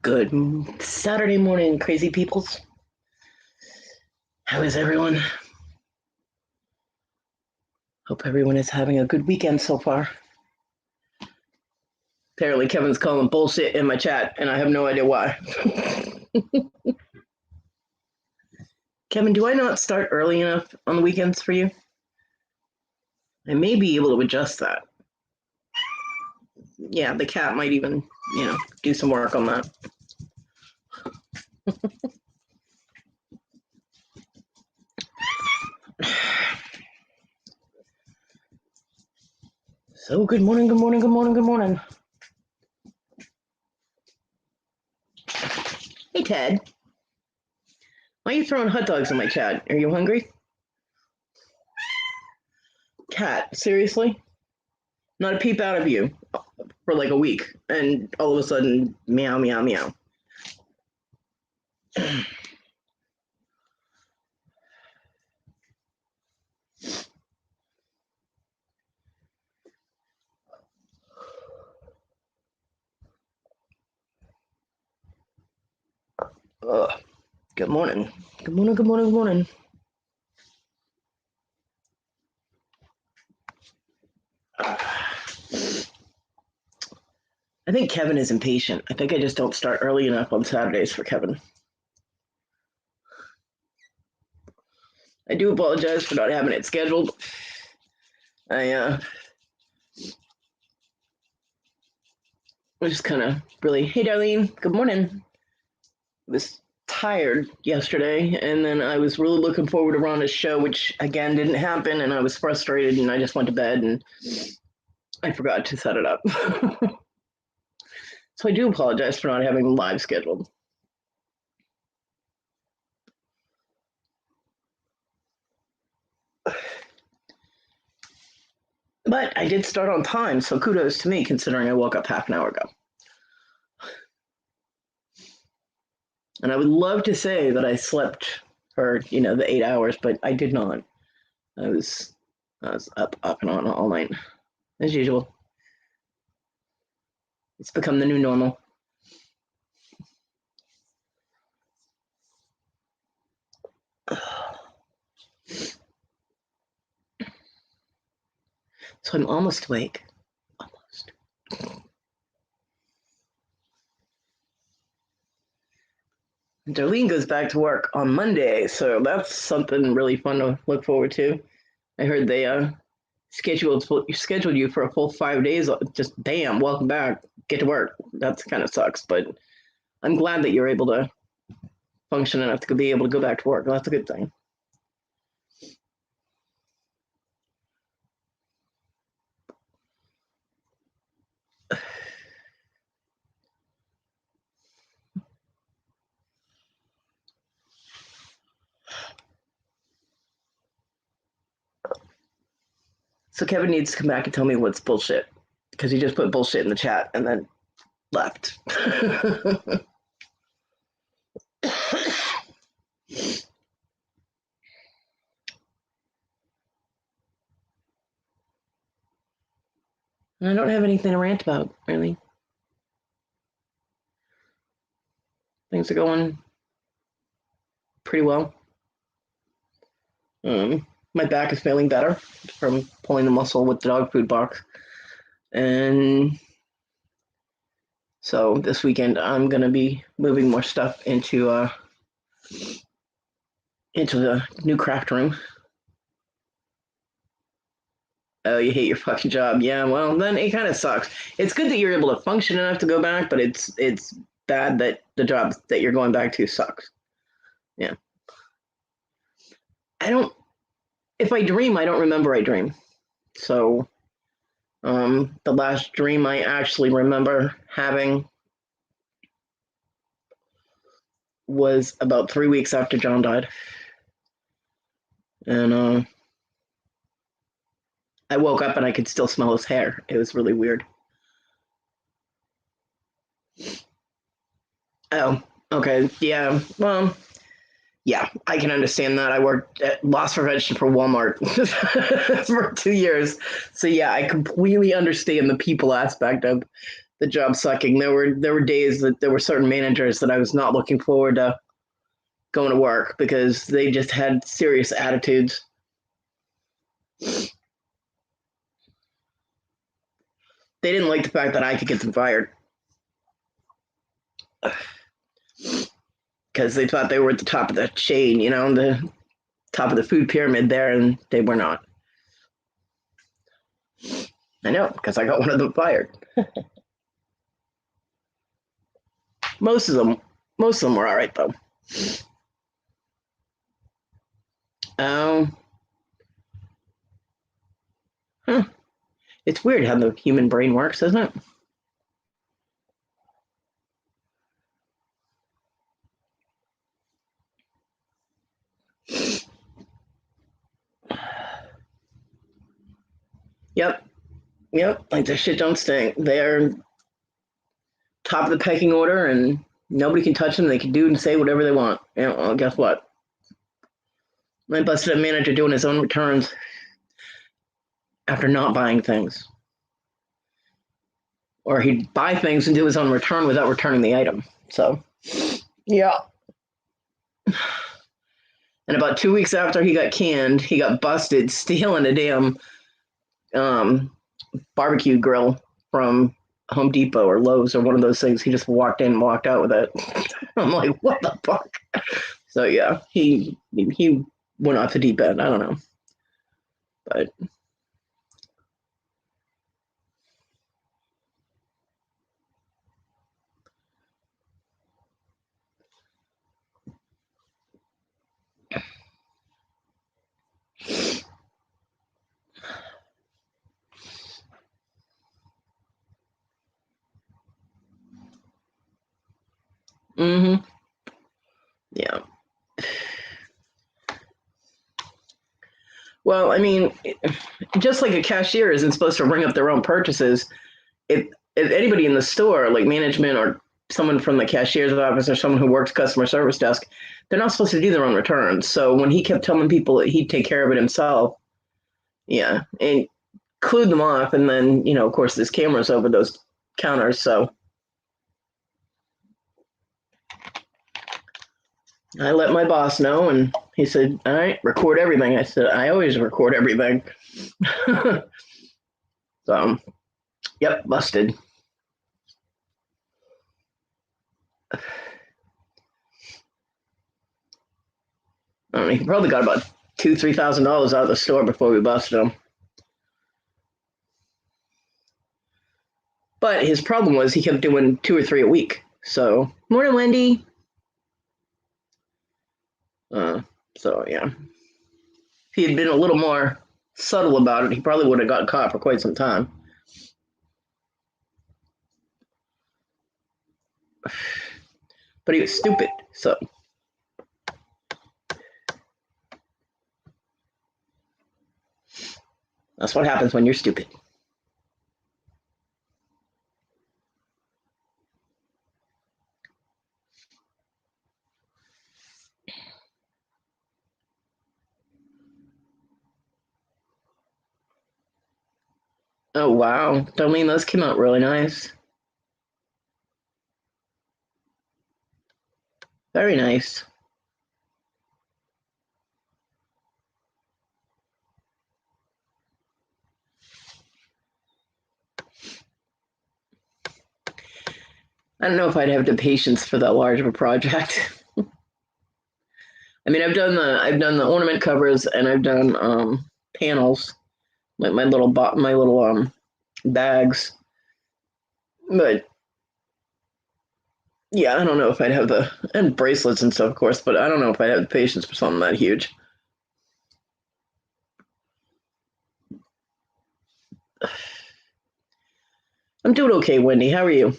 Good Saturday morning, crazy peoples. How is everyone? Hope everyone is having a good weekend so far. Apparently, Kevin's calling bullshit in my chat, and I have no idea why. Kevin, do I not start early enough on the weekends for you? I may be able to adjust that. Yeah, the cat might even, do some work on that. So, good morning, good morning, good morning, good morning. Hey, Ted. Why are you throwing hot dogs in my chat? Are you hungry? Cat, seriously? Not a peep out of you for like a week, and all of a sudden, meow, meow, meow. Good morning. Good morning, good morning, good morning. I think Kevin is impatient. I think I just don't start early enough on Saturdays for Kevin. I do apologize for not having it scheduled. I was just kind of really, hey, Darlene, good morning. I was tired yesterday, and then I was really looking forward to Rhonda's show, which again didn't happen, and I was frustrated, and I just went to bed, and I forgot to set it up. So I do apologize for not having live scheduled. But I did start on time, so kudos to me considering I woke up half an hour ago. And I would love to say that I slept for, the 8 hours, but I did not. I was up and on all night, as usual. It's become the new normal. So I'm almost awake. Almost. Darlene goes back to work on Monday, so that's something really fun to look forward to. I heard they scheduled you for a full 5 days. Just bam, welcome back, get to work. That's kind of sucks, but I'm glad that you're able to function enough to be able to go back to work. That's a good thing. So Kevin needs to come back and tell me what's bullshit, because he just put bullshit in the chat and then left. I don't have anything to rant about, really. Things are going pretty well. My back is feeling better from pulling the muscle with the dog food box. And so this weekend I'm going to be moving more stuff into the new craft room. Oh, you hate your fucking job. Yeah, well, then it kind of sucks. It's good that you're able to function enough to go back, but it's bad that the job that you're going back to sucks. Yeah. If I dream, I don't remember I dream. So the last dream I actually remember having was about 3 weeks after John died. And I woke up and I could still smell his hair. It was really weird. Oh, okay. Yeah. Well, yeah, I can understand that. I worked at loss prevention for Walmart for 2 years. So yeah, I completely understand the people aspect of the job sucking. There were days that there were certain managers that I was not looking forward to going to work because they just had serious attitudes. They didn't like the fact that I could get them fired because they thought they were at the top of the chain, the top of the food pyramid there, and they were not. I know, because I got one of them fired. Most of them were all right though. Um, huh. It's weird how the human brain works, isn't it? Yep. Like this shit don't stink. They're top of the pecking order, and nobody can touch them. They can do and say whatever they want. Well, guess what? I busted a manager doing his own returns after not buying things. Or he'd buy things and do his own return without returning the item. So, yeah. And about 2 weeks after he got canned, he got busted stealing a damn barbecue grill from Home Depot or Lowe's or one of those things. He just walked in and walked out with it. I'm like, what the fuck? So yeah, he went off the deep end. I don't know, but yeah. Well, I mean, just like a cashier isn't supposed to ring up their own purchases, if anybody in the store, like management or someone from the cashier's office or someone who works customer service desk, they're not supposed to do their own returns. So when he kept telling people that he'd take care of it himself, yeah, and clued them off, and then of course, there's cameras over those counters, so I let my boss know, and he said, "All right, record everything." I said, "I always record everything." So, yep, busted. I don't know, he probably got about $2,000-3,000 out of the store before we busted him. But his problem was he kept doing 2 or 3 a week. So, morning, Wendy. So yeah, if he had been a little more subtle about it, he probably would have got caught for quite some time. But he was stupid, so. That's what happens when you're stupid. Oh, wow. Darlene, those came out really nice. Very nice. I don't know if I'd have the patience for that large of a project. I mean, I've done the ornament covers, and I've done panels, like my little bags. But yeah, I don't know if I'd have and bracelets and stuff, of course, but I don't know if I'd have the patience for something that huge. I'm doing okay, Wendy. How are you?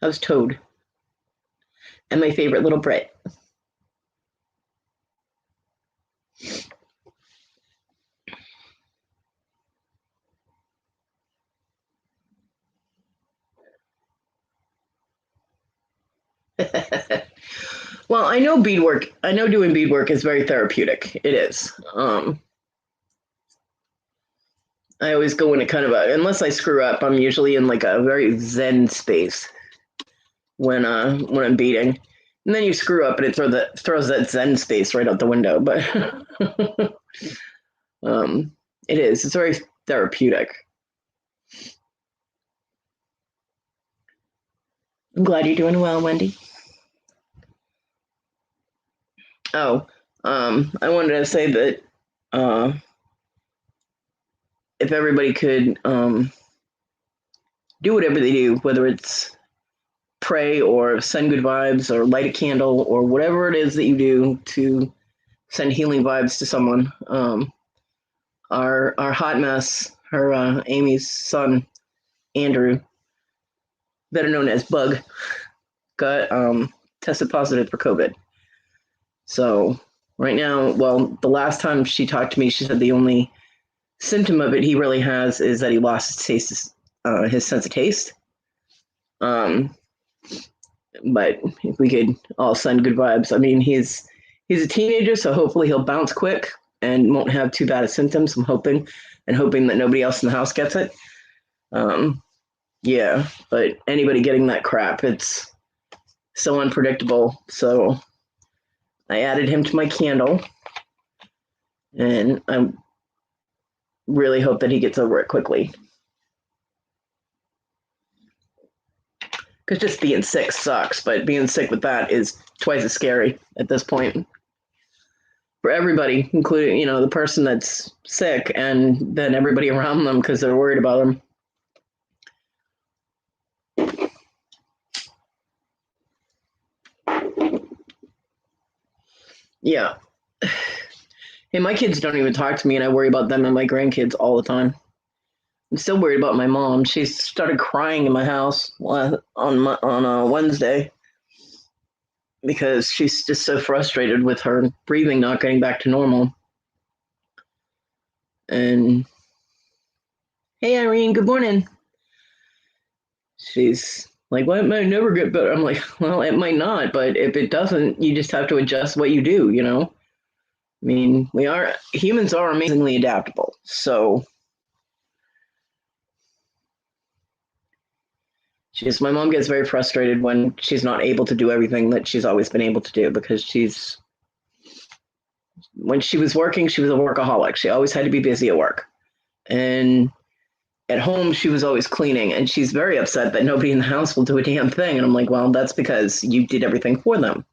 How's Toad? And my favorite little Brit. Well, I know beadwork. I know doing beadwork is very therapeutic. It is. I always go in a kind of a, unless I screw up, I'm usually in like a very zen space when I'm beading. And then you screw up and it throws that zen space right out the window. But um, it is. It's very therapeutic. I'm glad you're doing well, Wendy. Oh, I wanted to say that uh, if everybody could do whatever they do, whether it's pray or send good vibes or light a candle or whatever it is that you do to send healing vibes to someone. Our hot mess, her Amy's son, Andrew, better known as Bug, got tested positive for COVID. So right now, well, the last time she talked to me, she said the only symptom of it he really has is that he lost his sense of taste. But if we could all send good vibes, I mean, he's a teenager, so hopefully he'll bounce quick and won't have too bad of symptoms. I'm hoping that nobody else in the house gets it. Yeah, but anybody getting that crap, it's so unpredictable. So I added him to my candle, and I really hope that he gets over it quickly. Because just being sick sucks, but being sick with that is twice as scary at this point for everybody, including the person that's sick and then everybody around them because they're worried about them. Yeah. Hey, my kids don't even talk to me, and I worry about them and my grandkids all the time. I'm still worried about my mom. She started crying in my house on Wednesday because she's just so frustrated with her breathing not getting back to normal. And hey, Irene, good morning. She's like, well, it might never get better. I'm like, well, it might not, but if it doesn't, you just have to adjust what you do, I mean, humans are amazingly adaptable. So my mom gets very frustrated when she's not able to do everything that she's always been able to do because when she was working, she was a workaholic. She always had to be busy at work. And at home, she was always cleaning, and she's very upset that nobody in the house will do a damn thing. And I'm like, well, that's because you did everything for them.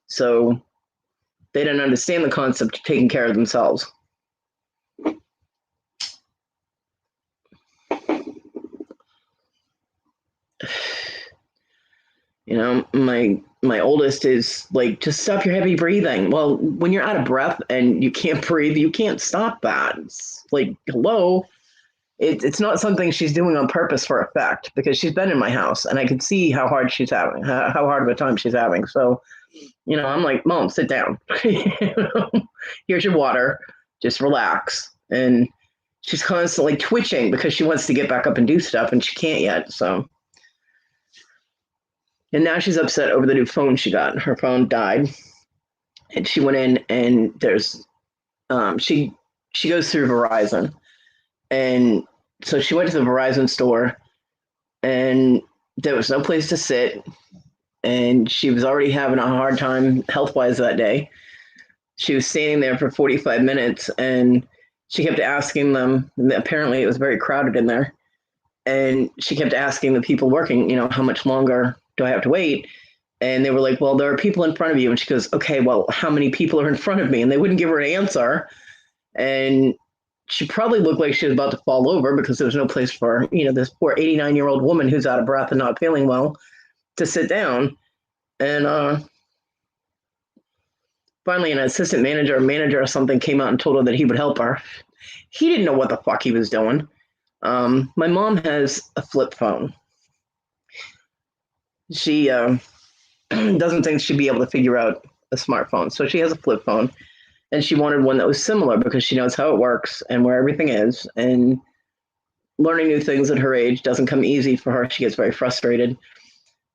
So they didn't understand the concept of taking care of themselves. My oldest is like, just stop your heavy breathing. Well, when you're out of breath and you can't breathe, you can't stop that. It's like, hello. It's not something she's doing on purpose for effect, because she's been in my house and I can see how hard she's having, how hard of a time she's having. So, I'm like, Mom, sit down. Here's your water. Just relax. And she's constantly twitching because she wants to get back up and do stuff, and she can't yet. So, and now she's upset over the new phone she got. Her phone died, and she went in, and there's, she goes through Verizon, and so she went to the Verizon store, and there was no place to sit, and she was already having a hard time health-wise that day. She was standing there for 45 minutes, and she kept asking them, apparently it was very crowded in there, and she kept asking the people working, how much longer do I have to wait? And they were like, well, there are people in front of you. And she goes, okay, well, how many people are in front of me? And they wouldn't give her an answer. And she probably looked like she was about to fall over because there was no place for, this poor 89-year-old woman who's out of breath and not feeling well to sit down. And finally, an assistant manager or manager or something came out and told her that he would help her. He didn't know what the fuck he was doing. My mom has a flip phone. She doesn't think she'd be able to figure out a smartphone. So she has a flip phone, and she wanted one that was similar because she knows how it works and where everything is. And learning new things at her age doesn't come easy for her. She gets very frustrated.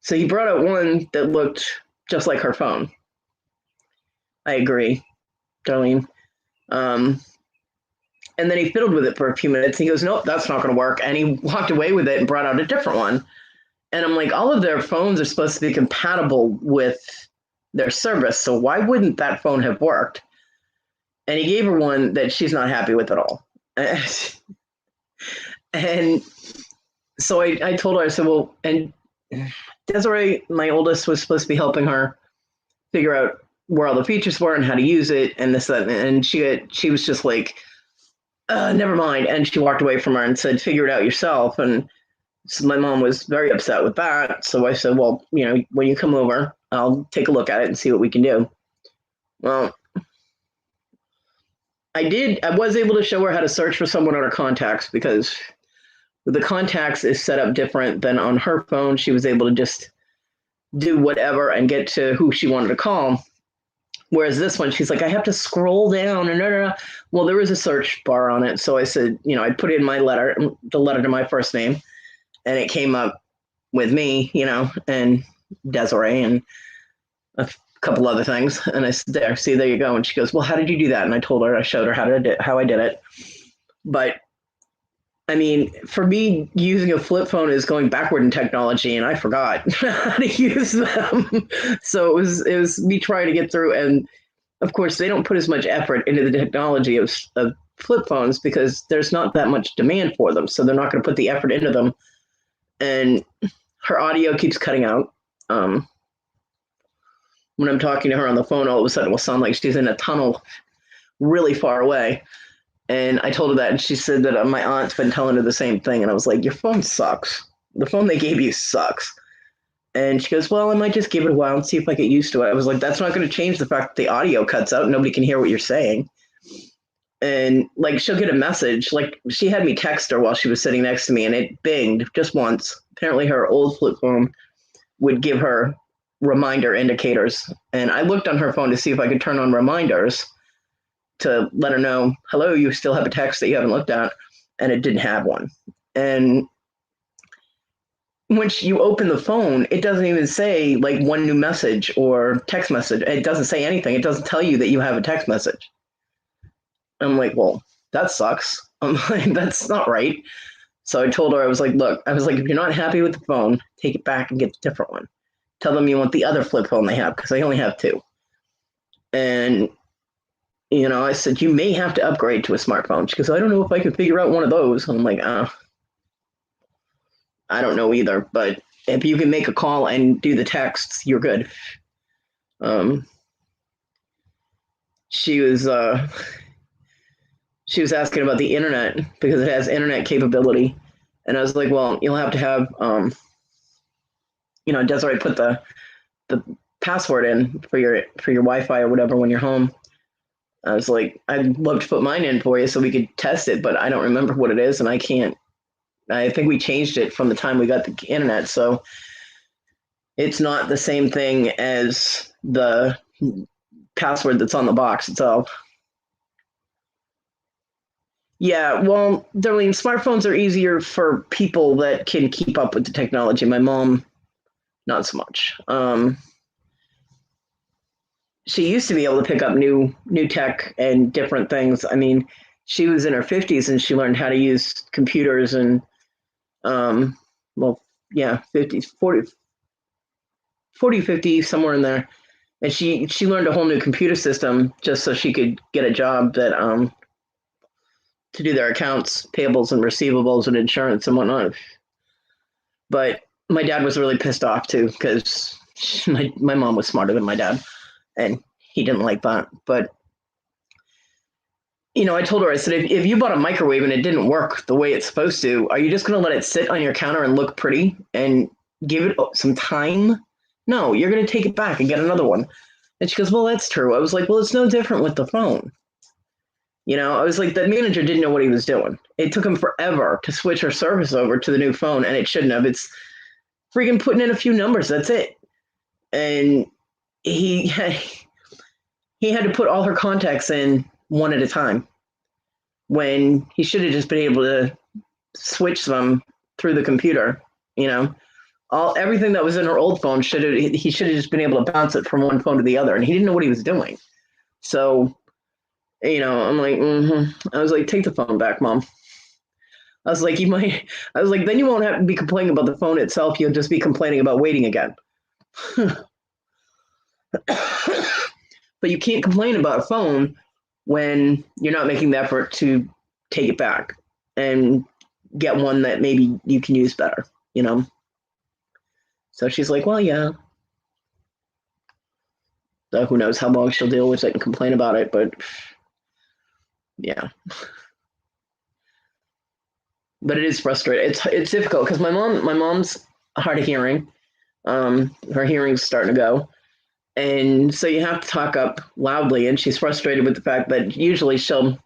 So he brought out one that looked just like her phone. I agree, Darlene. Um, and then he fiddled with it for a few minutes. He goes, nope, that's not going to work. And he walked away with it and brought out a different one. And I'm like, all of their phones are supposed to be compatible with their service. So why wouldn't that phone have worked? And he gave her one that she's not happy with at all. And so I told her, I said, well, and Desiree, my oldest, was supposed to be helping her figure out where all the features were and how to use it and this, that, and she was just like, never mind. And she walked away from her and said, figure it out yourself. And so my mom was very upset with that. So I said, well, when you come over, I'll take a look at it and see what we can do. Well, I was able to show her how to search for someone on her contacts, because the contacts is set up different than on her phone. She was able to just do whatever and get to who she wanted to call. Whereas this one, she's like, I have to scroll down and Well, there was a search bar on it. So I said, I put in the letter to my first name, and it came up with me, and Desiree and a couple other things. And I said, there you go. And she goes, well, how did you do that? And I told her, I showed her how I did it. But I mean, for me, using a flip phone is going backward in technology, and I forgot how to use them. So it was me trying to get through. And of course, they don't put as much effort into the technology of flip phones because there's not that much demand for them. So they're not going to put the effort into them. And her audio keeps cutting out. When I'm talking to her on the phone, all of a sudden it will sound like she's in a tunnel really far away. And I told her that, and she said that my aunt's been telling her the same thing. And I was like, your phone sucks. The phone they gave you sucks. And she goes, well, I might just give it a while and see if I get used to it. I was like, that's not going to change the fact that the audio cuts out. Nobody can hear what you're saying. And like, she'll get a message. Like, she had me text her while she was sitting next to me, and it binged just once. Apparently her old flip phone would give her reminder indicators. And I looked on her phone to see if I could turn on reminders to let her know, hello, you still have a text that you haven't looked at, and it didn't have one. And once you open the phone, it doesn't even say like one new message or text message. It doesn't say anything. It doesn't tell you that you have a text message. I'm like, well, that sucks. I'm like, that's not right. So I told her, I was like, if you're not happy with the phone, take it back and get a different one. Tell them you want the other flip phone they have, because I only have two. And I said, you may have to upgrade to a smartphone. She goes, I don't know if I can figure out one of those. I'm like, I don't know either. But if you can make a call and do the texts, you're good. She was asking about the internet because it has internet capability. And I was like, well, you'll have to have, Desiree put the password in for your Wi-Fi or whatever when you're home. I was like, I'd love to put mine in for you so we could test it, but I don't remember what it is, and I can't. I think we changed it from the time we got the internet, so it's not the same thing as the password that's on the box itself. Yeah, well, Darlene, smartphones are easier for people that can keep up with the technology. My mom, not so much. She used to be able to pick up new tech and different things. I mean, she was in her 50s and she learned how to use computers and 50s, 40, 50, somewhere in there. And she learned a whole new computer system just so she could get a job that to do their accounts, payables and receivables and insurance and whatnot. But my dad was really pissed off too, because my mom was smarter than my dad. And he didn't like that. But, I told her, I said, if you bought a microwave and it didn't work the way it's supposed to, are you just going to let it sit on your counter and look pretty and give it some time? No, you're going to take it back and get another one. And she goes, well, that's true. I was like, well, it's no different with the phone. I was like, the manager didn't know what he was doing. It took him forever to switch her service over to the new phone, and it shouldn't have. It's freaking putting in a few numbers. That's it. And he had to put all her contacts in one at a time when he should have just been able to switch them through the computer. Everything that was in her old phone he should have just been able to bounce it from one phone to the other, and he didn't know what he was doing. So, I'm like, I was like, take the phone back, mom. I was like, I was like, then you won't have to be complaining about the phone itself. You'll just be complaining about waiting again. But you can't complain about a phone when you're not making the effort to take it back and get one that maybe you can use better, you know? So she's like, well, yeah. So who knows how long she'll deal with it and complain about it, but yeah. But it is frustrating. It's difficult because my mom's hard of hearing. Her hearing's starting to go. And so you have to talk up loudly, and she's frustrated with the fact that usually she'll,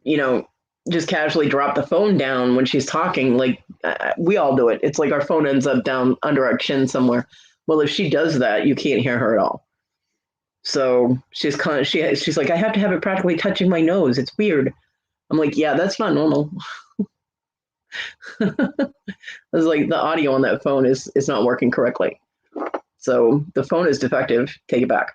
you know, just casually drop the phone down when she's talking. Like we all do it. It's like our phone ends up down under our chin somewhere. Well, if she does that, you can't hear her at all. So she's like, I have to have it practically touching my nose. It's weird. I'm like, yeah, that's not normal. It's like the audio on that phone is not working correctly. So the phone is defective. Take it back.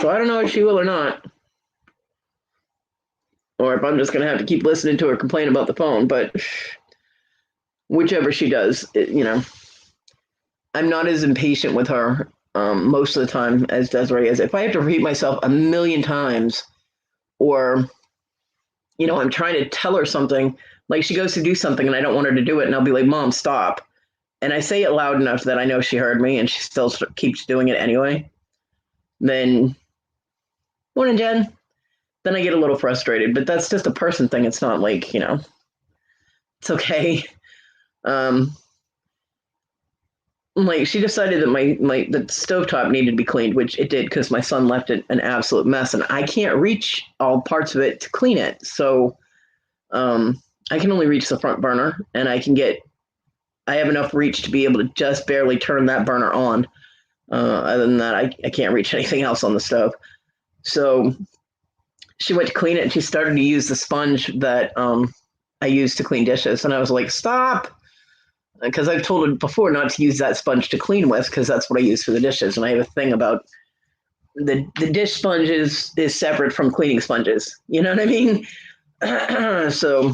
So I don't know if she will or not, or if I'm just gonna have to keep listening to her complain about the phone. But whichever she does, I'm not as impatient with her most of the time as Desiree is. If I have to repeat myself a million times, or I'm trying to tell her something, like she goes to do something and I don't want her to do it, and I'll be like, "Mom, stop!" And I say it loud enough that I know she heard me, and she still keeps doing it anyway. Then, morning, Jen. Then I get a little frustrated, but that's just a person thing. It's not like it's okay. Um, like she decided that the stovetop needed to be cleaned, which it did because my son left it an absolute mess, and I can't reach all parts of it to clean it. So I can only reach the front burner, and I have enough reach to be able to just barely turn that burner on. Other than that, I can't reach anything else on the stove. So she went to clean it, and she started to use the sponge that I use to clean dishes, and I was like, stop. Because I've told her before not to use that sponge to clean with, because that's what I use for the dishes. And I have a thing about the dish sponge is separate from cleaning sponges. You know what I mean? So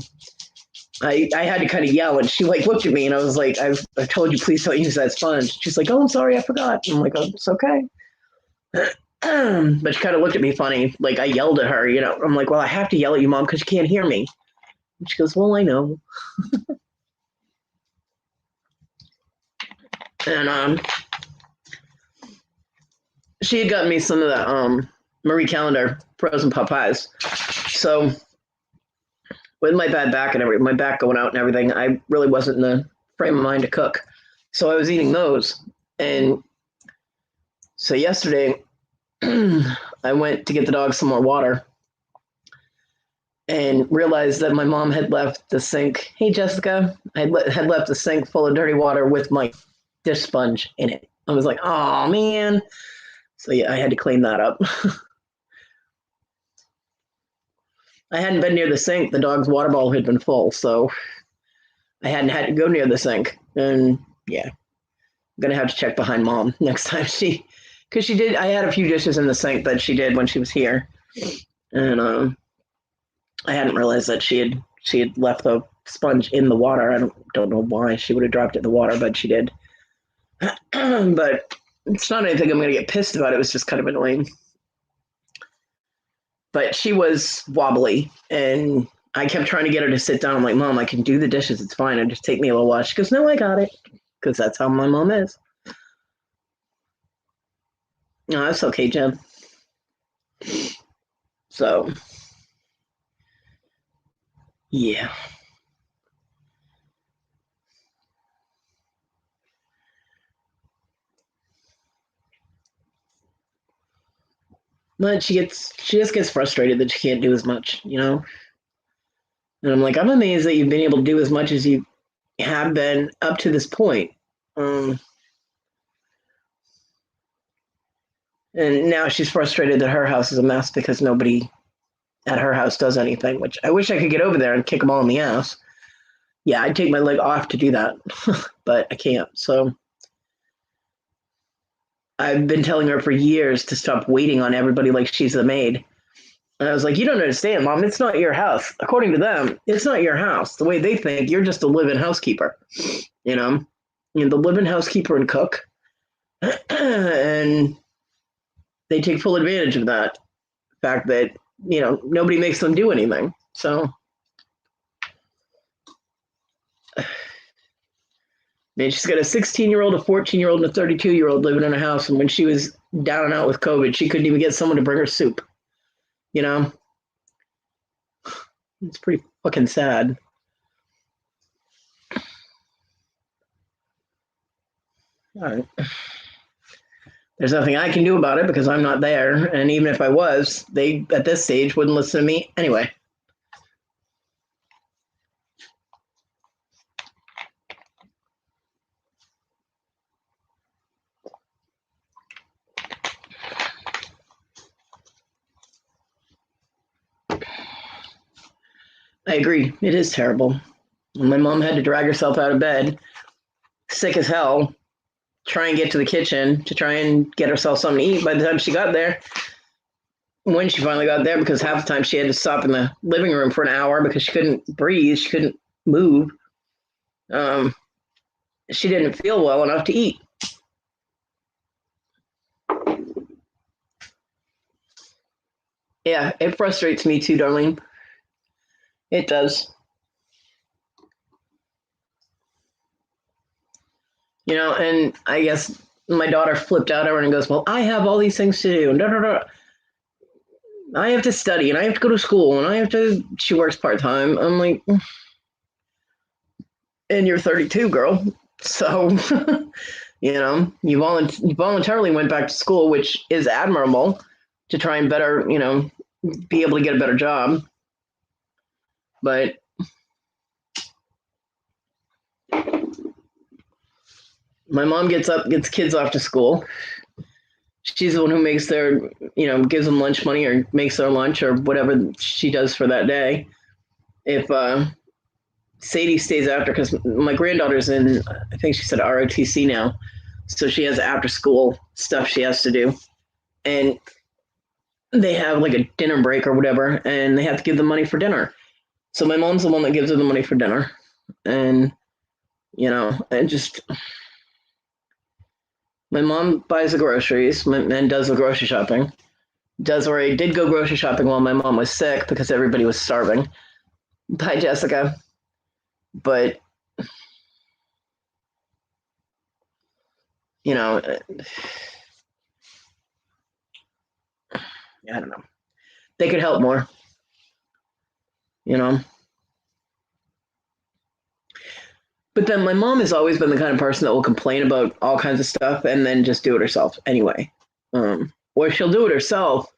I had to kind of yell, and she like looked at me, and I was like, I've told you, please don't use that sponge. She's like, oh, I'm sorry, I forgot. And I'm like, oh, it's okay. But she kind of looked at me funny, like I yelled at her. I'm like, well, I have to yell at you, Mom, because you can't hear me. And she goes, well, I know. And she had gotten me some of the Marie Callender frozen pot pies. So with my bad back and everything, my back going out and everything, I really wasn't in the frame of mind to cook. So I was eating those. And so yesterday, I went to get the dog some more water and realized that my mom had left the sink. Hey, Jessica, had left the sink full of dirty water with my dish sponge in it. I was like, oh, man. So yeah, I had to clean that up. I hadn't been near the sink. The dog's water bowl had been full, so I hadn't had to go near the sink. And yeah, I'm going to have to check behind Mom next time because she did. I had a few dishes in the sink that she did when she was here. And I hadn't realized that she had left the sponge in the water. I don't know why she would have dropped it in the water, but she did. But it's not anything I'm going to get pissed about. It was just kind of annoying. But she was wobbly, and I kept trying to get her to sit down. I'm like, Mom, I can do the dishes. It's fine. It'll just take me a little while. She goes, no, I got it, because that's how my mom is. No, that's okay, Jen. So, yeah. But she just gets frustrated that she can't do as much, And I'm like, I'm amazed that you've been able to do as much as you have been up to this point. And now she's frustrated that her house is a mess because nobody at her house does anything, which I wish I could get over there and kick them all in the ass. Yeah, I'd take my leg off to do that, but I can't. So I've been telling her for years to stop waiting on everybody like she's the maid. And I was like, you don't understand, Mom. It's not your house. According to them, it's not your house. The way they think, you're just a live-in housekeeper. You know, you're the live-in housekeeper and cook, and they take full advantage of that fact that nobody makes them do anything. So, man, she's got a 16-year-old, a 14-year-old, and a 32-year-old living in a house. And when she was down and out with COVID, she couldn't even get someone to bring her soup. You know, it's pretty fucking sad. All right. There's nothing I can do about it because I'm not there. And even if I was, they, at this stage, wouldn't listen to me anyway. I agree. It is terrible. My mom had to drag herself out of bed, sick as hell, try and get to the kitchen to try and get herself something to eat. By the time she got there, when she finally got there, because half the time she had to stop in the living room for an hour because she couldn't breathe, she couldn't move. She didn't feel well enough to eat. Yeah, it frustrates me too, darling. It does. And I guess my daughter flipped out over and goes, well, I have all these things to do. And da, da, da. I have to study and I have to go to school and she works part-time. I'm like, and you're 32, girl. So, you voluntarily went back to school, which is admirable, to try and better, be able to get a better job. But my mom gets kids off to school. She's the one who makes gives them lunch money or makes their lunch or whatever she does for that day. If Sadie stays after, because my granddaughter's in, I think she said ROTC now, so she has after school stuff she has to do, and they have like a dinner break or whatever, and they have to give them money for dinner. So my mom's the one that gives her the money for dinner, and and just my mom buys the groceries and does the grocery shopping. Did go grocery shopping while my mom was sick because everybody was starving. Bye, Jessica. But I don't know. They could help more. But then my mom has always been the kind of person that will complain about all kinds of stuff and then just do it herself anyway. Or she'll do it herself,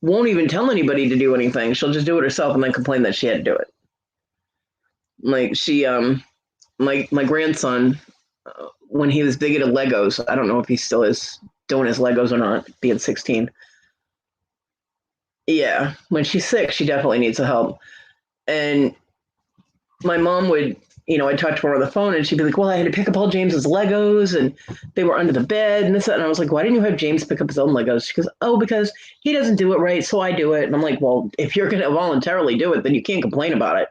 won't even tell anybody to do anything. She'll just do it herself and then complain that she had to do it. Like she, my grandson, when he was big into Legos, I don't know if he still is doing his Legos or not, being 16. Yeah, when she's sick, she definitely needs the help. And my mom would, I'd talk to her on the phone and she'd be like, well, I had to pick up all James's Legos and they were under the bed and this, and I was like, why didn't you have James pick up his own Legos? She goes, oh, because he doesn't do it right, so I do it. And I'm like, well, if you're going to voluntarily do it, then you can't complain about it.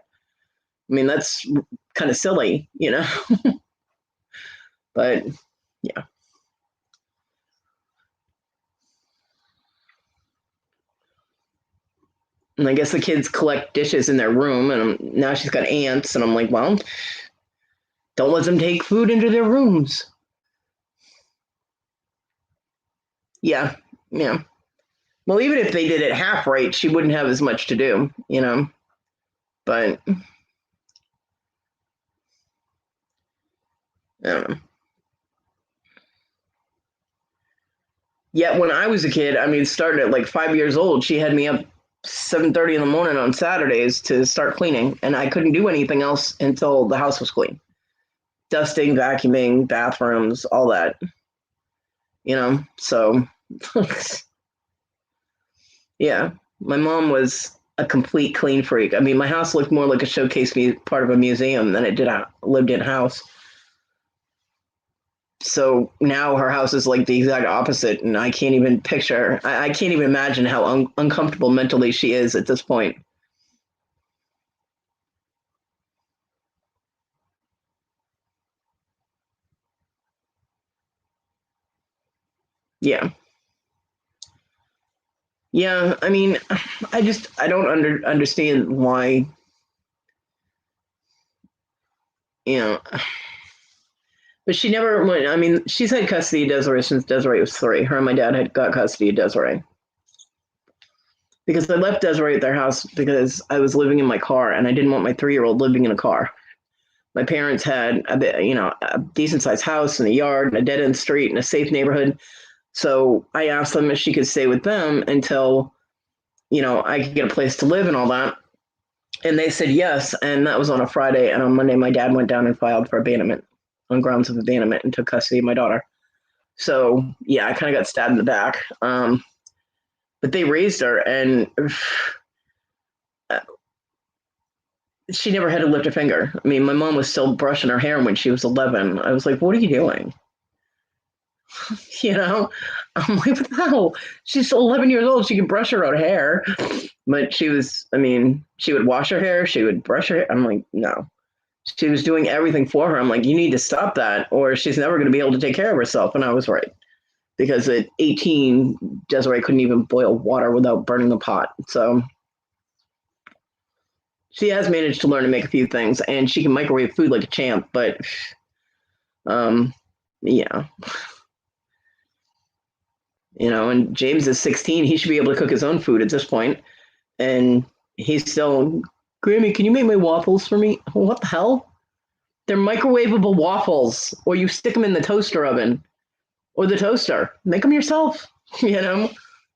I mean, that's kind of silly, but yeah. And I guess the kids collect dishes in their room, and now she's got ants, and I'm like, well, don't let them take food into their rooms. Yeah. Well, even if they did it half right, she wouldn't have as much to do, But I don't know. Yet when I was a kid, I mean, starting at like 5 years old, she had me up 7:30 in the morning on Saturdays to start cleaning, and I couldn't do anything else until the house was clean. Dusting, vacuuming, bathrooms, all that. So yeah, my mom was a complete clean freak. I mean, my house looked more like a showcase part of a museum than it did a lived-in house. So now her house is like the exact opposite, and I can't even picture. I can't even imagine how uncomfortable mentally she is at this point. Yeah, yeah. I mean, I don't understand why, you know. But she never went. I mean, she's had custody of Desiree since Desiree was 3. Her and my dad had got custody of Desiree because I left Desiree at their house because I was living in my car and I didn't want my 3-year-old living in a car. My parents had a bit, a decent sized house and a yard and a dead end street and a safe neighborhood. So I asked them if she could stay with them until, I could get a place to live and all that. And they said yes. And that was on a Friday. And on Monday, my dad went down and filed for abandonment on grounds of abandonment and took custody of my daughter. So yeah, I kind of got stabbed in the back. But they raised her, and she never had to lift a finger. I mean, my mom was still brushing her hair when she was 11. I was like, "What are you doing?" you know, I'm like, "What the hell?" She's 11 years old. She can brush her own hair, but she was. I mean, she would wash her hair. She would brush her hair. I'm like, no. She was doing everything for her. I'm like, you need to stop that, or she's never going to be able to take care of herself. And I was right. Because at 18, Desiree couldn't even boil water without burning the pot. So she has managed to learn to make a few things, and she can microwave food like a champ. But um, yeah, and James is 16. He should be able to cook his own food at this point, and he's still, Grammy, can you make my waffles for me? What the hell? They're microwavable waffles, or you stick them in the toaster oven or the toaster. Make them yourself, you know.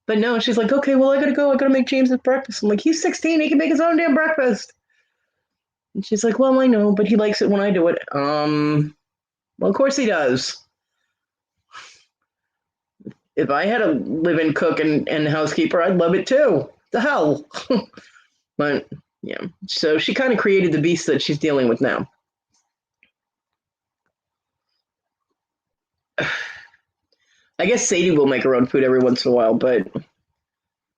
But no, she's like, okay, well, I gotta go. I gotta make James his breakfast. I'm like, he's 16. He can make his own damn breakfast. And she's like, well, I know, but he likes it when I do it. Well, of course he does. If I had a live-in cook and housekeeper, I'd love it too. The hell. But yeah, so she kind of created the beast that she's dealing with now. I guess Sadie will make her own food every once in a while, but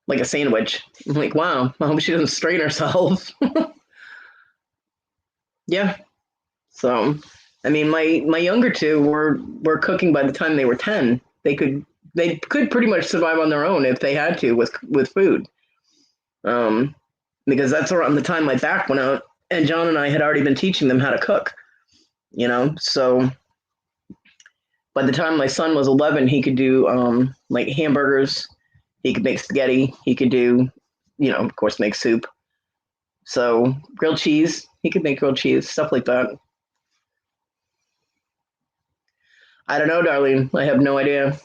like a sandwich. I'm like, wow, I hope she doesn't strain herself. Yeah. So, I mean, my younger two were cooking by the time they were 10. They could pretty much survive on their own if they had to with food. Um, because that's around the time my back went out, and John and I had already been teaching them how to cook. So by the time my son was 11, he could do like hamburgers. He could make spaghetti. He could do, of course, make soup. So grilled cheese. He could make grilled cheese, stuff like that. I don't know, darling. I have no idea.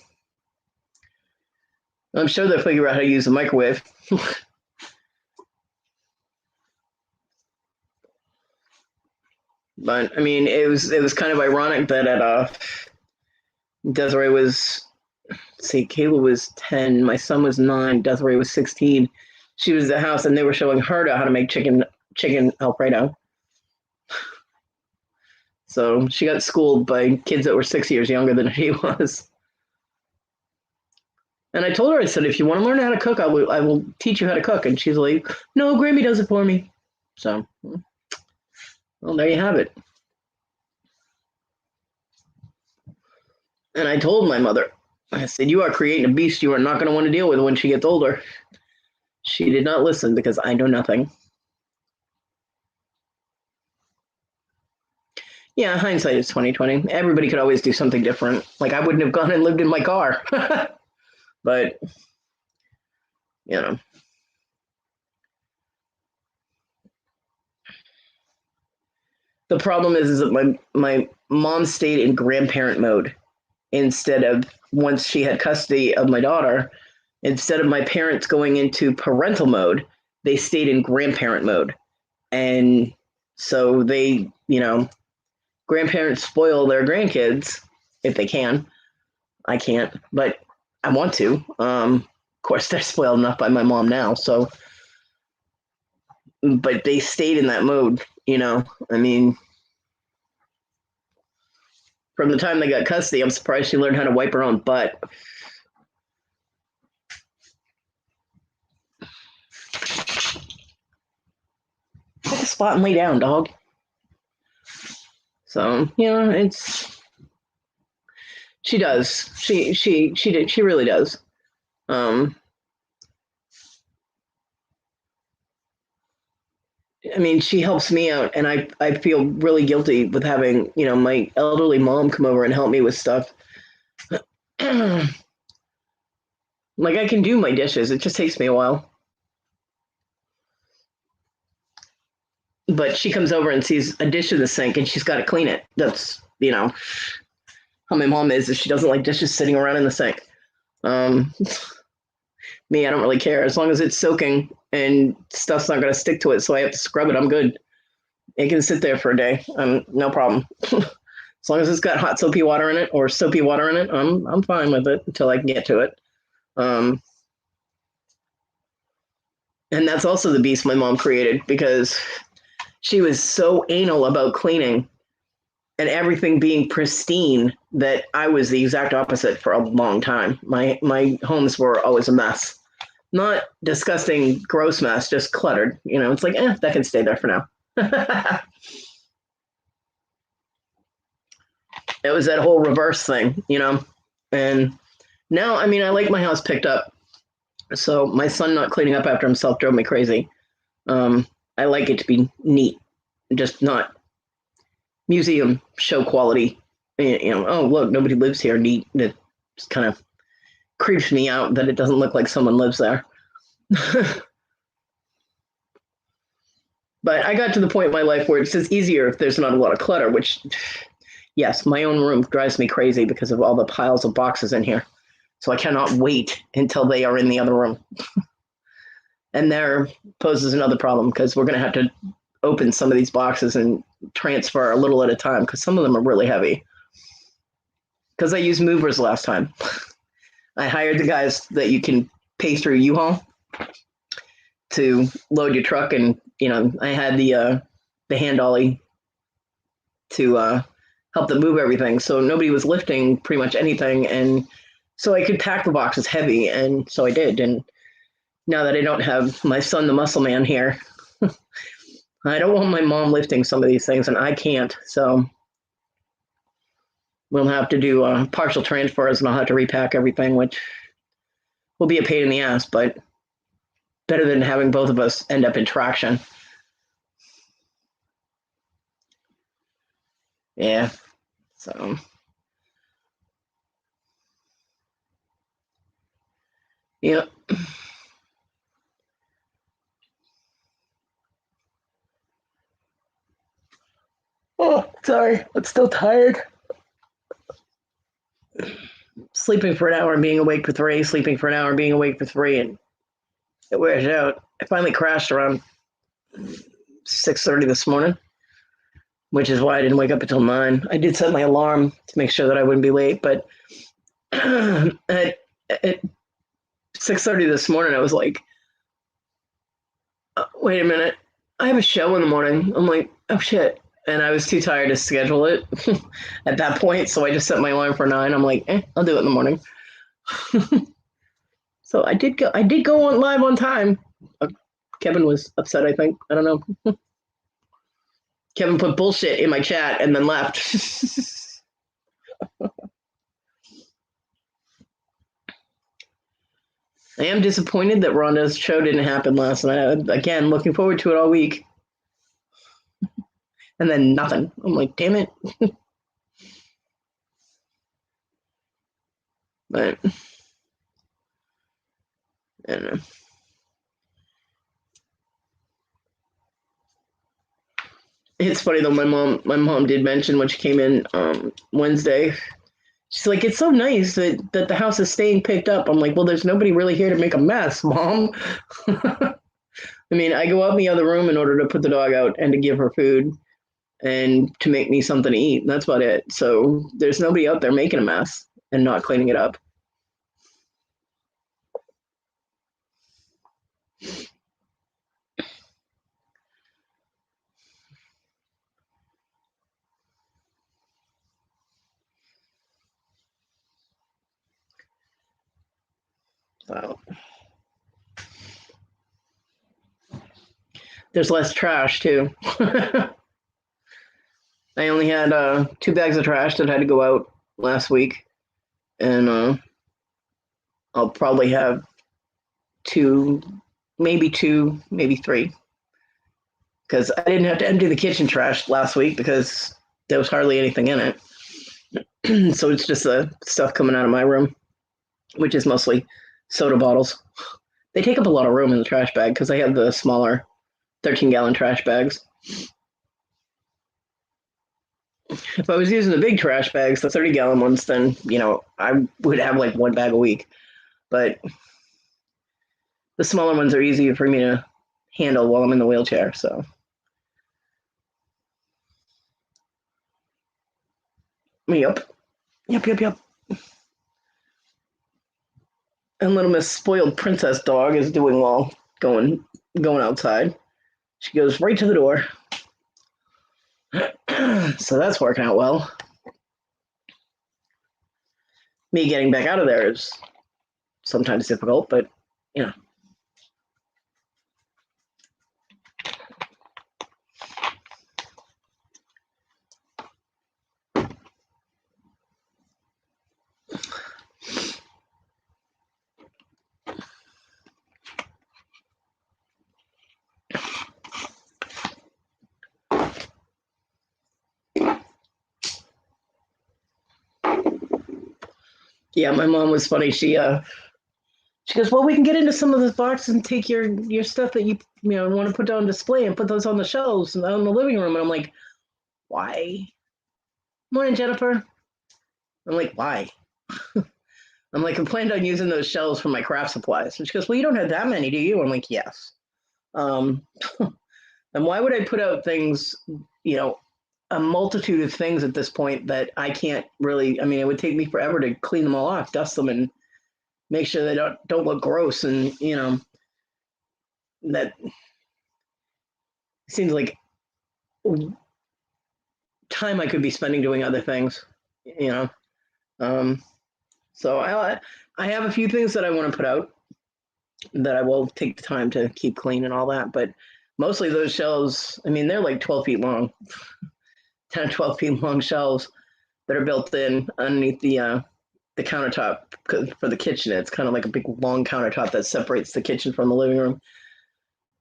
I'm sure they'll figure out how to use a microwave. But I mean, it was kind of ironic that Desiree was, see, Kayla was 10, my son was 9, Desiree was 16. She was at the house, and they were showing her how to make chicken Alfredo. So she got schooled by kids that were 6 years younger than she was. And I told her, I said, if you want to learn how to cook, I will teach you how to cook. And she's like, no, Grammy does it for me. So, well, there you have it. And I told my mother, I said, you are creating a beast you are not going to want to deal with when she gets older. She did not listen because I know nothing. Yeah, hindsight is 2020. Everybody could always do something different. Like I wouldn't have gone and lived in my car. But, you know. The problem is that my mom stayed in grandparent mode instead of, once she had custody of my daughter, instead of my parents going into parental mode, they stayed in grandparent mode. And so they, grandparents spoil their grandkids if they can. I can't, but I want to. Of course, they're spoiled enough by my mom now. So, but they stayed in that mode. I mean, From the time they got custody, I'm surprised she learned how to wipe her own butt. Take a spot and lay down, dog. So, she does. She really does. I mean, she helps me out, and I feel really guilty with having, my elderly mom come over and help me with stuff. Like, I can do my dishes. It just takes me a while. But she comes over and sees a dish in the sink, and she's got to clean it. That's, how my mom is if she doesn't like dishes sitting around in the sink. Me, I don't really care. As long as it's soaking and stuff's not going to stick to it, so I have to scrub it, I'm good. It can sit there for a day. No problem. As long as it's got hot soapy water in it or soapy water in it, I'm fine with it until I can get to it. And that's also the beast my mom created, because she was so anal about cleaning and everything being pristine that I was the exact opposite for a long time. My homes were always a mess. Not disgusting, gross mess, just cluttered. It's like, that can stay there for now. It was that whole reverse thing, And now, I mean, I like my house picked up. So my son not cleaning up after himself drove me crazy. I like it to be neat, just not museum show quality. Oh, look, nobody lives here, neat. It just kind of creeps me out that it doesn't look like someone lives there. But I got to the point in my life where it's just easier if there's not a lot of clutter, which, yes, my own room drives me crazy because of all the piles of boxes in here. So I cannot wait until they are in the other room. And there poses another problem, because we're going to have to open some of these boxes and transfer a little at a time, because some of them are really heavy. Because I used movers last time. I hired the guys that you can pay through U-Haul to load your truck, and I had the hand dolly to help them move everything, so nobody was lifting pretty much anything, and so I could pack the boxes heavy, and so I did. And now that I don't have my son, the muscle man, here, I don't want my mom lifting some of these things, and I can't, so we'll have to do partial transfers, and I'll have to repack everything, which will be a pain in the ass, but better than having both of us end up in traction. Yeah, so yeah. Oh, sorry, I'm still tired. Sleeping for an hour and being awake for 3, sleeping for an hour and being awake for 3, and it wears out. I finally crashed around 6:30 this morning, which is why I didn't wake up until 9. I did set my alarm to make sure that I wouldn't be late, but at 6:30 this morning, I was like, wait a minute, I have a show in the morning. I'm like, oh shit. And I was too tired to schedule it at that point, so I just set my alarm for 9. I'm like, I'll do it in the morning. So I did go on live on time. Kevin was upset, I think. I don't know. Kevin put bullshit in my chat and then left. I am disappointed that Rhonda's show didn't happen last night. Again, looking forward to it all week. And then nothing. I'm like, damn it. But I don't know. It's funny though, my mom did mention when she came in Wednesday. She's like, it's so nice that the house is staying picked up. I'm like, well, there's nobody really here to make a mess, Mom. I mean, I go out in the other room in order to put the dog out and to give her food and to make me something to eat. That's about it. So there's nobody out there making a mess and not cleaning it up. So there's less trash too. I only had 2 bags of trash that had to go out last week, and I'll probably have two, maybe three, because I didn't have to empty the kitchen trash last week because there was hardly anything in it. So it's just the stuff coming out of my room, which is mostly soda bottles. They take up a lot of room in the trash bag because I have the smaller 13-gallon trash bags. If I was using the big trash bags, the 30-gallon ones, then, I would have like 1 bag a week. But the smaller ones are easier for me to handle while I'm in the wheelchair. So, yep. And little Miss Spoiled Princess Dog is doing well going outside. She goes right to the door. So that's working out well. Me getting back out of there is sometimes difficult, but you know. Yeah, my mom was funny. She goes, well, we can get into some of those boxes and take your stuff that you want to put on display and put those on the shelves and out in the living room. And I'm like, why? Morning, Jennifer. I'm like, why? I'm like, I planned on using those shelves for my craft supplies. And she goes, well, you don't have that many, do you? I'm like, yes. And why would I put out things, a multitude of things at this point that I can't really, it would take me forever to clean them all off, dust them, and make sure they don't look gross. And, that seems like time I could be spending doing other things, So I have a few things that I want to put out that I will take the time to keep clean and all that. But mostly those shelves, they're like 12 feet long, 10 or 12 feet long shelves that are built in underneath the countertop for the kitchen. It's kind of like a big long countertop that separates the kitchen from the living room.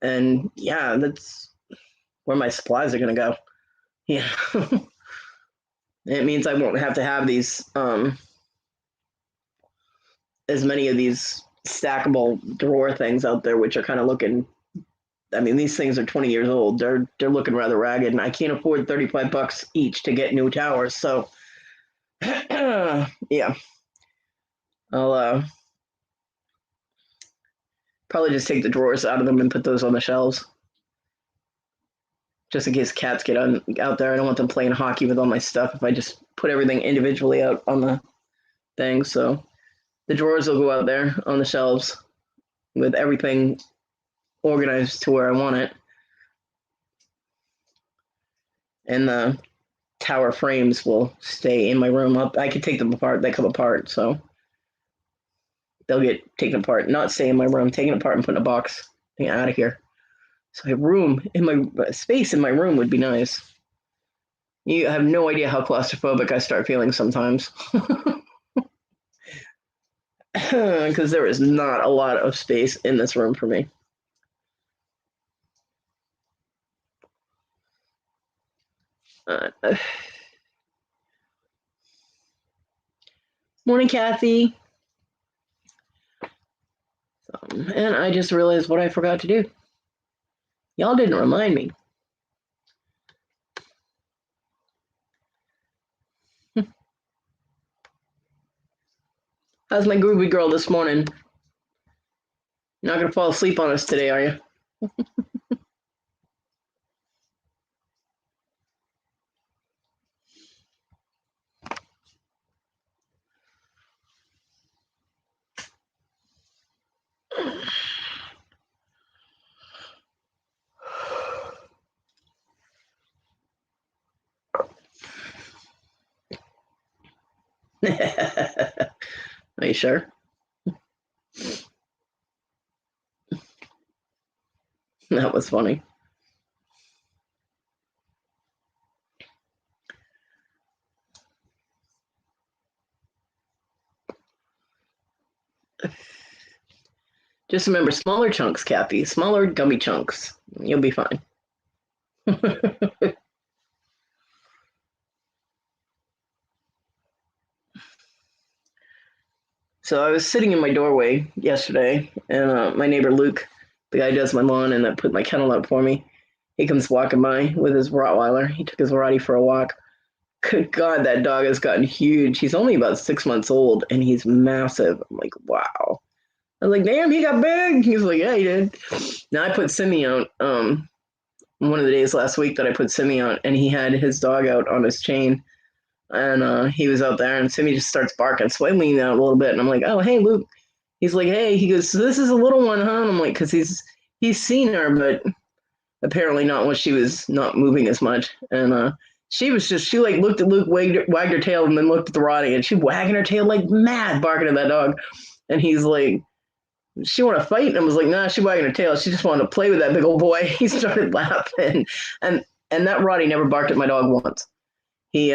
And yeah, that's where my supplies are going to go. Yeah. It means I won't have to have these as many of these stackable drawer things out there, which are kind of looking. These things are 20 years old. They're looking rather ragged, and I can't afford $35 each to get new towers. So, yeah, I'll probably just take the drawers out of them and put those on the shelves, just in case cats get out there. I don't want them playing hockey with all my stuff if I just put everything individually out on the thing. So the drawers will go out there on the shelves with everything organized to where I want it. And the tower frames will stay in my room. I could take them apart. They come apart, so they'll get taken apart. Not stay in my room, taken apart and put in a box. Get out of here. So I have room in my space in my room would be nice. You have no idea how claustrophobic I start feeling sometimes. Because there is not a lot of space in this room for me. Morning, Kathy. And I just realized what I forgot to do. Y'all didn't remind me. How's my groovy girl this morning? You're not going to fall asleep on us today, are you? Are you sure? That was funny. Just remember smaller chunks, Kathy. Smaller gummy chunks. You'll be fine. So I was sitting in my doorway yesterday, and my neighbor Luke, the guy who does my lawn and that put my kennel up for me, he comes walking by with his Rottweiler. He took his Rottie for a walk. Good God, that dog has gotten huge. He's only about 6 months old, and he's massive. I'm like, wow. I was like, damn, he got big. He's like, yeah, he did. Now I put Simi out. One of the days last week that I put Simi out, and he had his dog out on his chain, and he was out there, and Simi just starts barking. So I lean out a little bit, and I'm like, oh, hey, Luke. He's like, hey. He goes, so this is a little one, huh? And I'm like, because he's seen her, but apparently not when she was not moving as much, and she like looked at Luke, wagged her tail, and then looked at the Rottie, and she wagging her tail like mad, barking at that dog, and he's like, she want to fight, and I was like, nah, she wagging her tail. She just wanted to play with that big old boy. He started laughing, and that Rottie never barked at my dog once. He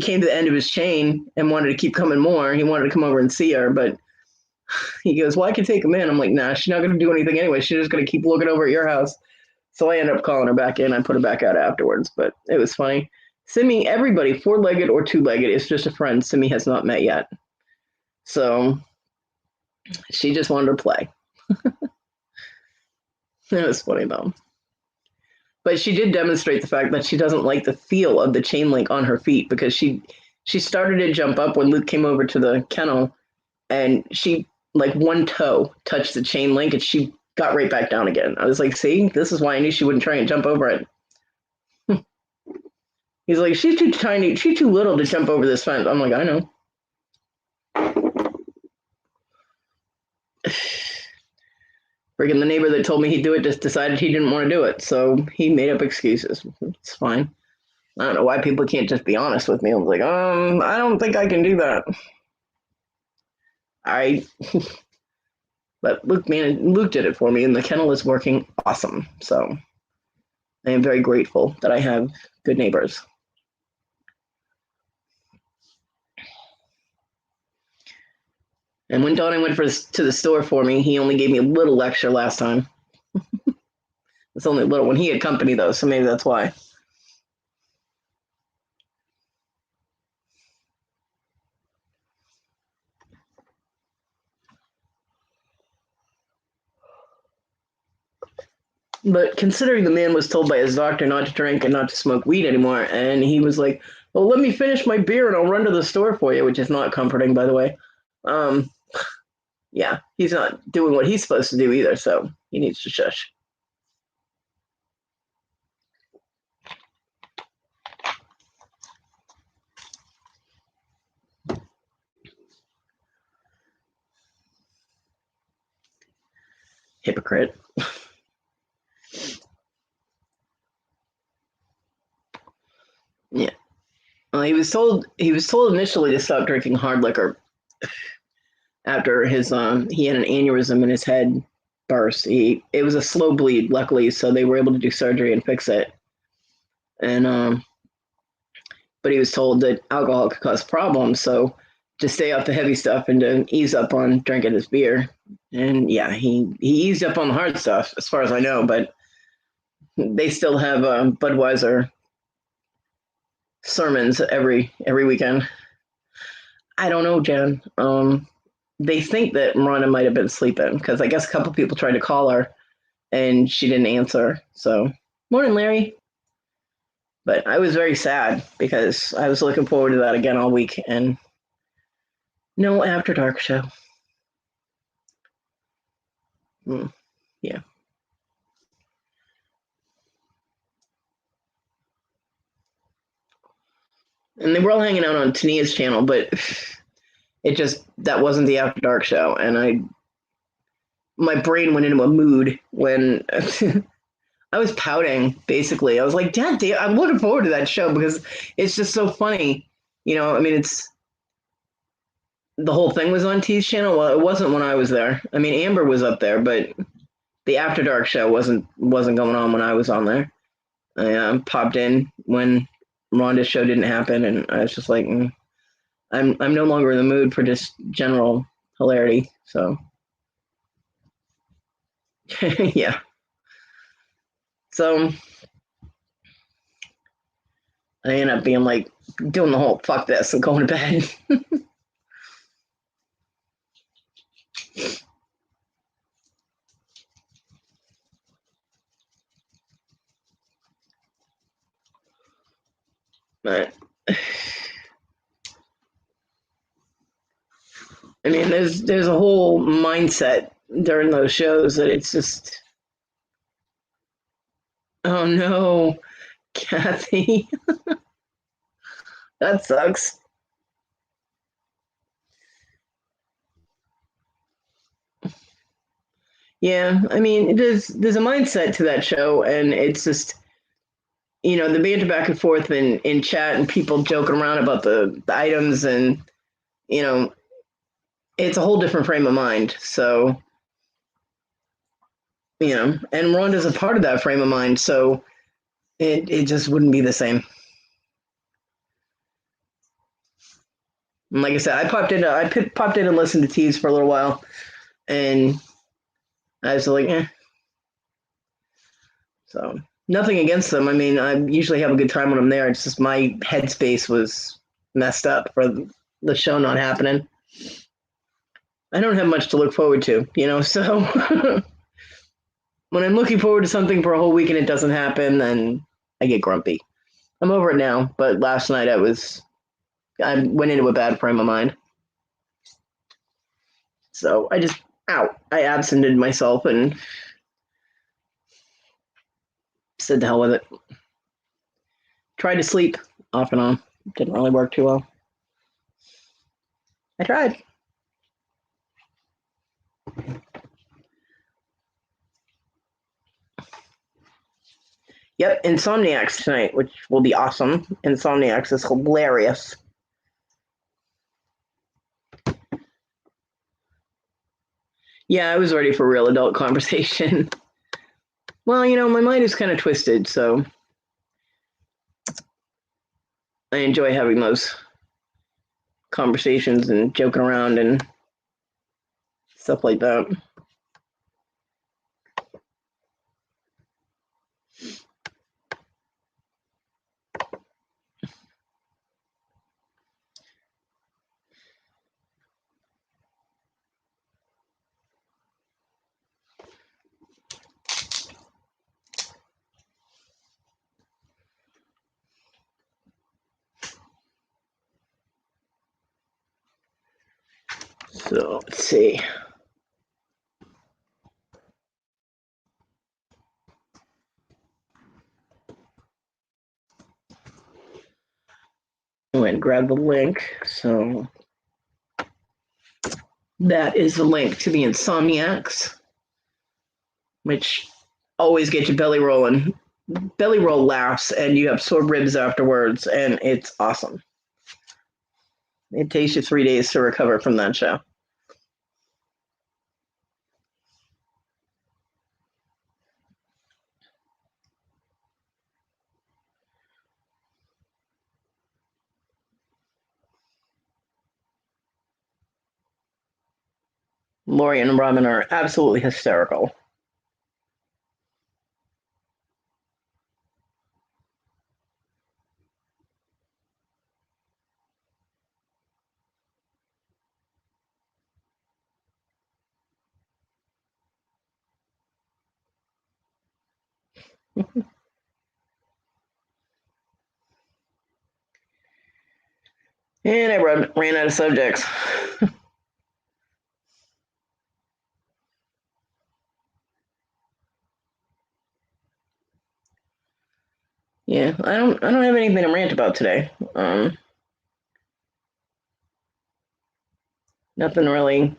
came to the end of his chain and wanted to keep coming more. He wanted to come over and see her, but he goes, well, I can take him in. I'm like, nah, she's not going to do anything anyway. She's just going to keep looking over at your house. So I ended up calling her back in. I put her back out afterwards, but it was funny. Simi, everybody, four-legged or two-legged, is just a friend Simi has not met yet. So she just wanted to play. It was funny, though. But she did demonstrate the fact that she doesn't like the feel of the chain link on her feet, because she started to jump up when Luke came over to the kennel, and she, like, one toe touched the chain link, and she got right back down again. I was like, see, this is why I knew she wouldn't try and jump over it. He's like, she's too tiny, she's too little to jump over this fence. I'm like, I know. Freaking the neighbor that told me he'd do it just decided he didn't want to do it, so he made up excuses. It's fine. I don't know why people can't just be honest with me. I was like, I don't think I can do that. But Luke did it for me, and the kennel is working awesome. So I am very grateful that I have good neighbors. And when Donnie went to the store for me, he only gave me a little extra last time. It's only a little. When he had company, though, so maybe that's why. But considering the man was told by his doctor not to drink and not to smoke weed anymore, and he was like, well, let me finish my beer and I'll run to the store for you, which is not comforting, by the way. Yeah, he's not doing what he's supposed to do either, so he needs to shush. Hypocrite. Yeah. Well, he was told initially to stop drinking hard liquor after his he had an aneurysm in his head burst. It was a slow bleed, luckily, so they were able to do surgery and fix it. And but he was told that alcohol could cause problems, so to stay off the heavy stuff and to ease up on drinking his beer. And yeah, he eased up on the hard stuff, as far as I know, but they still have Budweiser sermons every weekend. I don't know, Jen. They think that Miranda might have been sleeping, because I guess a couple people tried to call her and she didn't answer. So, morning, Larry. But I was very sad because I was looking forward to that again all week, and no After Dark show. Yeah. And they were all hanging out on Tania's channel, but that wasn't the After Dark show, and my brain went into a mood when I was pouting. Basically, I was like, "Dad, I'm looking forward to that show because it's just so funny." I mean, it's the whole thing was on T's channel. Well, it wasn't when I was there. I mean, Amber was up there, but the After Dark show wasn't going on when I was on there. I popped in when Rhonda's show didn't happen, and I was just like, I'm no longer in the mood for just general hilarity. So yeah. So I ended up being like doing the whole fuck this and going to bed. But I mean, there's a whole mindset during those shows that it's just, oh no, Kathy, that sucks. Yeah, I mean, there's a mindset to that show, and it's just, the banter back and forth in chat and people joking around about the items, and you know it's a whole different frame of mind. So and Rhonda's a part of that frame of mind, so it just wouldn't be the same. And like I said, I popped in and listened to Tease for a little while, and I was like, eh. So nothing against them. I mean, I usually have a good time when I'm there. It's just my headspace was messed up for the show not happening. I don't have much to look forward to, so when I'm looking forward to something for a whole week and it doesn't happen, then I get grumpy. I'm over it now, but last night I went into a bad frame of mind. So I absented myself and said the hell with it. Tried to sleep off and on. Didn't really work too well. I tried. Yep, Insomniacs tonight, which will be awesome. Insomniacs is hilarious. Yeah, I was ready for real adult conversation. Well, my mind is kind of twisted, so I enjoy having those conversations and joking around and stuff like that. So let's see. I went and grab the link. So that is the link to the Insomniacs, which always get you belly rolling. Belly roll laughs, and you have sore ribs afterwards, and it's awesome. It takes you 3 days to recover from that show. Lori and Robin are absolutely hysterical. And I ran out of subjects. Yeah, I don't have anything to rant about today. Nothing really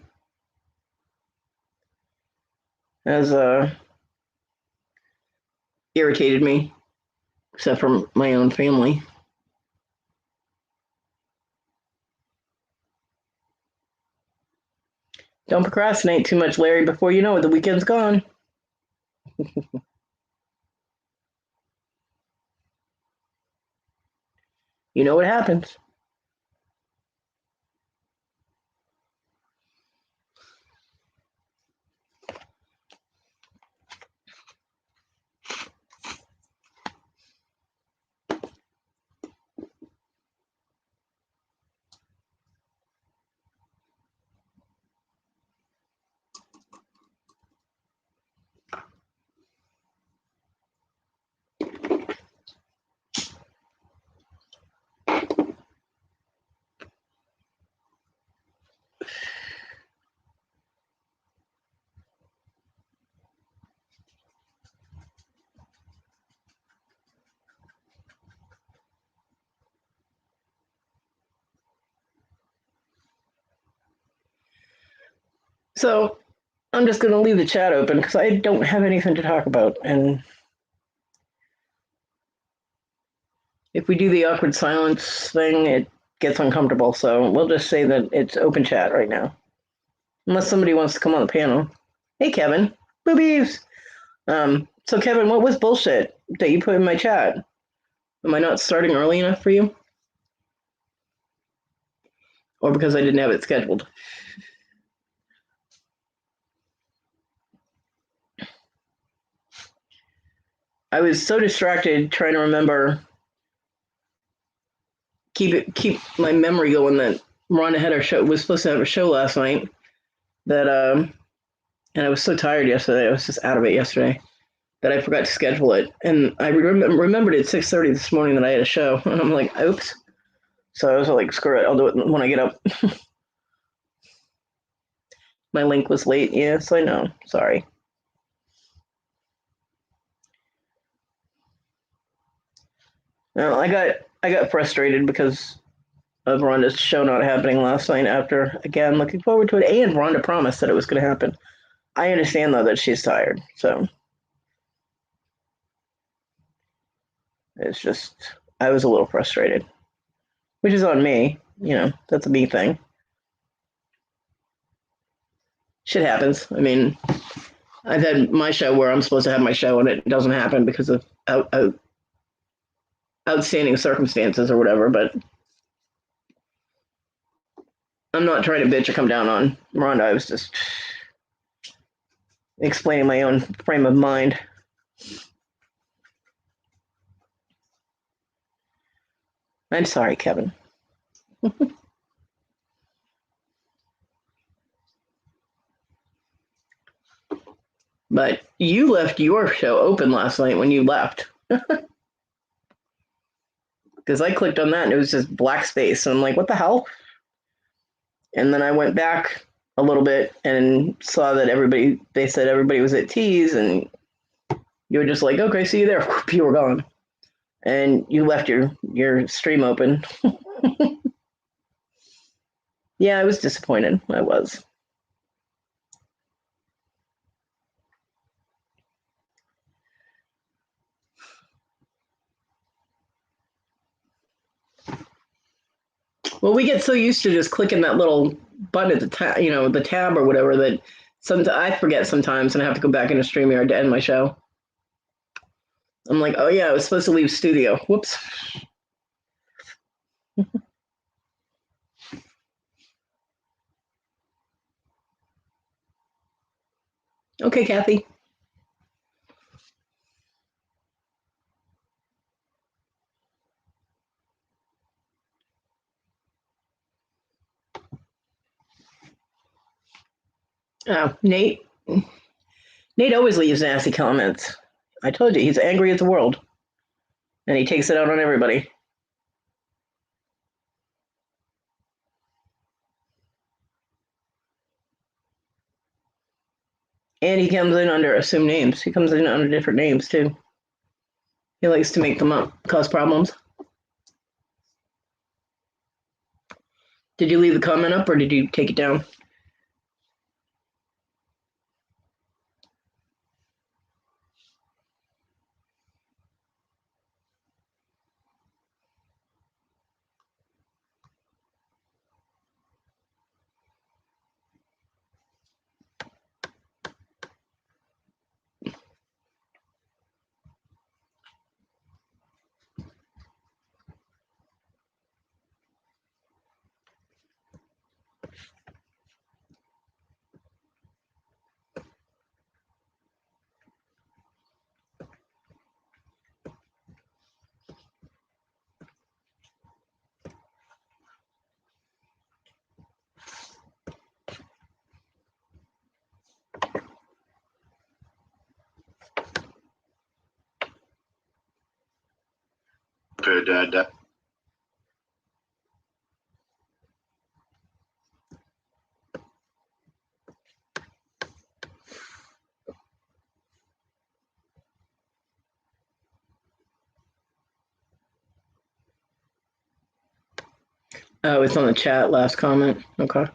has irritated me, except for my own family. Don't procrastinate too much, Larry, before you know it, the weekend's gone. You know what happens. So I'm just going to leave the chat open because I don't have anything to talk about. And if we do the awkward silence thing, it gets uncomfortable. So we'll just say that it's open chat right now. Unless somebody wants to come on the panel. Hey, Kevin. Boobies. So Kevin, what was bullshit that you put in my chat? Am I not starting early enough for you? Or because I didn't have it scheduled? I was so distracted trying to remember, keep my memory going that Rhonda had her show, was supposed to have a show last night, that and I was so tired yesterday. I was just out of it yesterday that I forgot to schedule it, and I remembered at 6:30 this morning that I had a show, and I'm like, oops. So I was like, screw it, I'll do it when I get up. My link was late. Yes, I know. Sorry. No, I got frustrated because of Rhonda's show not happening last night. After again looking forward to it, and Rhonda promised that it was going to happen. I understand though that she's tired, so it's just I was a little frustrated, which is on me. You know, that's a me thing. Shit happens. I mean, I've had my show where I'm supposed to have my show and it doesn't happen because of outstanding circumstances or whatever. But I'm not trying to bitch or come down on Rhonda. I was just explaining my own frame of mind. I'm sorry, Kevin. But you left your show open last night when you left. Because I clicked on that and it was just black space. And I'm like, what the hell? And then I went back a little bit and saw that they said everybody was at T's, and you were just like, okay, see you there. You were gone. And you left your stream open. Yeah, I was disappointed. I was. Well, we get so used to just clicking that little button at the tab, the tab or whatever, that sometimes I forget sometimes and I have to go back into StreamYard to end my show. I'm like, oh yeah, I was supposed to leave studio. Whoops. Okay, Kathy. Nate. Nate always leaves nasty comments. I told you, he's angry at the world. And he takes it out on everybody. And he comes in under assumed names. He comes in under different names, too. He likes to make them up, cause problems. Did you leave the comment up or did you take it down? good. Oh, it's on the chat. Last comment. Okay.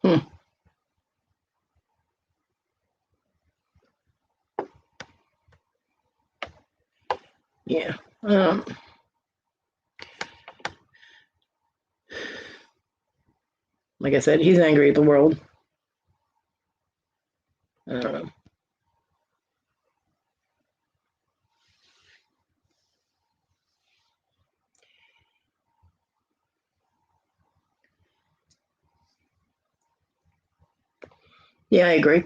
Hmm. Yeah. Like I said, he's angry at the world. Uh, yeah, I agree.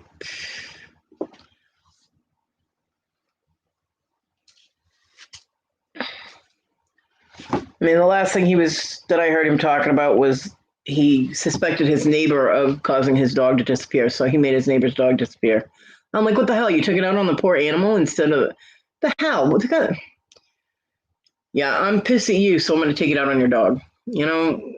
I mean, the last thing that I heard him talking about was he suspected his neighbor of causing his dog to disappear, so he made his neighbor's dog disappear. I'm like, what the hell? You took it out on the poor animal instead of the hell? What the kind of? Yeah, I'm pissed at you, so I'm going to take it out on your dog. You know,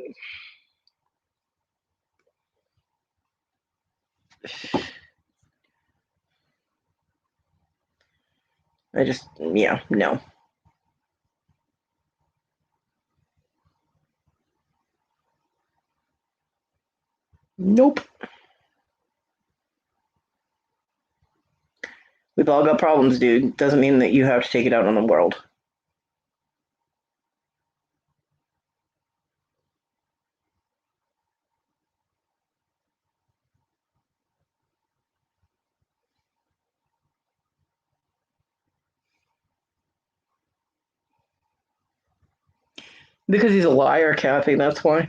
yeah, no. Nope. We've all got problems, dude. Doesn't mean that you have to take it out on the world. Because he's a liar, Kathy, that's why.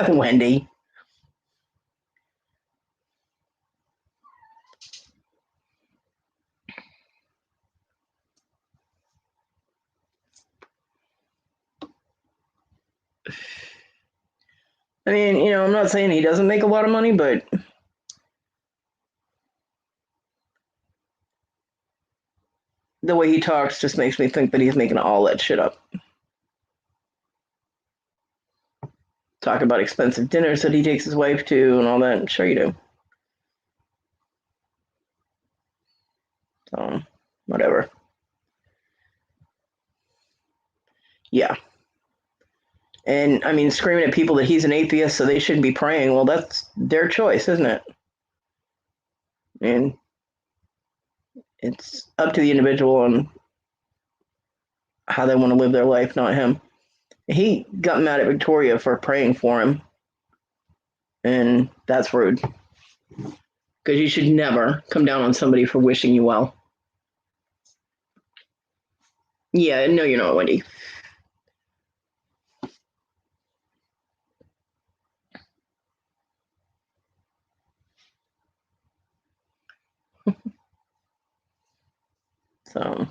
Wendy. I mean, I'm not saying he doesn't make a lot of money, but the way he talks just makes me think that he's making all that shit up. Talk about expensive dinners that he takes his wife to and all that. Sure you do. So, whatever. Yeah. And I mean, screaming at people that he's an atheist, so they shouldn't be praying. Well, that's their choice, isn't it? And it's up to the individual on how they want to live their life, not him. He got mad at Victoria for praying for him, and that's rude. Because you should never come down on somebody for wishing you well. Yeah, no, you're not, Wendy. So,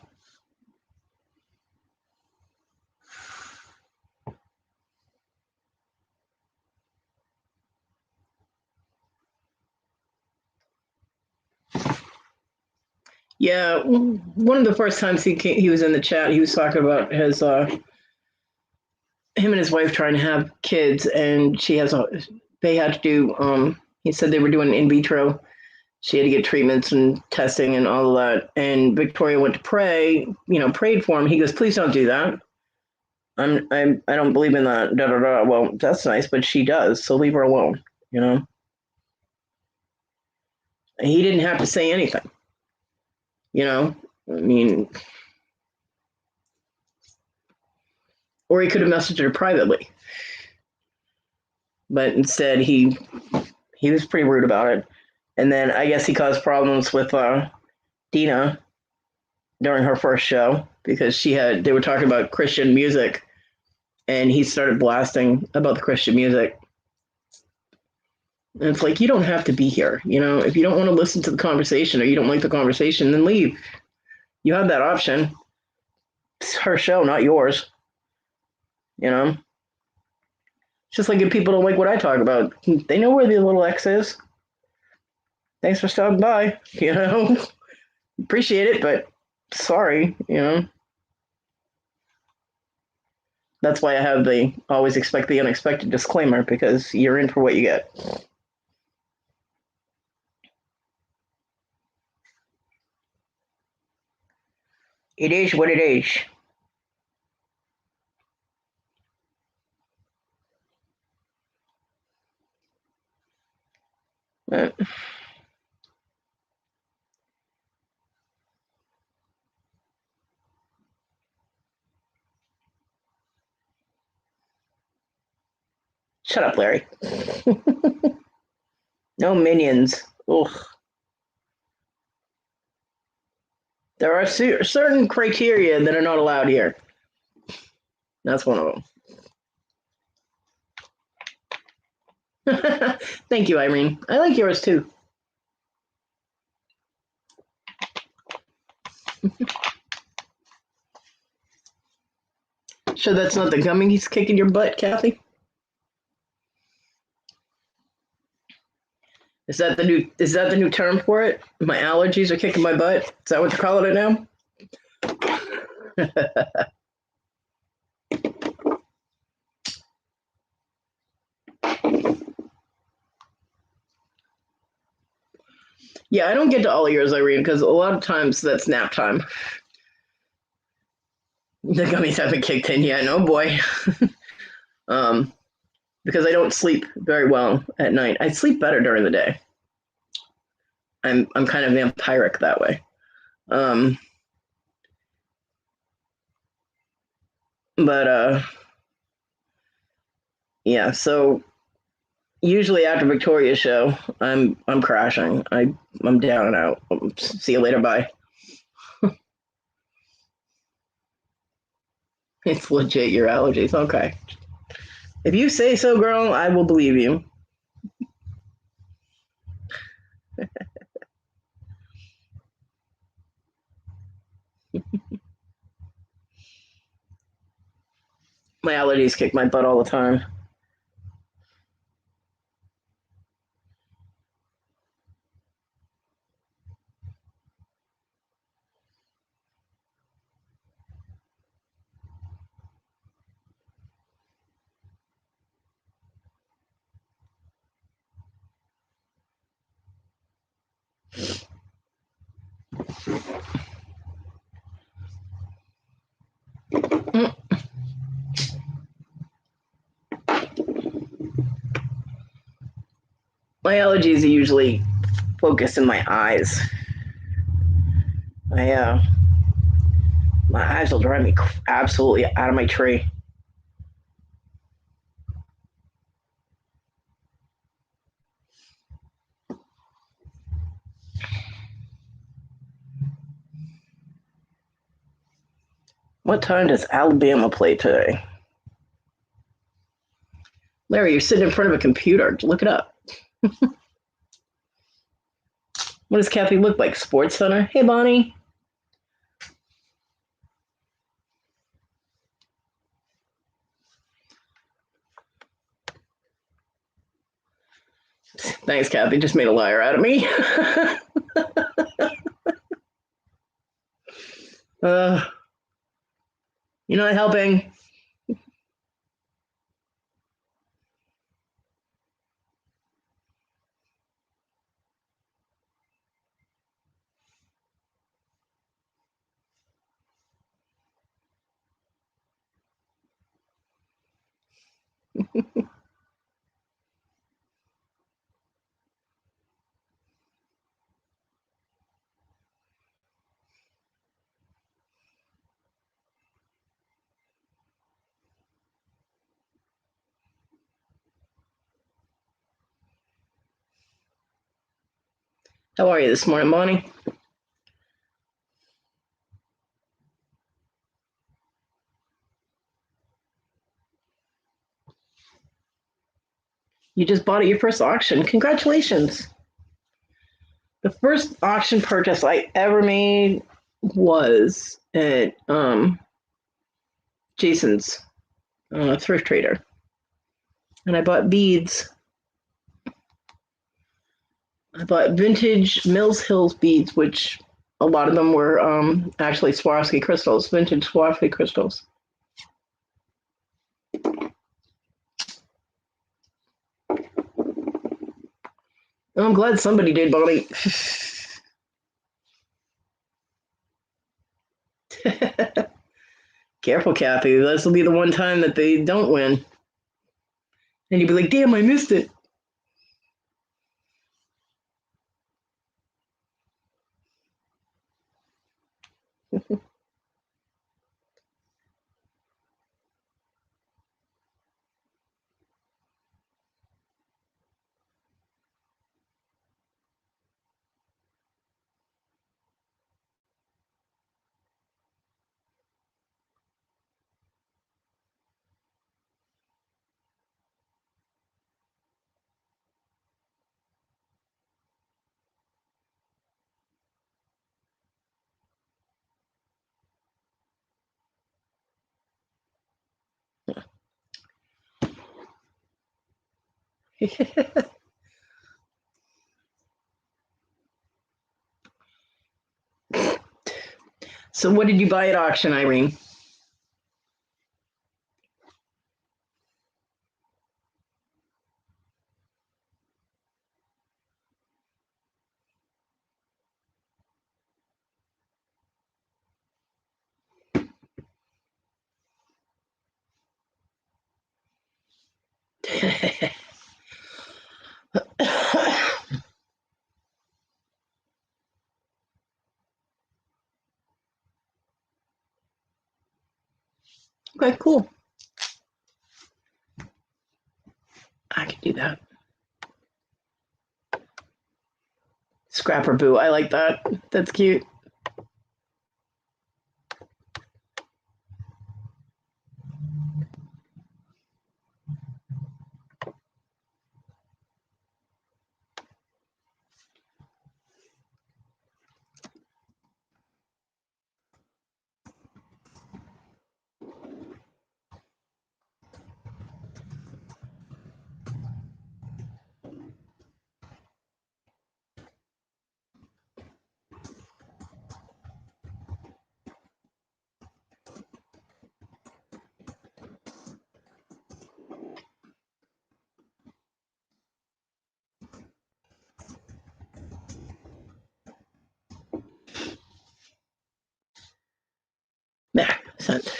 yeah, one of the first times he was in the chat, he was talking about his him and his wife trying to have kids, and they had to do. He said they were doing in vitro. She had to get treatments and testing and all of that. And Victoria went to pray, prayed for him. He goes, please don't do that. I don't believe in that. Da da da. Well, that's nice, but she does. So leave her alone. You know. He didn't have to say anything. You know. I mean, or he could have messaged her privately, but instead he was pretty rude about it. And then I guess he caused problems with Dina during her first show because they were talking about Christian music, and he started blasting about the Christian music. And it's like, you don't have to be here. You know, if you don't want to listen to the conversation or you don't like the conversation, then leave. You have that option. It's her show, not yours. You know, it's just like if people don't like what I talk about, they know where the little X is. Thanks for stopping by. You know, appreciate it, but sorry. You know, that's why I have the always expect the unexpected disclaimer because you're in for what you get. It is what it is. Uh, Shut up, Larry. No minions. Ugh. There are certain criteria that are not allowed here. That's one of them. Thank you, Irene. I like yours too. Sure, that's not the gummy he's kicking your butt, Kathy. Is that the new term for it? My allergies are kicking my butt. Is that what they're calling it now? Yeah, I don't get to all of yours, Irene, because a lot of times that's nap time. The gummies haven't kicked in yet. No boy. um, because I don't sleep very well at night. I sleep better during the day. I'm kind of vampiric that way. Um, but yeah. So usually after Victoria's show, I'm crashing. I'm down and out. See you later. Bye. It's legit your allergies. Okay. If you say so, girl, I will believe you. My allergies kick my butt all the time. My allergies are usually focused in my eyes. I my eyes will drive me absolutely out of my tree. What time does Alabama play today? Larry, you're sitting in front of a computer. Look it up. What does Kathy look like? Sports Center? Hey, Bonnie. Thanks, Kathy. Just made a liar out of me. uh, you're not helping. How are you this morning, Bonnie? You just bought at your first auction. Congratulations. The first auction purchase I ever made was at Jason's thrift trader. And I bought beads. I bought vintage Mills Hills beads, which a lot of them were actually Swarovski crystals, vintage Swarovski crystals. I'm glad somebody did, Bonnie. Careful, Kathy. This will be the one time that they don't win. And you'd be like, damn, I missed it. So, what did you buy at auction, Irene? Okay, cool. I can do that. Scrapper Boo. I like that. That's cute. There, sent.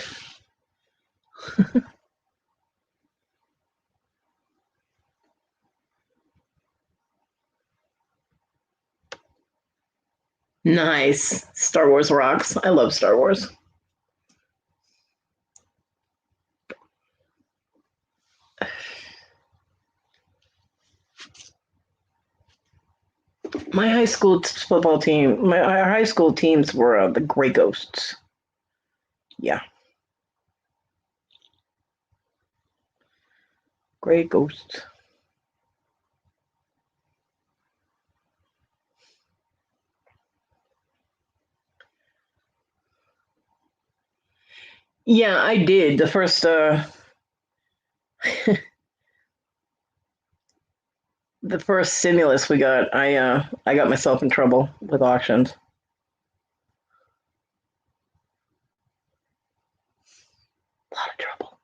Nice. Star Wars rocks. I love Star Wars. My high school football team, our high school teams were the Grey Ghosts. Yeah. Grey Ghosts. Yeah, I did. The first the first stimulus we got, I got myself in trouble with auctions. A lot of trouble.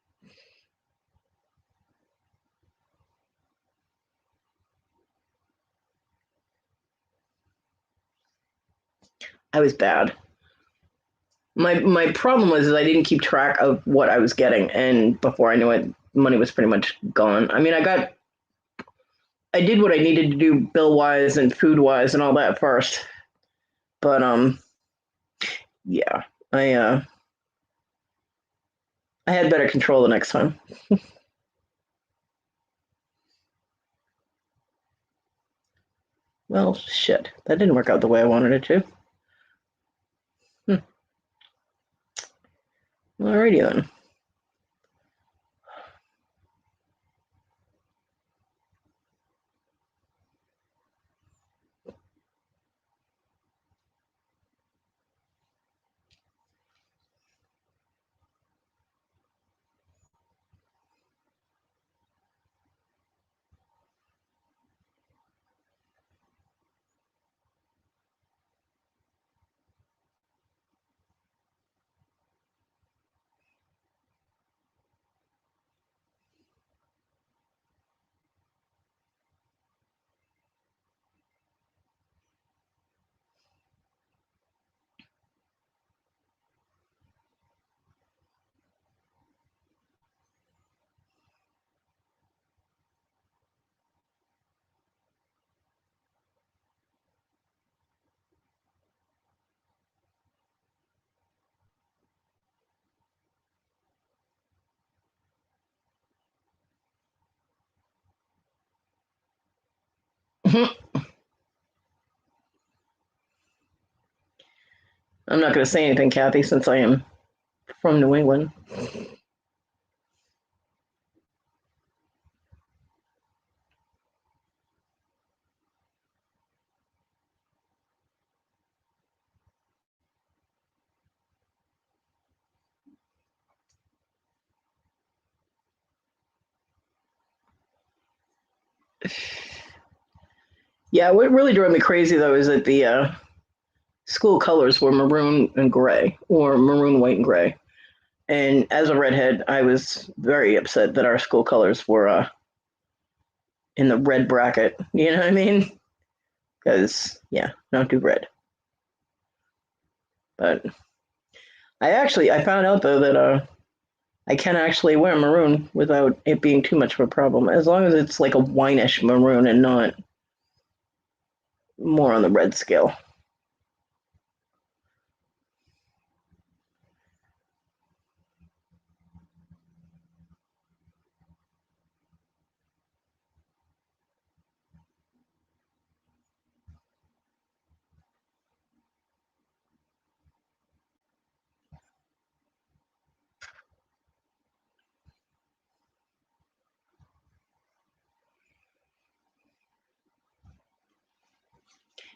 I was bad. My problem was I didn't keep track of what I was getting, and before I knew it, money was pretty much gone. I mean, I did what I needed to do bill wise and food wise and all that first, but yeah, I uh, I had better control the next time. Well, shit, that didn't work out the way I wanted it to. Hmm. Alrighty then. I'm not going to say anything, Kathy, since I am from New England. Yeah, what really drove me crazy though is that the school colors were maroon and gray, or maroon, white, and gray. And as a redhead, I was very upset that our school colors were in the red bracket. You know what I mean? Because yeah, don't do red. But I found out though that I can actually wear maroon without it being too much of a problem, as long as it's like a wineish maroon and not more on the red scale.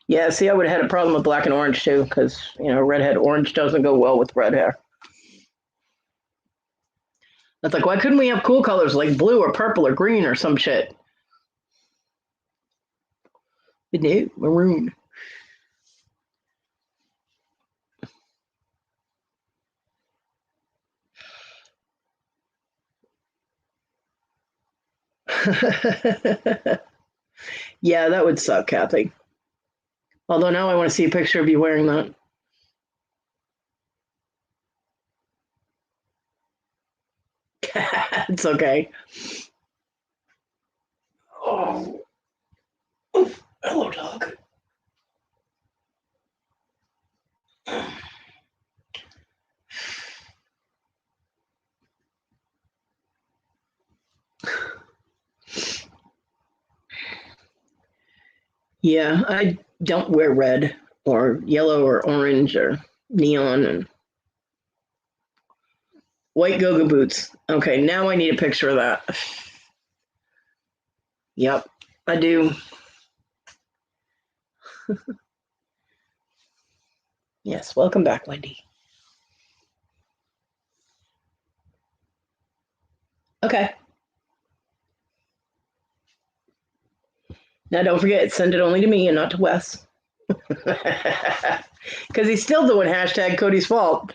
Yeah, see, I would have had a problem with black and orange too, because redhead orange doesn't go well with red hair. That's like, why couldn't we have cool colors like blue or purple or green or some shit? No, maroon. Yeah, that would suck, Kathy. Although now I want to see a picture of you wearing that. It's okay. Oh, hello, dog. Yeah, I don't wear red or yellow or orange or neon and white go-go boots. Okay, now I need a picture of that. Yep, I do. Yes, welcome back, Wendy. Okay. Now don't forget, send it only to me and not to Wes. Because he's still doing hashtag Cody's fault.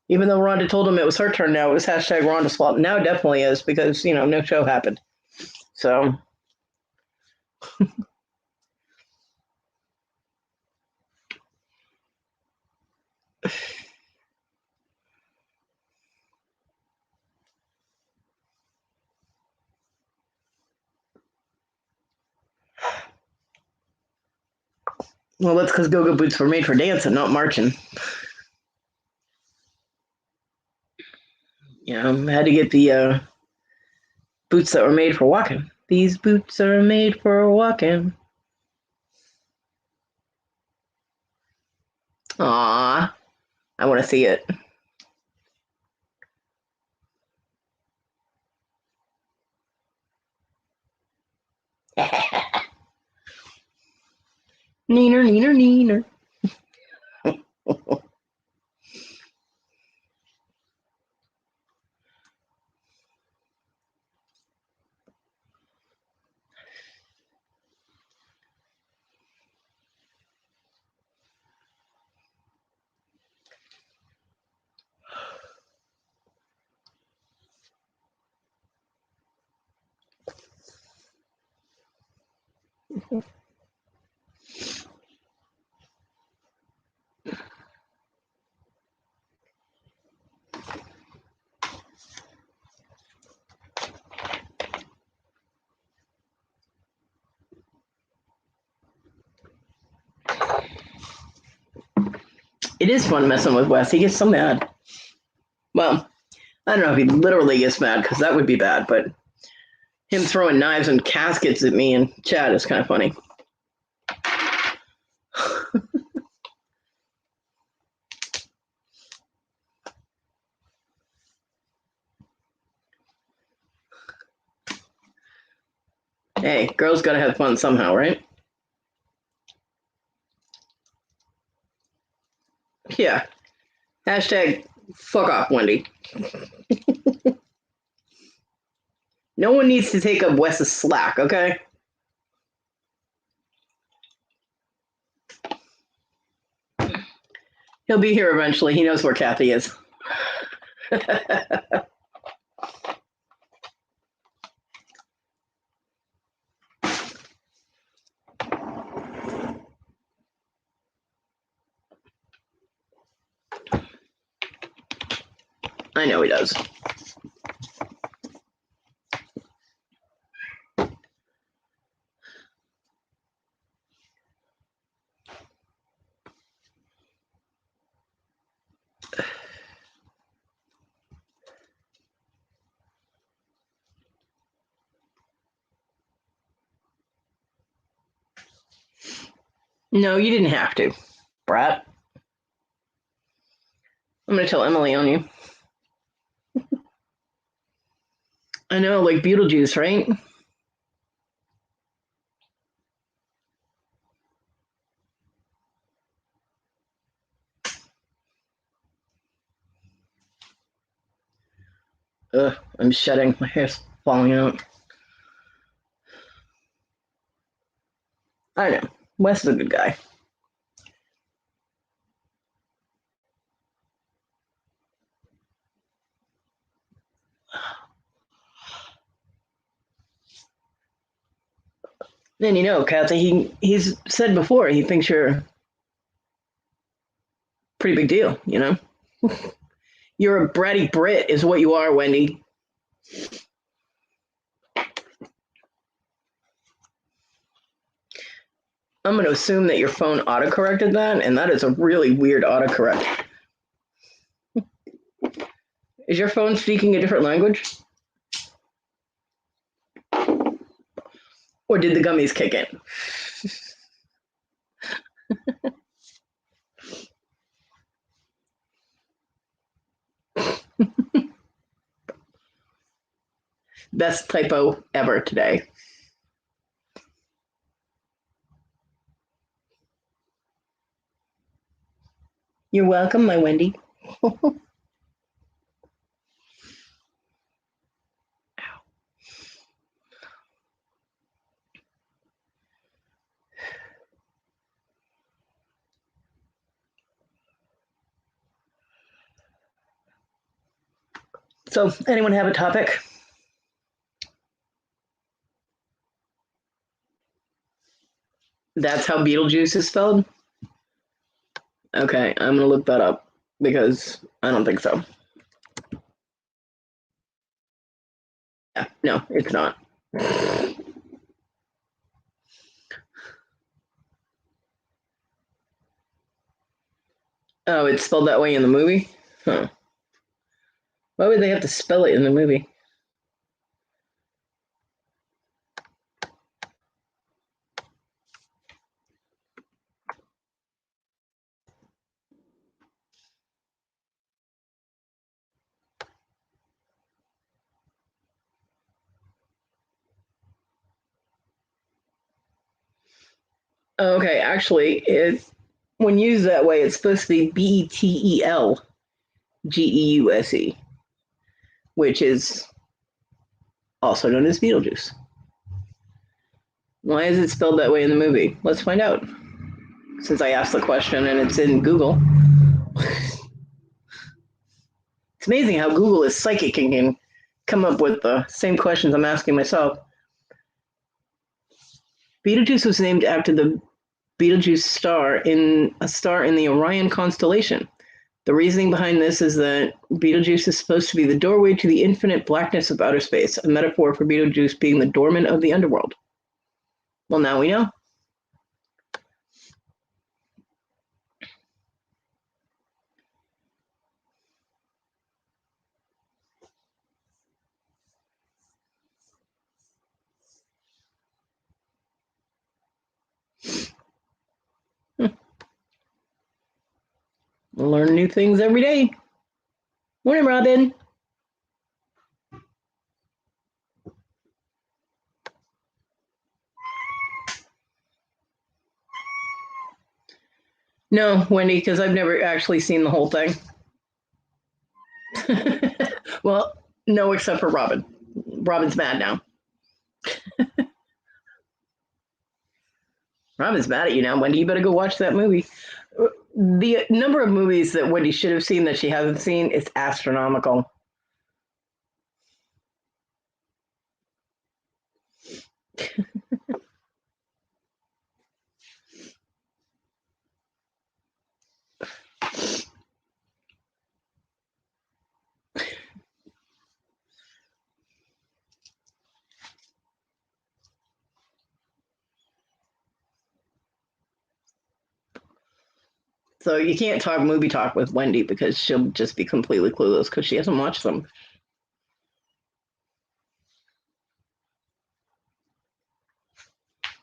Even though Rhonda told him it was her turn now, it was hashtag Rhonda's fault. Now it definitely is because, no show happened. So, Well, that's because go-go boots were made for dancing, not marching. I had to get the boots that were made for walking. These boots are made for walking. Aww, I want to see it. Neener, neener, neener. It is fun messing with Wes. He gets so mad. Well, I don't know if he literally gets mad because that would be bad, but him throwing knives and caskets at me and chat is kind of funny. Hey, girls gotta have fun somehow, right? Yeah. Hashtag fuck off, Wendy. No one needs to take up Wes's slack, okay? He'll be here eventually. He knows where Kathy is. I know he does. No, you didn't have to, brat. I'm gonna tell Emily on you. I know, like Beetlejuice, right? Ugh, I'm shedding. My hair's falling out. I know. Wes is a good guy. And Kathy, he's said before he thinks you're a pretty big deal, You're a bratty Brit is what you are, Wendy. I'm going to assume that your phone autocorrected that, and that is a really weird autocorrect. Is your phone speaking a different language? Or did the gummies kick in? Best typo ever today. You're welcome, my Wendy. So, anyone have a topic? That's how Beetlejuice is spelled? Okay, I'm going to look that up because I don't think so. Yeah, no, it's not. Oh, it's spelled that way in the movie? Huh. Why would they have to spell it in the movie? Okay, actually, when used that way, it's supposed to be Betelgeuse, which is also known as Beetlejuice. Why is it spelled that way in the movie? Let's find out. Since I asked the question and it's in Google. It's amazing how Google is psychic and can come up with the same questions I'm asking myself. Betelgeuse was named after the Betelgeuse star in a star in the Orion constellation. The reasoning behind this is that Betelgeuse is supposed to be the doorway to the infinite blackness of outer space, a metaphor for Betelgeuse being the doorman of the underworld. Well, now we know. We'll learn new things every day. Morning, Robin. No, Wendy, because I've never actually seen the whole thing. Well, no, except for Robin. Robin's mad now. Robin's mad at you now, Wendy. You better go watch that movie. The number of movies that Wendy should have seen that she hasn't seen is astronomical. So you can't talk movie talk with Wendy because she'll just be completely clueless because she hasn't watched them.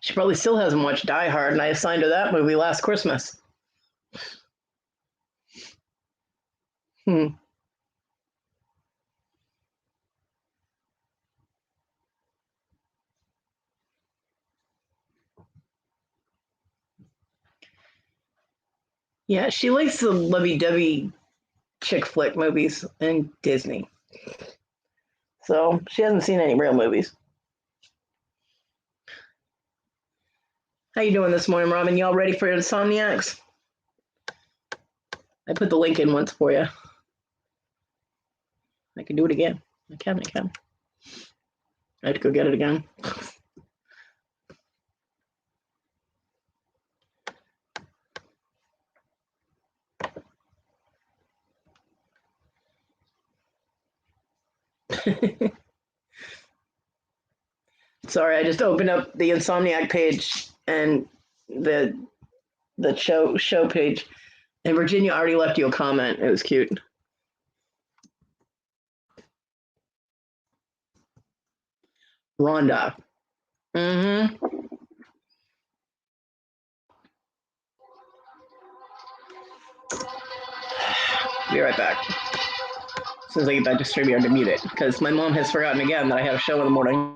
She probably still hasn't watched Die Hard, and I assigned her that movie last Christmas. Hmm. Yeah, she likes the lovey-dovey chick flick movies and Disney. So she hasn't seen any real movies. How you doing this morning, Robin? Y'all ready for Insomniacs? I put the link in once for you. I can do it again. I can. I have to go get it again. Sorry, I just opened up the Insomniac page and the show page, and Virginia already left you a comment. It was cute. Rhonda. Mm-hmm. Be right back. As soon as I get back to StreamYard to mute it, because my mom has forgotten again that I had a show in the morning.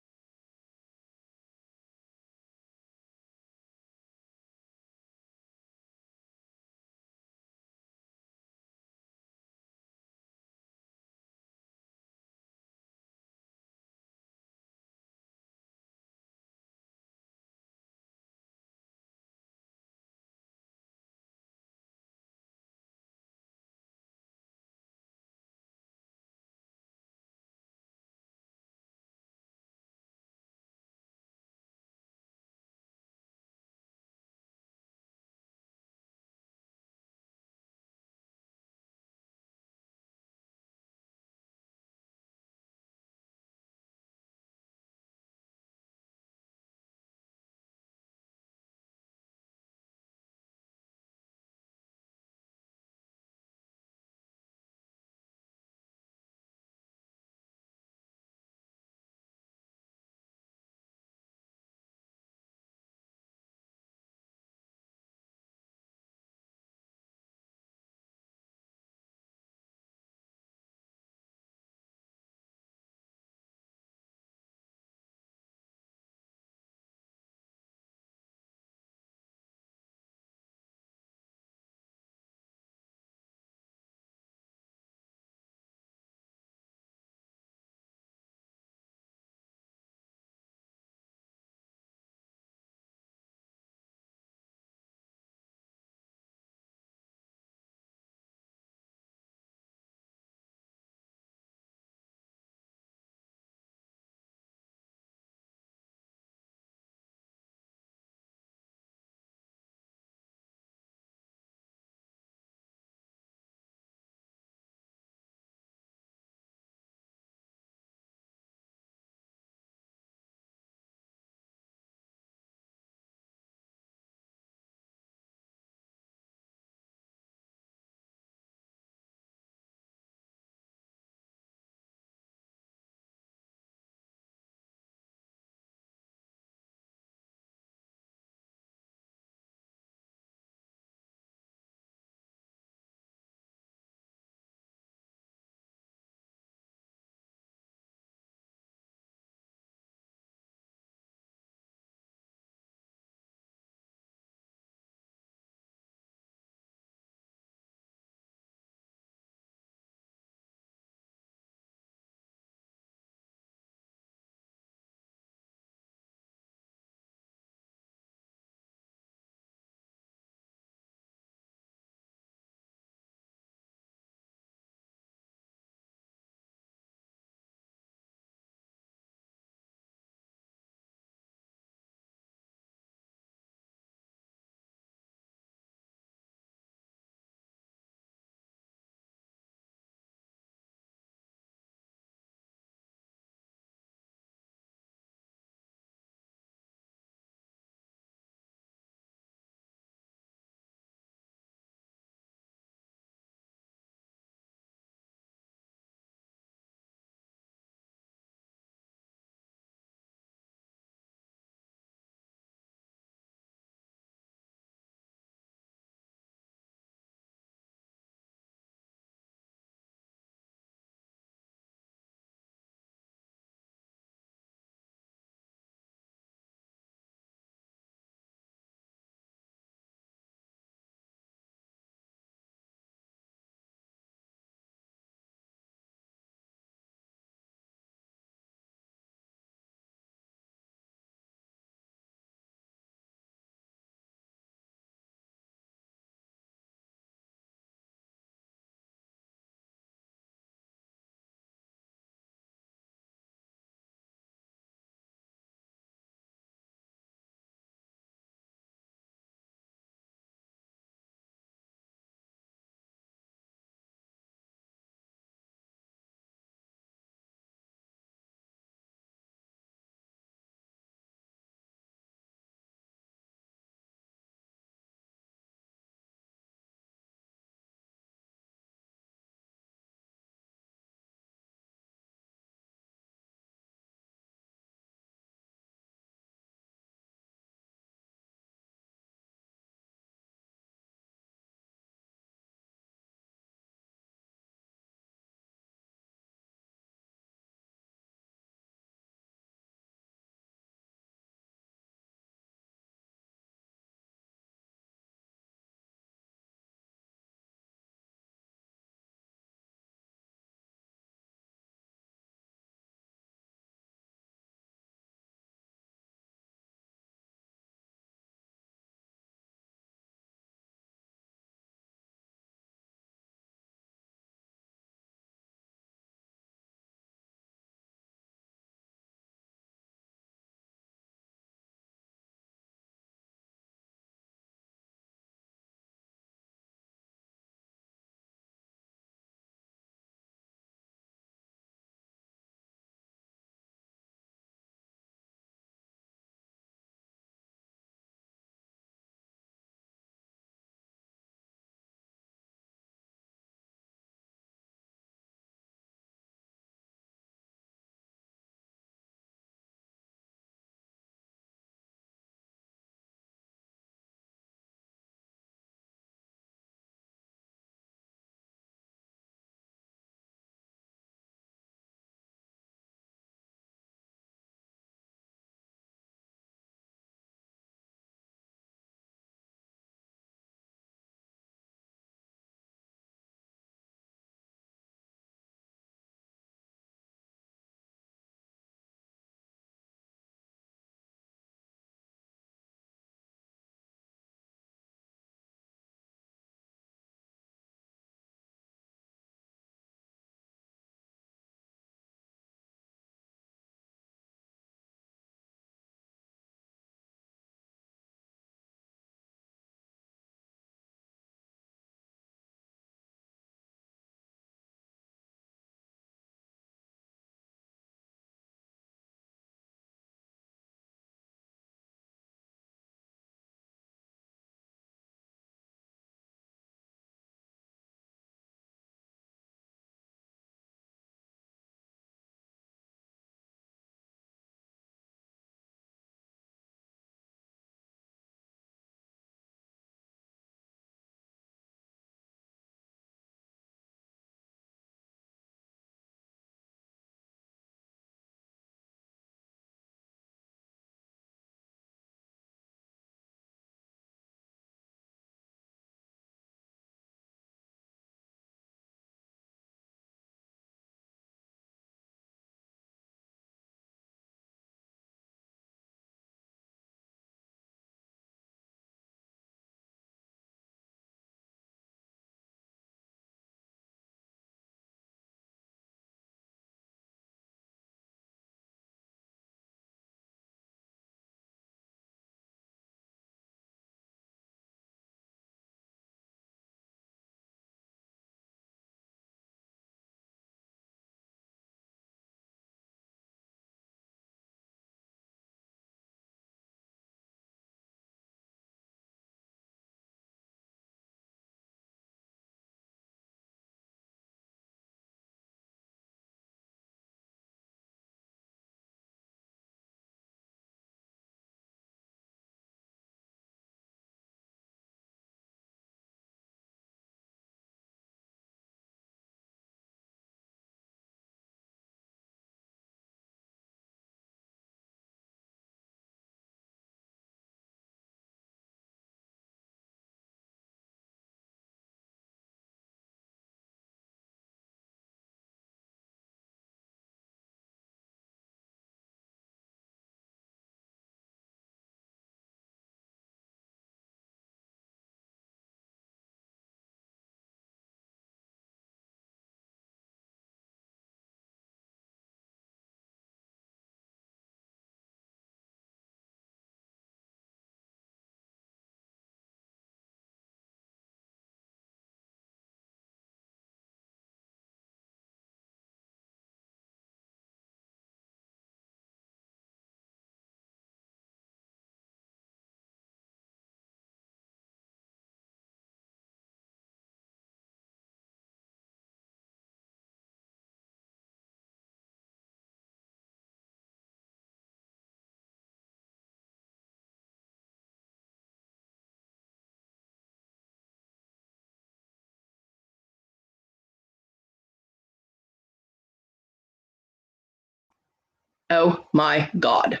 Oh my God.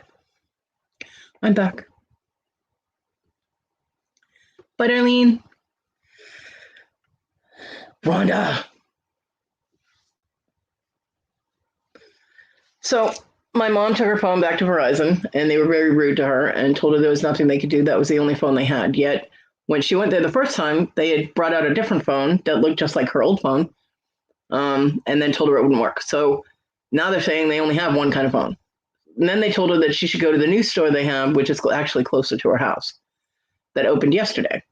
I'm back. But Arlene, Rhonda. So my mom took her phone back to Verizon, and they were very rude to her and told her there was nothing they could do. That was the only phone they had. Yet when she went there the first time, they had brought out a different phone that looked just like her old phone, and then told her it wouldn't work. So now they're saying they only have one kind of phone. And then they told her that she should go to the new store they have, which is actually closer to her house, that opened yesterday.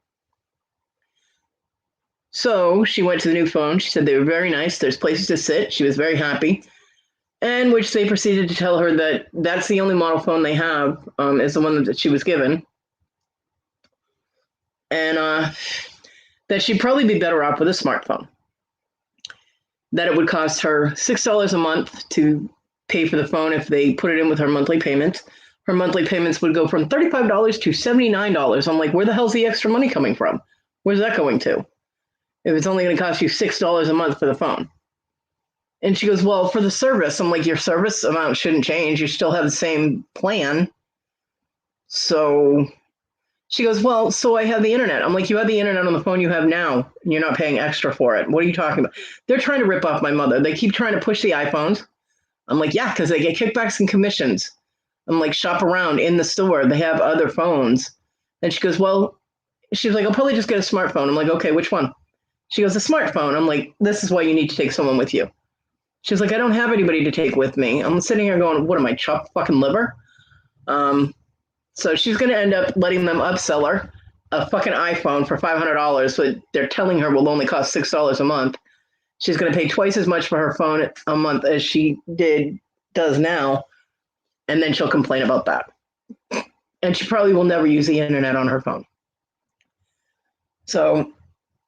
So she went to the new phone. She said they were very nice. There's places to sit. She was very happy. And which they proceeded to tell her that that's the only model phone they have, is the one that she was given. And that she'd probably be better off with a smartphone. That it would cost her $6 a month to pay for the phone if they put it in with her monthly payments. Her monthly payments would go from $35 to $79. I'm like, where the hell's the extra money coming from? Where's that going to? If it's only going to cost you $6 a month for the phone. And she goes, well, for the service. I'm like, your service amount shouldn't change. You still have the same plan. So she goes, well, so I have the internet. I'm like, you have the internet on the phone you have now, and you're not paying extra for it. What are you talking about? They're trying to rip off my mother. They keep trying to push the iPhones. I'm like, yeah, because they get kickbacks and commissions. I'm like, shop around in the store. They have other phones. And she goes, well, she's like, I'll probably just get a smartphone. I'm like, okay, which one? She goes, a smartphone. I'm like, this is why you need to take someone with you. She's like, I don't have anybody to take with me. I'm sitting here going, what am I, chopped fucking liver? So she's going to end up letting them upsell her a fucking iPhone for $500, but they're telling her will only cost $6 a month. She's going to pay twice as much for her phone a month as she does now, and then she'll complain about that. And she probably will never use the internet on her phone. So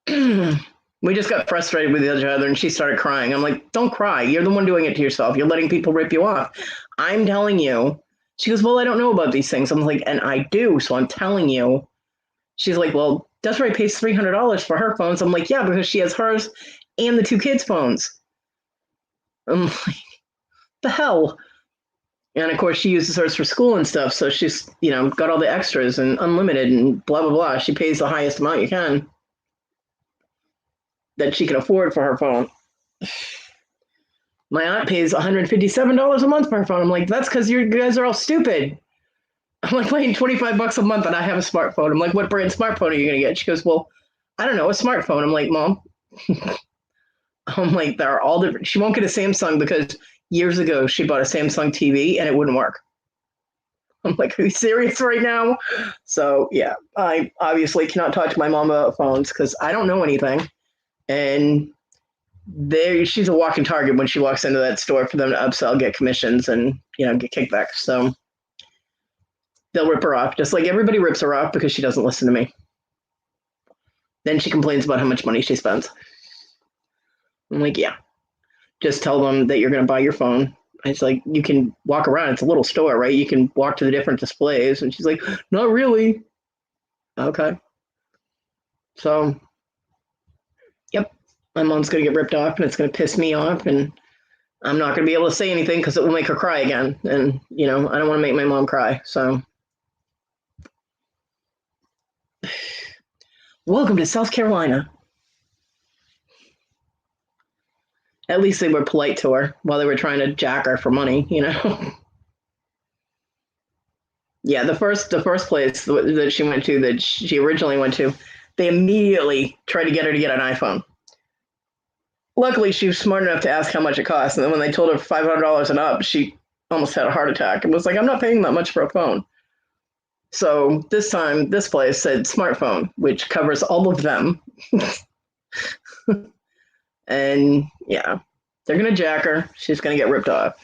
we just got frustrated with each other, and she started crying. I'm like, don't cry. You're the one doing it to yourself. You're letting people rip you off. I'm telling you. She goes, well, I don't know about these things. I'm like, and I do, so I'm telling you. She's like, well, Desiree pays $300 for her phones. I'm like, yeah, because she has hers and the two kids' phones. I'm like, the hell? And of course, she uses hers for school and stuff, so she's, got all the extras and unlimited and blah, blah, blah. She pays the highest amount you can that she can afford for her phone. My aunt pays $157 a month for her phone. I'm like, that's because you guys are all stupid. I'm like, paying $25 a month and I have a smartphone. I'm like, what brand smartphone are you going to get? She goes, well, I don't know, a smartphone. I'm like, Mom. I'm like, they're all different. She won't get a Samsung because years ago she bought a Samsung TV and it wouldn't work. I'm like, are you serious right now? So, yeah, I obviously cannot talk to my mom about phones because I don't know anything. And she's a walking target when she walks into that store for them to upsell, get commissions, and get kickbacks. So they'll rip her off, just like everybody rips her off because she doesn't listen to me. Then she complains about how much money she spends. I'm like, yeah, just tell them that you're going to buy your phone. It's like, you can walk around. It's a little store, right? You can walk to the different displays. And she's like, not really. Okay. So, yep, my mom's going to get ripped off and it's going to piss me off. And I'm not going to be able to say anything because it will make her cry again. And, I don't want to make my mom cry. So, welcome to South Carolina. At least they were polite to her while they were trying to jack her for money, Yeah, the first place that she went to, that she originally went to, they immediately tried to get her to get an iPhone. Luckily, she was smart enough to ask how much it cost, and then when they told her $500 and up, she almost had a heart attack and was like, I'm not paying that much for a phone. So this time, this place said smartphone, which covers all of them. And yeah, they're going to jack her. She's going to get ripped off.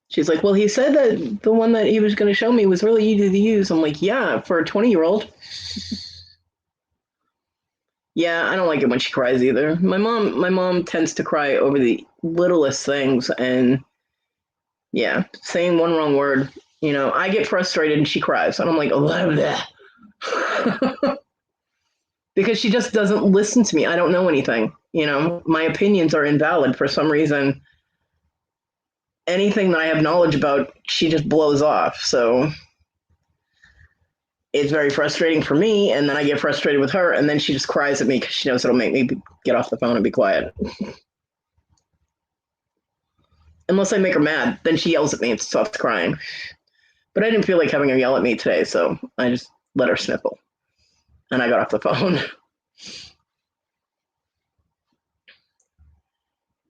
She's like, well, he said that the one that he was going to show me was really easy to use. I'm like, yeah, for a 20-year-old. Yeah, I don't like it when she cries either. My mom tends to cry over the littlest things, and yeah, saying one wrong word, I get frustrated and she cries, and I'm like, oh, blah, blah. because she just doesn't listen to me. I don't know anything. My opinions are invalid for some reason. Anything that I have knowledge about, she just blows off. So it's very frustrating for me, and then I get frustrated with her, and then she just cries at me because she knows it'll make me get off the phone and be quiet. Unless I make her mad, then she yells at me and stops crying. But I didn't feel like having her yell at me today, so I just let her sniffle. And I got off the phone.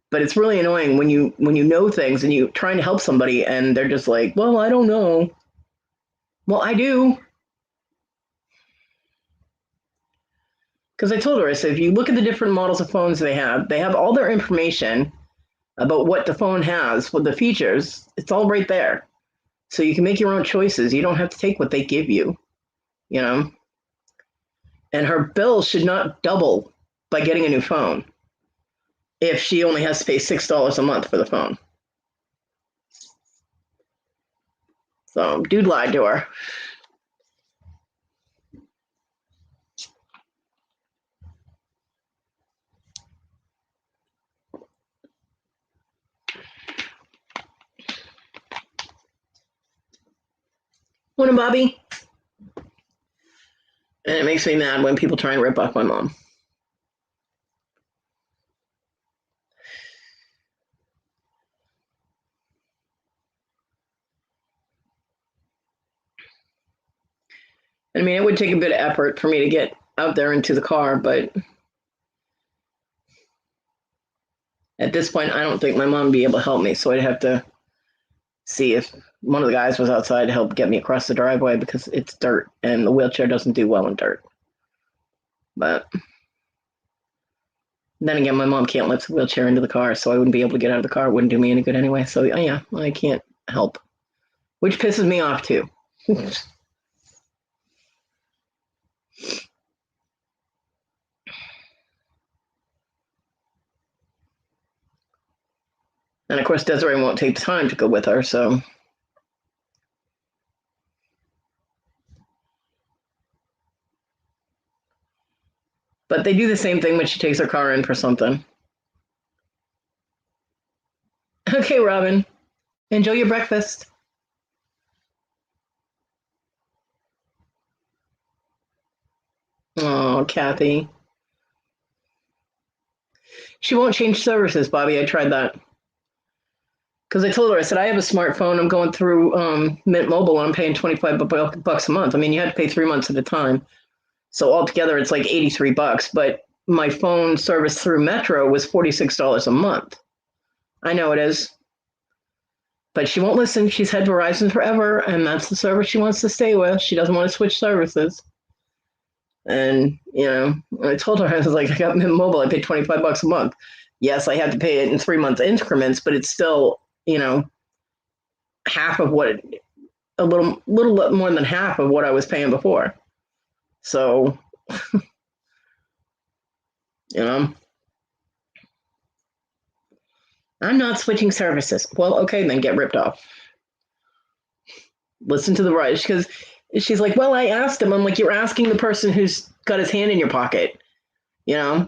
But it's really annoying when you know things and you're trying to help somebody and they're just like, well, I don't know. Well, I do. Because I told her, I said, if you look at the different models of phones they have all their information about what the phone has, what the features, it's all right there. So you can make your own choices. You don't have to take what they give you, And her bill should not double by getting a new phone if she only has to pay $6 a month for the phone. So dude lied to her. Morning, Bobby. And it makes me mad when people try and rip off my mom. I mean, it would take a bit of effort for me to get out there into the car, but at this point, I don't think my mom would be able to help me, so I'd have to see if one of the guys was outside to help get me across the driveway because it's dirt, and the wheelchair doesn't do well in dirt. But then again, my mom can't lift the wheelchair into the car, so I wouldn't be able to get out of the car. It wouldn't do me any good anyway. So, yeah, I can't help, which pisses me off, too. And, of course, Desiree won't take the time to go with her, so... But they do the same thing when she takes her car in for something. Okay, Robin. Enjoy your breakfast. Oh, Kathy. She won't change services, Bobby. I tried that. Because I told her, I said, I have a smartphone. I'm going through Mint Mobile, and I'm paying $25 a month. I mean, you had to pay 3 months at a time. So altogether, it's like $83. But my phone service through Metro was $46 a month. I know it is. But she won't listen. She's had Verizon forever, and that's the service she wants to stay with. She doesn't want to switch services. And, I told her, I was like, I got Mint Mobile. I paid $25 a month. Yes, I had to pay it in 3 month increments, but it's still, half of what, a little more than half of what I was paying before. So, I'm not switching services. Well, okay, then get ripped off. Listen to the rush, because she's like, well, I asked him. I'm like, you're asking the person who's got his hand in your pocket. You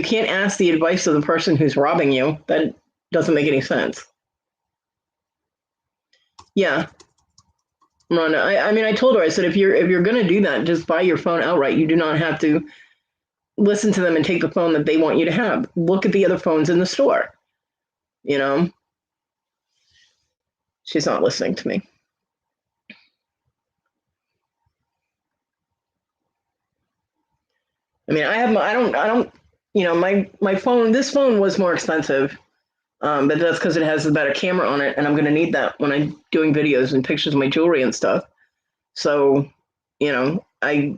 can't ask the advice of the person who's robbing you. That doesn't make any sense. Yeah. Rhonda, I told her, I said, if you're going to do that, just buy your phone outright. You do not have to listen to them and take the phone that they want you to have. Look at the other phones in the store. She's not listening to me. I mean, my phone, this phone was more expensive, but that's because it has a better camera on it, and I'm going to need that when I'm doing videos and pictures of my jewelry and stuff. So, I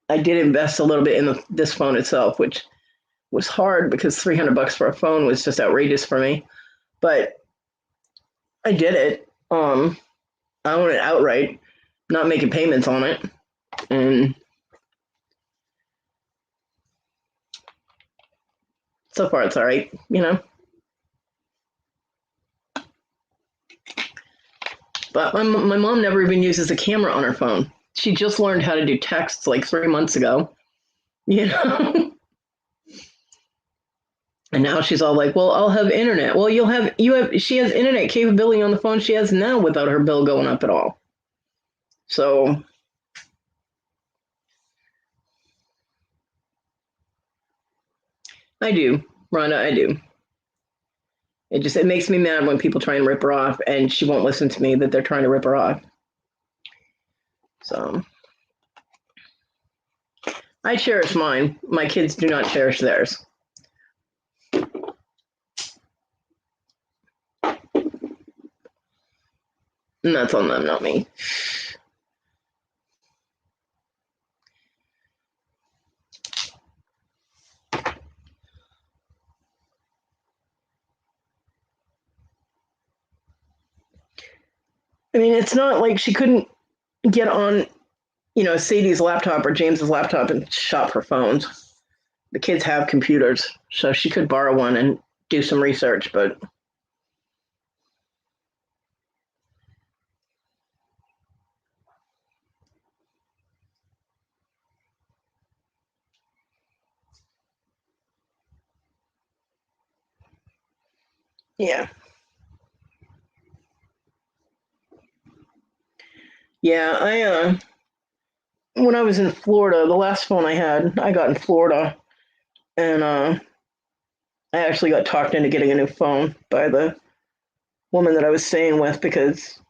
did invest a little bit in this phone itself, which was hard because $300 for a phone was just outrageous for me. But I did it. I own it outright, not making payments on it, and so far it's all right, But my mom never even uses a camera on her phone. She just learned how to do texts like 3 months ago, you know? And now she's all like, well, I'll have internet. Well, she has internet capability on the phone she has now without her bill going up at all. So I do, Rhonda, I do. It makes me mad when people try and rip her off and she won't listen to me that they're trying to rip her off. So I cherish mine. My kids do not cherish theirs. And that's on them, not me. I mean, it's not like she couldn't get on, Sadie's laptop or James's laptop and shop for phones. The kids have computers, so she could borrow one and do some research, but yeah. Yeah, when I was in Florida, the last phone I got in Florida, and I actually got talked into getting a new phone by the woman that I was staying with because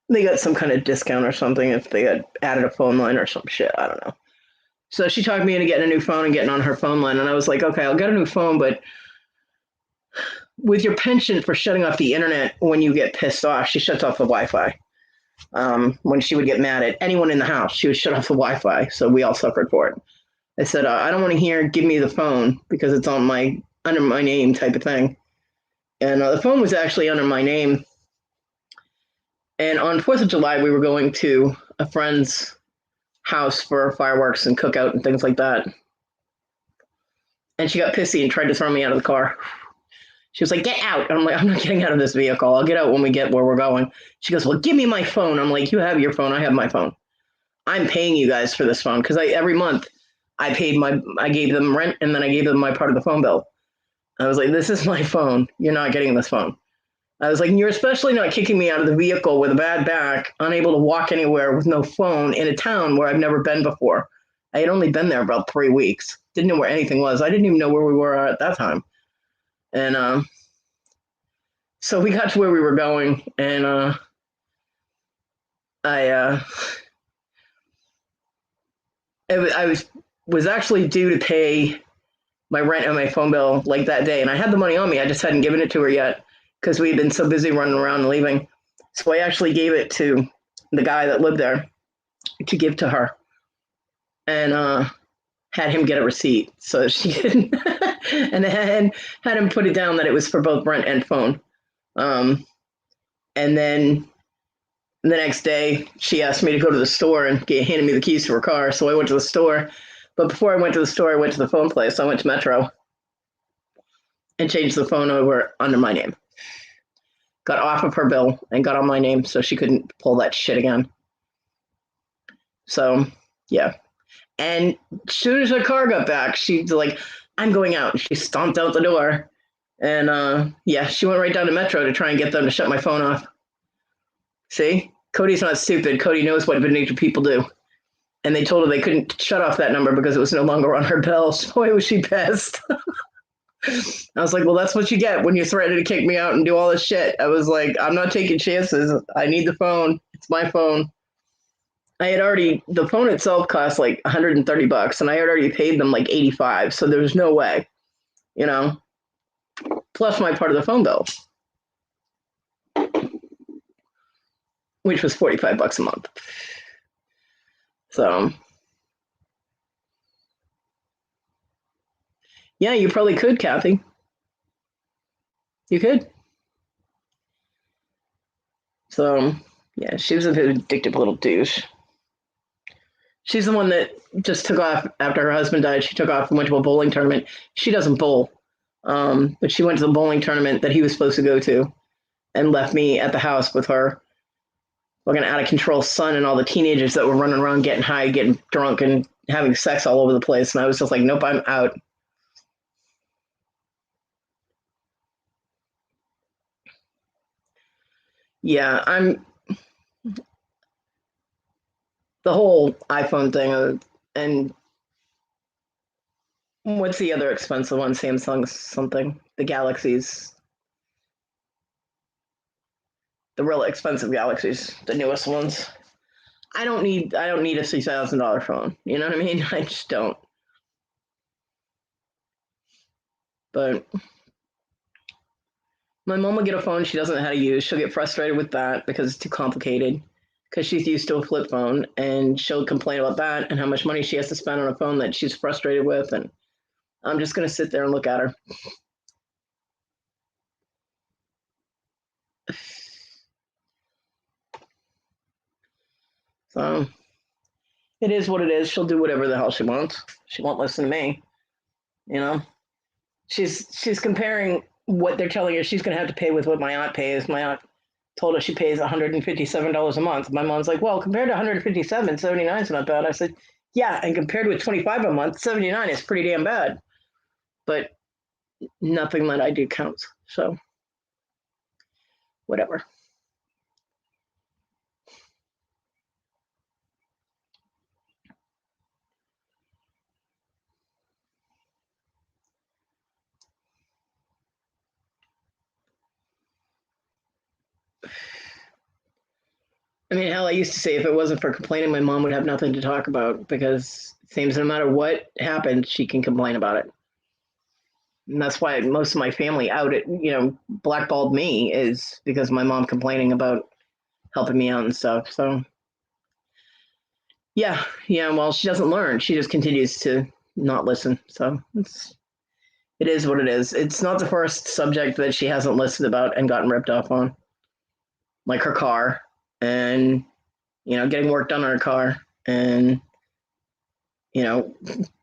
they got some kind of discount or something if they had added a phone line or some shit. I don't know. So she talked me into getting a new phone and getting on her phone line, and I was like, okay, I'll get a new phone, but with your penchant for shutting off the internet when you get pissed off, she shuts off the Wi-Fi. When she would get mad at anyone in the house, she would shut off the Wi-Fi, so we all suffered for it. I said, I don't want to hear "Give me the phone" because it's under my name type of thing. And the phone was actually under my name. And on 4th of July, we were going to a friend's house for fireworks and cookout and things like that. And she got pissy and tried to throw me out of the car. She was like, get out. And I'm like, I'm not getting out of this vehicle. I'll get out when we get where we're going. She goes, well, give me my phone. I'm like, you have your phone. I have my phone. I'm paying you guys for this phone because every month I gave them rent and then I gave them my part of the phone bill. I was like, this is my phone. You're not getting this phone. I was like, you're especially not kicking me out of the vehicle with a bad back, unable to walk anywhere with no phone in a town where I've never been before. I had only been there about 3 weeks. Didn't know where anything was. I didn't even know where we were at that time. And so we got to where we were going, and I was actually due to pay my rent and my phone bill like that day, and I had the money on me. I just hadn't given it to her yet because we had been so busy running around and leaving. So I actually gave it to the guy that lived there to give to her, and had him get a receipt so she could, and had him put it down that it was for both rent and phone. And then the next day, she asked me to go to the store and handed me the keys to her car. So I went to the store. But before I went to the store, I went to the phone place. I went to Metro and changed the phone over under my name. Got off of her bill and got on my name so she couldn't pull that shit again. So, yeah. And as soon as her car got back, she's like, I'm going out. She stomped out the door. And yeah, she went right down to Metro to try and get them to shut my phone off. See? Kodi's not stupid. Kodi knows what good-natured people do. And they told her they couldn't shut off that number because it was no longer on her bill. So boy, was she pissed. I was like, well, that's what you get when you threaten to kick me out and do all this shit. I was like, I'm not taking chances. I need the phone. It's my phone. The phone itself cost like $130 and I had already paid them like 85. So there was no way, plus my part of the phone bill, which was $45 a month. So, yeah, you probably could, Kathy. You could. So, yeah, she was a vindictive little douche. She's the one that just took off after her husband died. She took off and went to a bowling tournament. She doesn't bowl, but she went to the bowling tournament that he was supposed to go to and left me at the house with her fucking out of control son and all the teenagers that were running around getting high, getting drunk, and having sex all over the place. And I was just like, nope, I'm out. Yeah, I'm the whole iPhone thing, and what's the other expensive one? Samsung something. The Galaxies, the real expensive Galaxies, the newest ones. I don't need a $6,000 phone. You know what I mean? I just don't. But my mom will get a phone she doesn't know how to use. She'll get frustrated with that because it's too complicated. Because she's used to a flip phone, and she'll complain about that and how much money she has to spend on a phone that she's frustrated with. And I'm just gonna sit there and look at her. So it is what it is. She'll do whatever the hell she wants. She won't listen to me. You know, she's comparing what they're telling her she's gonna have to pay with what my aunt pays. My aunt told her she pays $157 a month. My mom's like, well, compared to 157, 79 is not bad. I said, yeah, and compared with 25 a month, 79 is pretty damn bad. But nothing that I do counts. So whatever. I mean, hell, I used to say if it wasn't for complaining, my mom would have nothing to talk about because it seems no matter what happens, she can complain about it. And that's why most of my family blackballed me is because my mom complaining about helping me out and stuff. So yeah. Well, she doesn't learn. She just continues to not listen. So it is what it is. It's not the first subject that she hasn't listened about and gotten ripped off on, like her car and getting work done on her car. And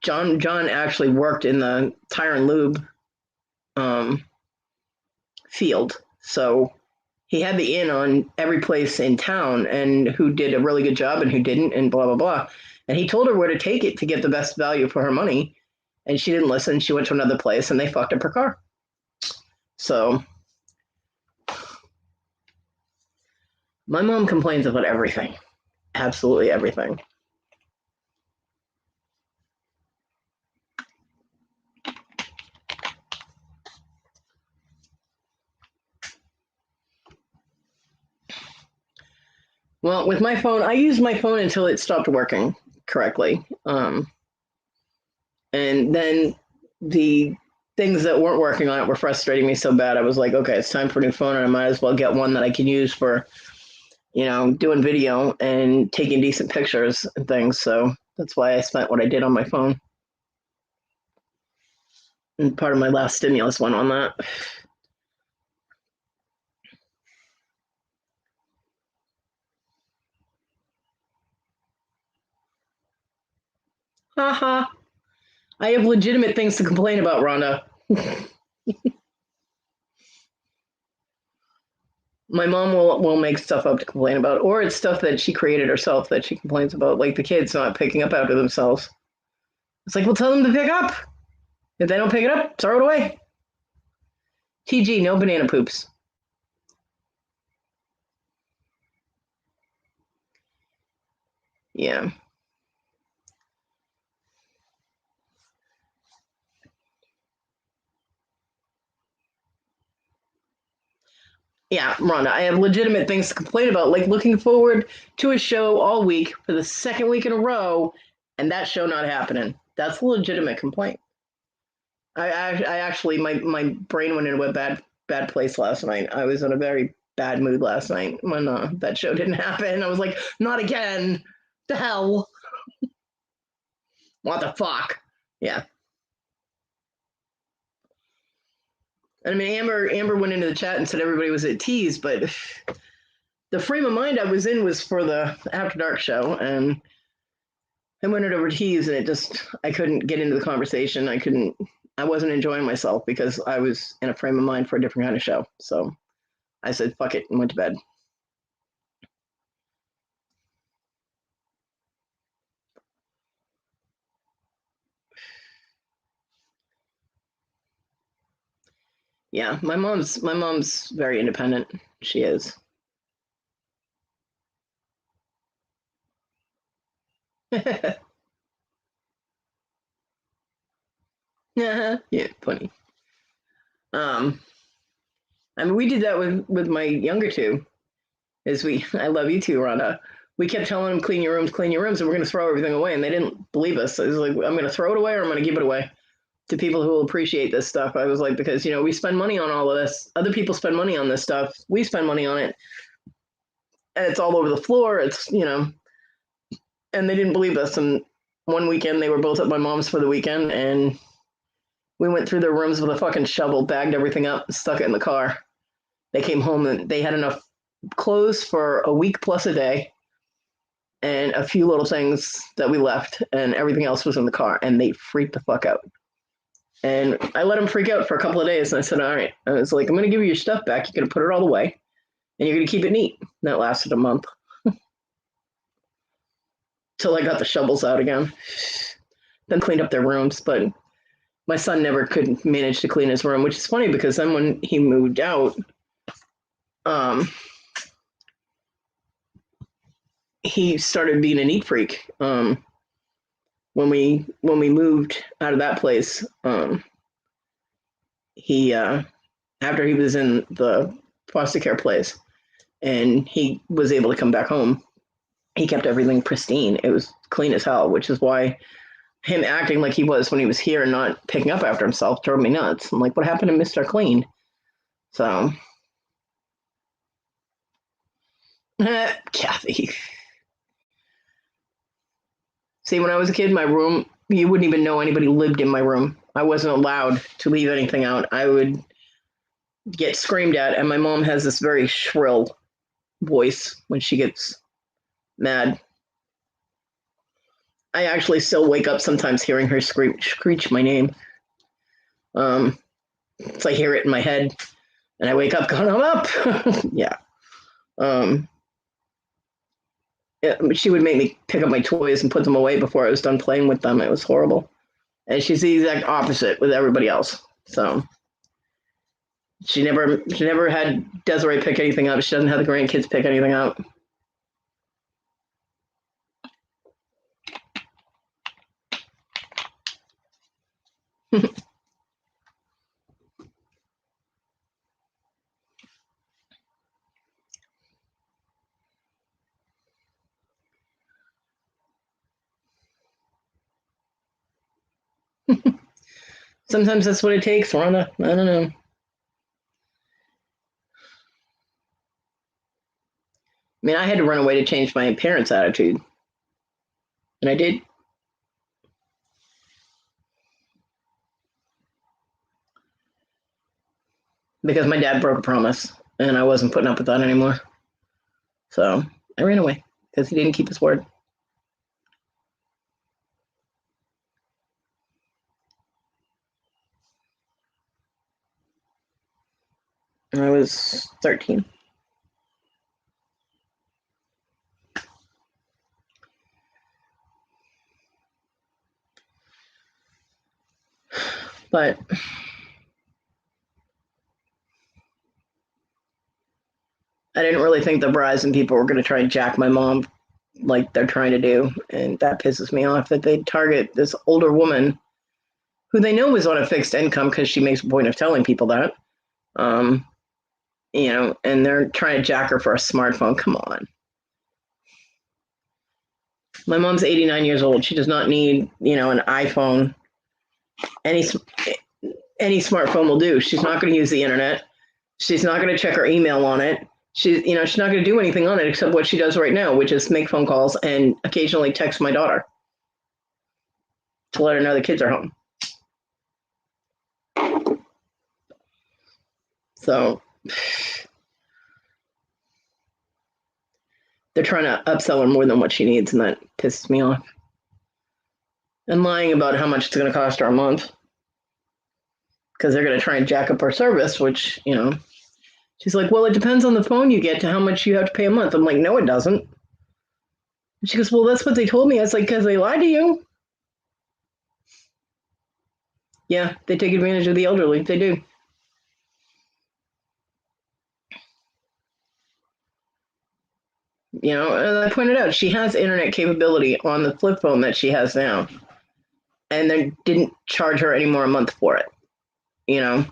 John actually worked in the tire and lube um, field, so he had the in on every place in town and who did a really good job and who didn't, and blah blah blah. And he told her where to take it to get the best value for her money, and she didn't listen. She went to another place and they fucked up her car. So my mom complains about everything, absolutely everything. Well, with my phone, I used my phone until it stopped working correctly. And then the things that weren't working on it were frustrating me so bad. I was like, okay, it's time for a new phone, and I might as well get one that I can use for, doing video and taking decent pictures and things. So that's why I spent what I did on my phone. And part of my last stimulus went on that. Haha. I have legitimate things to complain about, Rhonda. My mom will make stuff up to complain about, or it's stuff that she created herself that she complains about, like the kids not picking up after themselves. It's like, well, tell them to pick up. If they don't pick it up, throw it away. TG, no banana poops. Yeah. Yeah, Rhonda, I have legitimate things to complain about, like looking forward to a show all week for the second week in a row, and that show not happening. That's a legitimate complaint. I actually, my brain went into a bad place last night. I was in a very bad mood last night when that show didn't happen. I was like, not again. The hell? What the fuck? Yeah. I mean, Amber went into the chat and said everybody was at tease, but the frame of mind I was in was for the After Dark show, and I went it over tease, and I couldn't get into the conversation. I wasn't enjoying myself because I was in a frame of mind for a different kind of show. So I said, fuck it, and went to bed. Yeah, my mom's very independent. She is. Yeah, yeah, funny. Um, I mean, we did that with my younger two. Is we I love you too, Rhonda. We kept telling them clean your rooms, and we're going to throw everything away, and they didn't believe us. It was like I'm going to throw it away, or I'm going to give it away to people who will appreciate this stuff. I was like, because we spend money on all of this. Other people spend money on this stuff. We spend money on it, and it's all over the floor. And they didn't believe us. And one weekend, they were both at my mom's for the weekend, and we went through their rooms with a fucking shovel, bagged everything up, and stuck it in the car. They came home and they had enough clothes for a week plus a day, and a few little things that we left, and everything else was in the car, and they freaked the fuck out. And I let them freak out for a couple of days, and I said, all right. I was like, I'm going to give you your stuff back. You're going to put it all away, and you're going to keep it neat. And that lasted a month till I got the shovels out again. Then cleaned up their rooms, but my son never could manage to clean his room, which is funny because then when he moved out, um, he started being a neat freak. When we moved out of that place, he after he was in the foster care place and he was able to come back home, he kept everything pristine. It was clean as hell, which is why him acting like he was when he was here and not picking up after himself drove me nuts. I'm like, what happened to Mr. Clean? So, Kathy. See, when I was a kid, my room, you wouldn't even know anybody lived in my room. I wasn't allowed to leave anything out. I would get screamed at, and my mom has this very shrill voice when she gets mad. I actually still wake up sometimes hearing her screech my name. Um, so I hear it in my head, and I wake up going, I'm up. Yeah. Um, she would make me pick up my toys and put them away before I was done playing with them. It was horrible. And she's the exact opposite with everybody else. So she never had Desiree pick anything up. She doesn't have the grandkids pick anything up. Sometimes that's what it takes, Rhonda. I don't know. I mean, I had to run away to change my parents' attitude, and I did because my dad broke a promise, and I wasn't putting up with that anymore. So I ran away because he didn't keep his word. I was 13. But I didn't really think the Verizon people were going to try and jack my mom like they're trying to do. And that pisses me off that they target this older woman who they know is on a fixed income because she makes a point of telling people that. Um, and they're trying to jack her for a smartphone. Come on. My mom's 89 years old. She does not need, an iPhone. Any any smartphone will do. She's not going to use the internet. She's not going to check her email on it. She's not going to do anything on it except what she does right now, which is make phone calls and occasionally text my daughter to let her know the kids are home. So they're trying to upsell her more than what she needs, and that pisses me off. And lying about how much it's going to cost her a month because they're going to try and jack up her service, which, she's like, well, it depends on the phone you get to how much you have to pay a month. I'm like, no, it doesn't. And she goes, well, that's what they told me. I was like, because they lied to you. Yeah, they take advantage of the elderly. They do. As I pointed out, she has internet capability on the flip phone that she has now, and they didn't charge her any more a month for it. You know,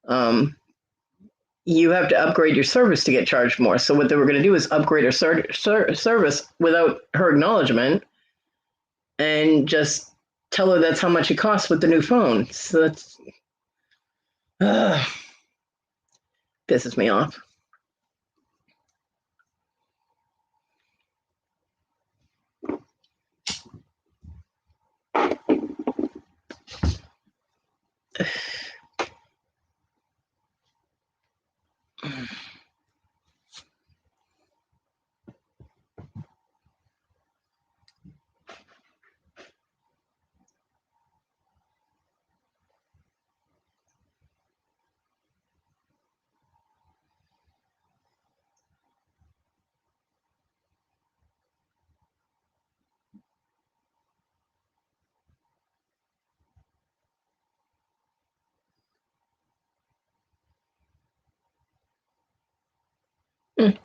um, you have to upgrade your service to get charged more. So what they were going to do is upgrade her service without her acknowledgement, and just tell her that's how much it costs with the new phone. So that's pisses me off.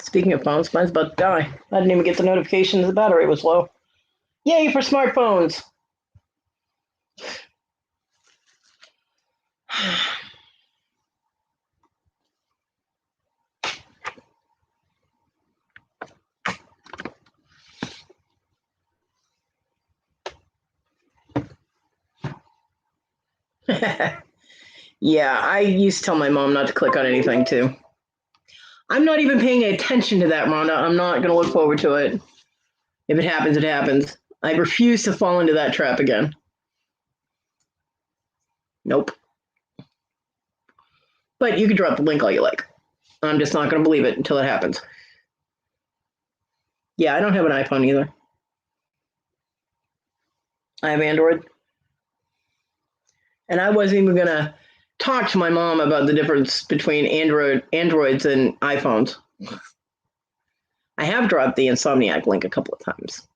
Speaking of phones, mine's about to die. I didn't even get the notification the battery was low. Yay for smartphones! Yeah, I used to tell my mom not to click on anything too. I'm not even paying attention to that, Rhonda. I'm not going to look forward to it. If it happens, it happens. I refuse to fall into that trap again. Nope. But you can drop the link all you like. I'm just not going to believe it until it happens. Yeah, I don't have an iPhone either. I have Android. And I wasn't even going to talk to my mom about the difference between Androids and iPhones. I have dropped the Insomniac link a couple of times.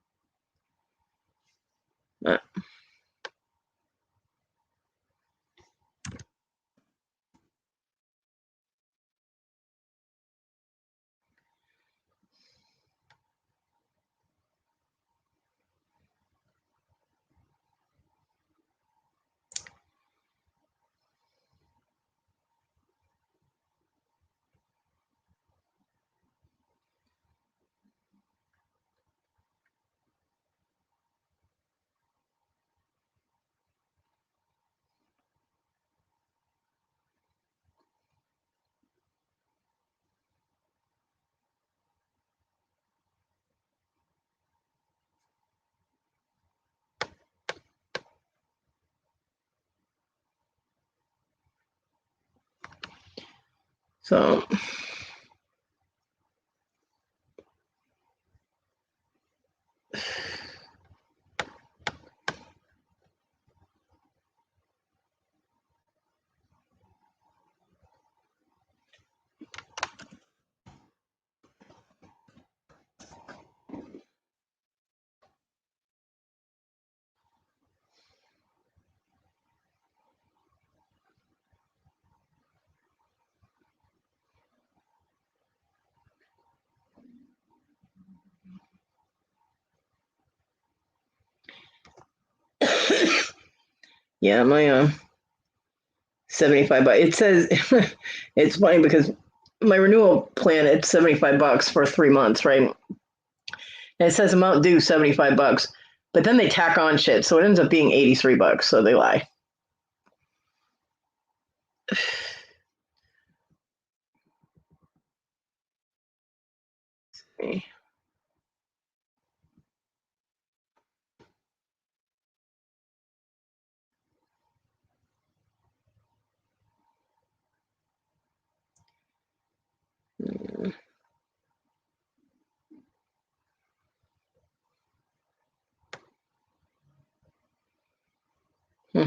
So yeah, my 75 bucks. It says it's funny because my renewal plan it's 75 bucks for 3 months, right? And it says amount due 75 bucks, but then they tack on shit, so it ends up being 83 bucks, so they lie. Hmm.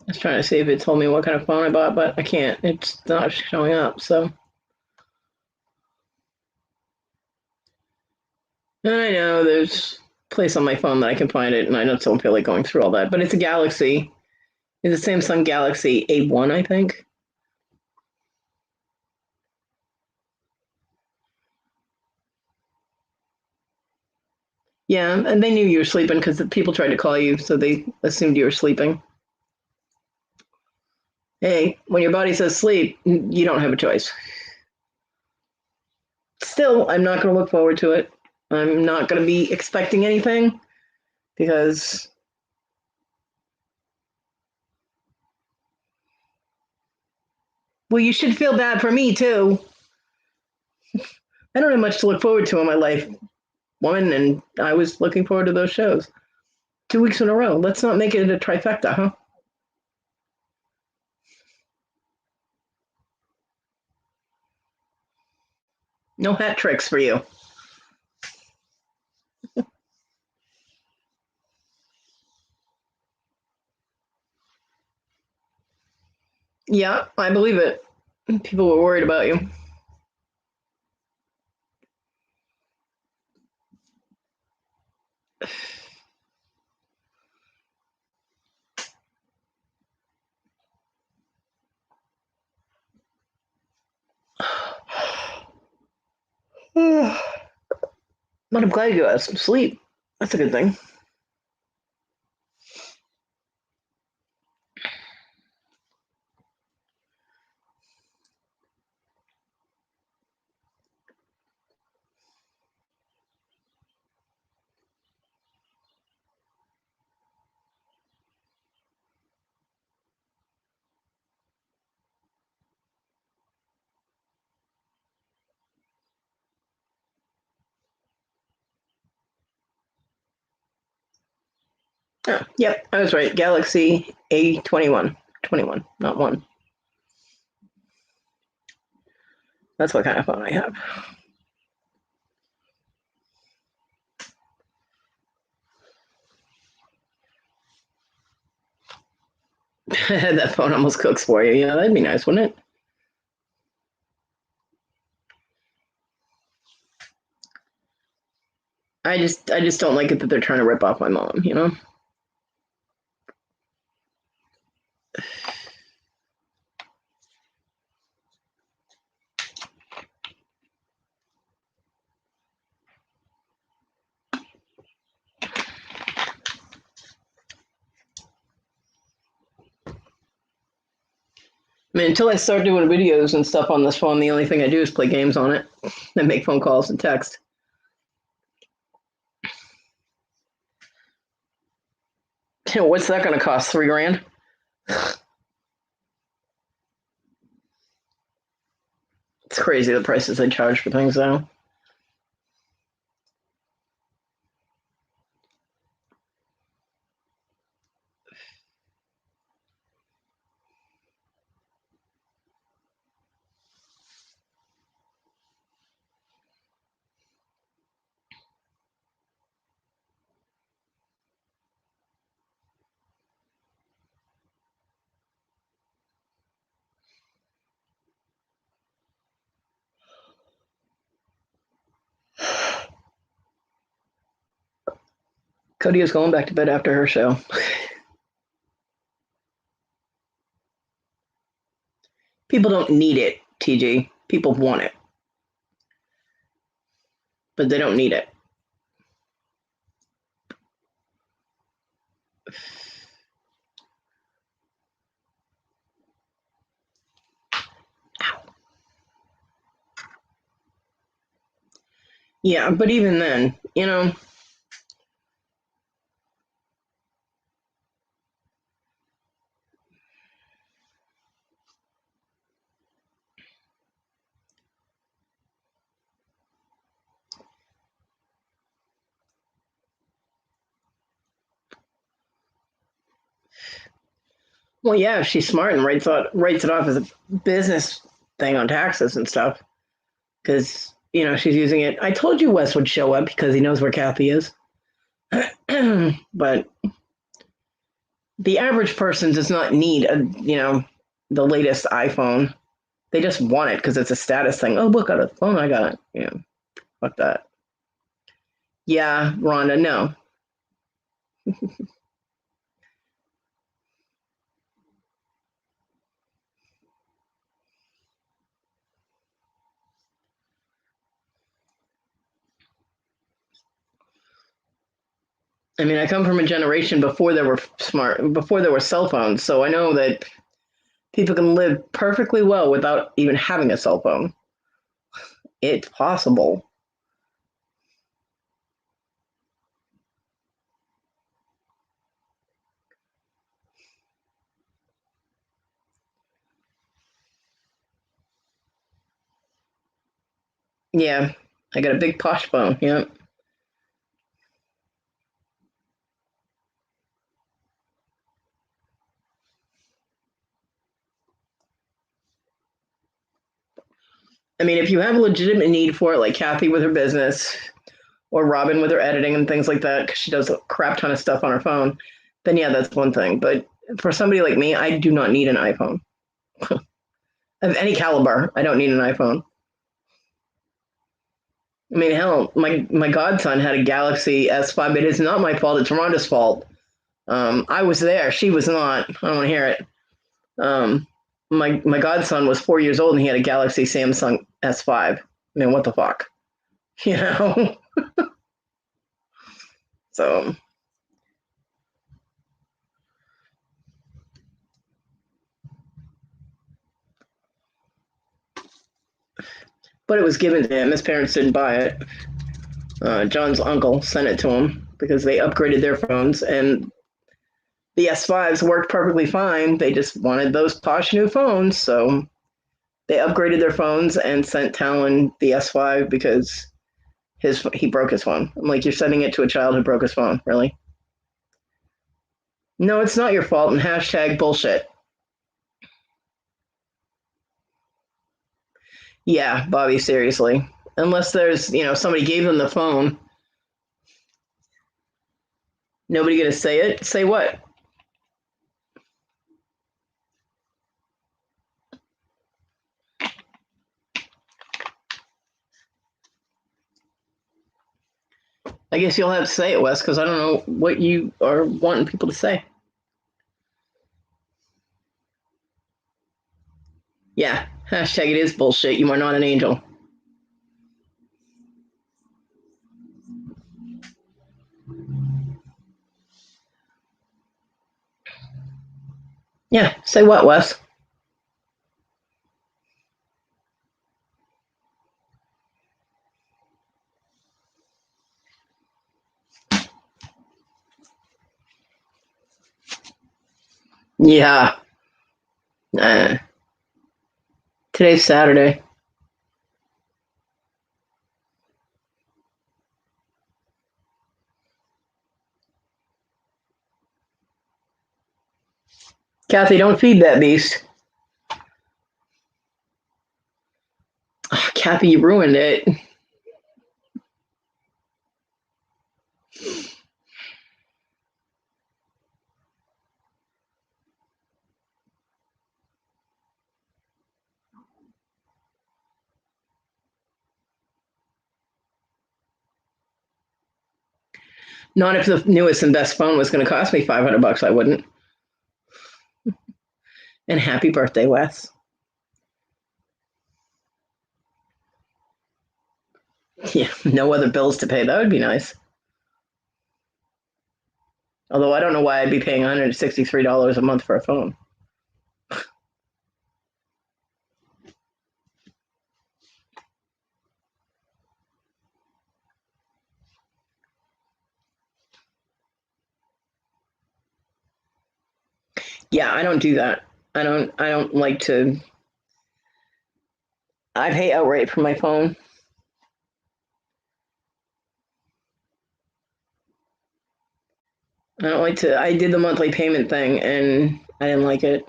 I was trying to see if it told me what kind of phone I bought, but I can't. It's not showing up. So, and I know there's a place on my phone that I can find it, and I don't feel like going through all that. But it's a Galaxy, It's a Samsung Galaxy A1, I think. Yeah, and they knew you were sleeping because people tried to call you, so they assumed you were sleeping. Hey, when your body says sleep, you don't have a choice. Still, I'm not going to look forward to it. I'm not going to be expecting anything because, well, you should feel bad for me too. I don't have much to look forward to in my life, woman, and I was looking forward to those shows 2 weeks in a row. Let's not make it a trifecta, huh? No hat tricks for you. Yeah, I believe it. People were worried about you. But I'm glad you got some sleep. That's a good thing. Oh, yep, I was right. Galaxy A21. 21, not 1. That's what kind of phone I have. That phone almost cooks for you. Yeah, that'd be nice, wouldn't it? I just don't like it that they're trying to rip off my mom, you know? I mean, until I start doing videos and stuff on this phone, the only thing I do is play games on it and make phone calls and text. What's that going to cost? $3 grand? It's crazy the prices they charge for things now. Kodi is going back to bed after her show. People don't need it, TG. People want it, but they don't need it. Yeah, but even then, well, yeah, if she's smart and writes it off as a business thing on taxes and stuff, because she's using it. I told you Wes would show up because he knows where Kathy is, but the average person does not need the latest iPhone. They just want it because it's a status thing. Oh, look at a phone I got. Fuck that. Yeah, Rhonda, no. I mean, I come from a generation before there were cell phones, so I know that people can live perfectly well without even having a cell phone. It's possible. Yeah, I got a big posh phone. Yeah. I mean, if you have a legitimate need for it, like Kathy with her business, or Robin with her editing and things like that, because she does a crap ton of stuff on her phone, then yeah, that's one thing. But for somebody like me, I do not need an iPhone of any caliber. I don't need an iPhone. I mean, hell, my godson had a Galaxy S5. It is not my fault. It's Rhonda's fault. I was there. She was not. I don't want to hear it. Um, my godson was 4 years old and he had a Galaxy Samsung S5. I mean, what the fuck, you know? So, but it was given to him. His parents didn't buy it. John's uncle sent it to him because they upgraded their phones, and the S5s worked perfectly fine. They just wanted those posh new phones, so they upgraded their phones and sent Talon the S5 because he broke his phone. I'm like, you're sending it to a child who broke his phone, really? No, it's not your fault. And hashtag bullshit. Yeah, Bobby, seriously. Unless there's, somebody gave them the phone, nobody gonna say it. Say what? I guess you'll have to say it, Wes, because I don't know what you are wanting people to say. Yeah, hashtag it is bullshit. You are not an angel. Yeah, say what, Wes? Yeah. Uh, Today's Saturday. Kathy, don't feed that beast. Oh, Kathy, you ruined it. Not if the newest and best phone was going to cost me $500. I wouldn't. And happy birthday, Wes. Yeah, no other bills to pay. That would be nice. Although I don't know why I'd be paying $163 a month for a phone. Yeah, I don't do that. I don't like to. I pay outright for my phone. I don't like to. I did the monthly payment thing and I didn't like it.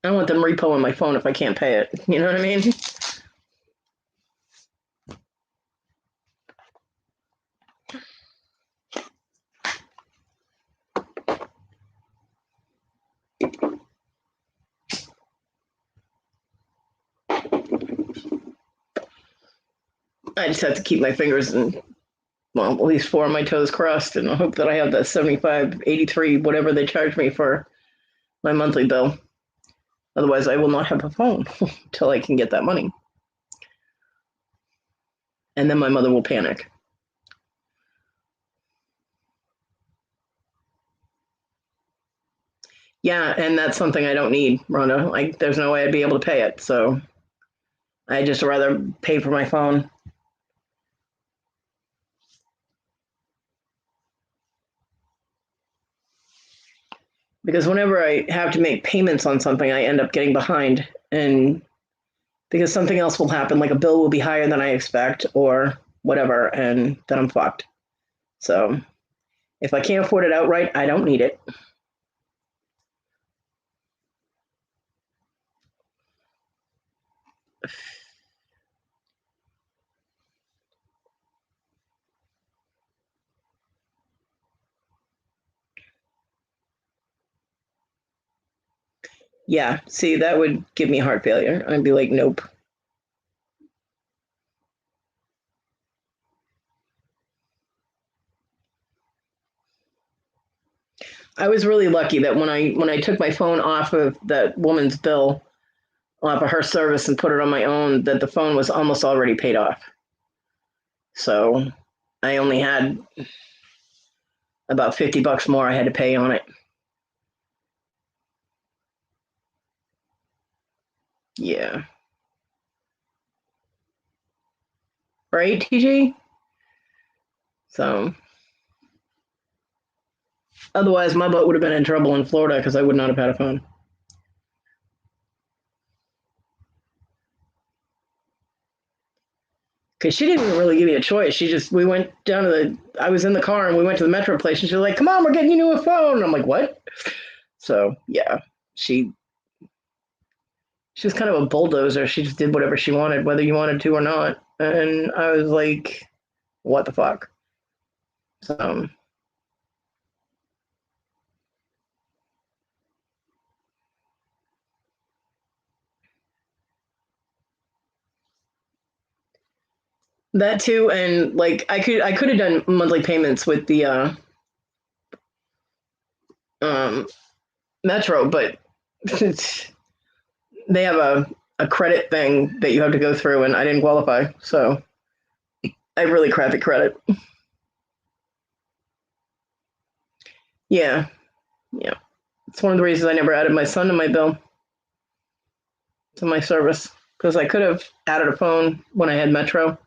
I don't want them repoing my phone if I can't pay it. You know what I mean? I just have to keep my fingers and, well, at least four of my toes crossed and hope that I have that 75, 83, whatever they charge me for my monthly bill. Otherwise, I will not have a phone till I can get that money. And then my mother will panic. Yeah, and that's something I don't need, Rhonda. Like, there's no way I'd be able to pay it. So I just rather pay for my phone. Because whenever I have to make payments on something, I end up getting behind. And because something else will happen, like a bill will be higher than I expect or whatever, and then I'm fucked. So if I can't afford it outright, I don't need it. Yeah, see, that would give me heart failure. I'd be like, nope. I was really lucky that when I took my phone off of that woman's bill, off of her service and put it on my own, that the phone was almost already paid off. So I only had about $50 more I had to pay on it. Yeah. Right, TG? So otherwise my butt would have been in trouble in Florida because I would not have had a phone. Because she didn't really give me a choice. We went down to I was in the car and we went to the metro place and she was like, come on, we're getting you a phone. And I'm like, what? So yeah, she she was kind of a bulldozer. She just did whatever she wanted, whether you wanted to or not. And I was like, what the fuck? So that too, and like I could have done monthly payments with the um Metro, but they have a credit thing that you have to go through, and I didn't qualify, so I have really crappy credit. Yeah, yeah. It's one of the reasons I never added my son to my bill, to my service, because I could have added a phone when I had Metro.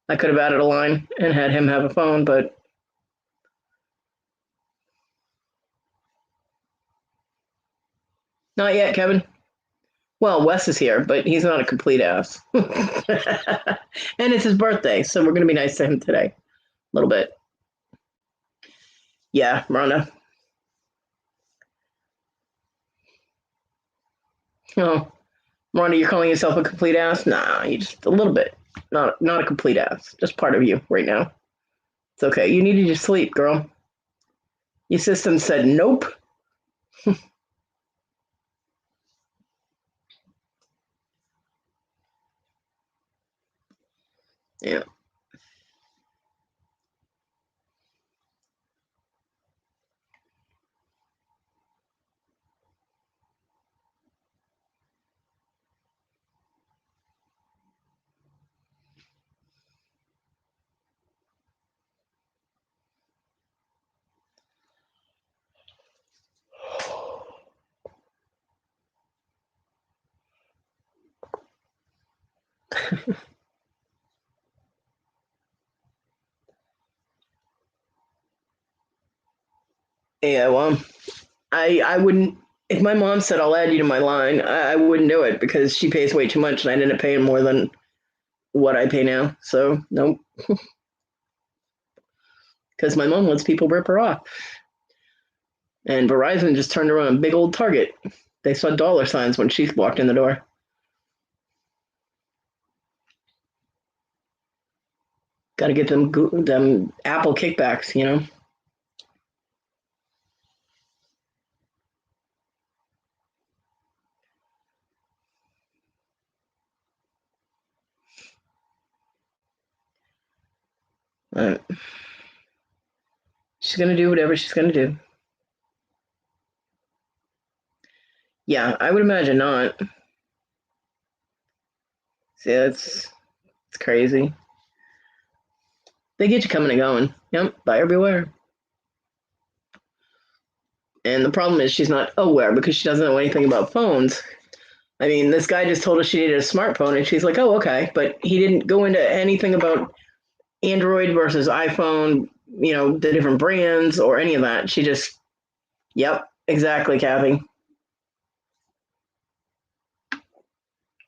I could have added a line and had him have a phone, but not yet, Kevin. Well, Wes is here, but he's not a complete ass. And it's his birthday, so we're going to be nice to him today. A little bit. Yeah, Rhonda. Oh, Rhonda, you're calling yourself a complete ass? Nah, you just a little bit. Not a complete ass. Just part of you right now. It's okay. You needed your sleep, girl. Your system said nope. Yeah. Yeah, well, I wouldn't. If my mom said I'll add you to my line, I wouldn't do it because she pays way too much, and I ended up paying more than what I pay now. So nope. Because my mom lets people rip her off, and Verizon just turned around a big old Target. They saw dollar signs when she walked in the door. Got to get them Apple kickbacks, you know. Uh, she's gonna do whatever she's gonna do. Yeah, I would imagine not. See, it's crazy. They get you coming and going. Yep, buyer beware. And the problem is she's not aware because she doesn't know anything about phones. I mean, this guy just told us she needed a smartphone, and she's like, "Oh, okay," but he didn't go into anything about Android versus iPhone, the different brands or any of that. She just, yep, exactly, Kathy.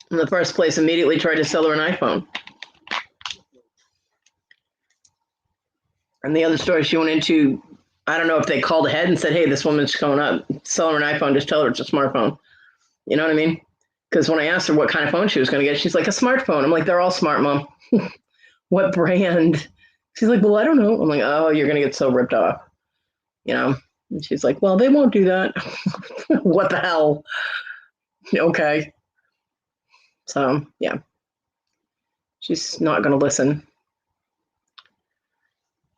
In the first place, immediately tried to sell her an iPhone. And the other story she went into, I don't know if they called ahead and said, "Hey, this woman's showing up. Sell her an iPhone. Just tell her it's a smartphone." You know what I mean? Because when I asked her what kind of phone she was going to get, she's like, "A smartphone." I'm like, "They're all smart, Mom." What brand? She's like, "Well, I don't know." I'm like, "Oh, you're going to get so ripped off." You know? And she's like, "Well, they won't do that." What the hell? Okay. So, yeah. She's not going to listen.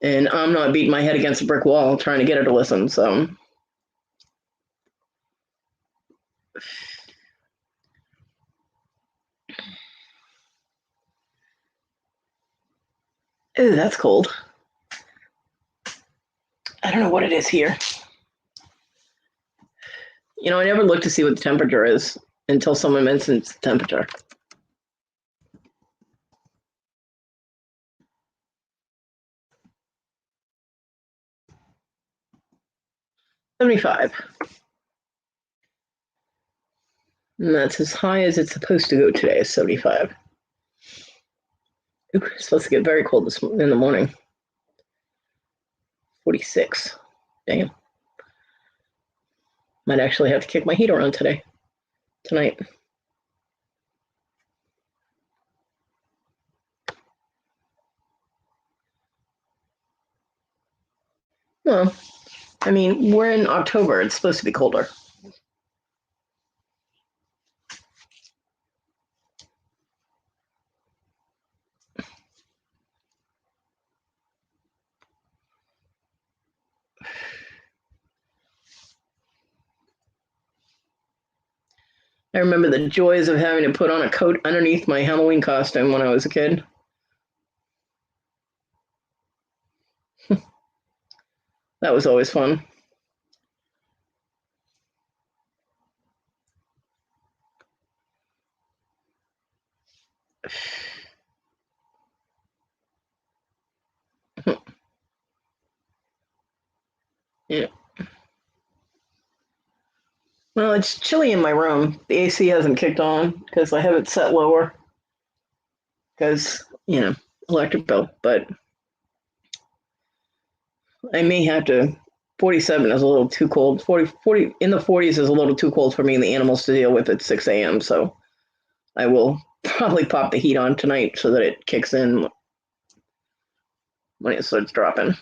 And I'm not beating my head against a brick wall trying to get her to listen. So, ooh, that's cold. I don't know what it is here. I never look to see what the temperature is until someone mentions the temperature. 75. And that's as high as it's supposed to go today, 75. Ooh, it's supposed to get very cold in the morning. 46. Damn. Might actually have to kick my heater on tonight. Well, I mean, we're in October. It's supposed to be colder. I remember the joys of having to put on a coat underneath my Halloween costume when I was a kid. That was always fun. Yeah. Well, it's chilly in my room. The AC hasn't kicked on because I have it set lower because, electric bill. But I may have to. 47 is a little too cold. 40 in the 40s is a little too cold for me and the animals to deal with at 6 a.m. So I will probably pop the heat on tonight so that it kicks in when it starts dropping.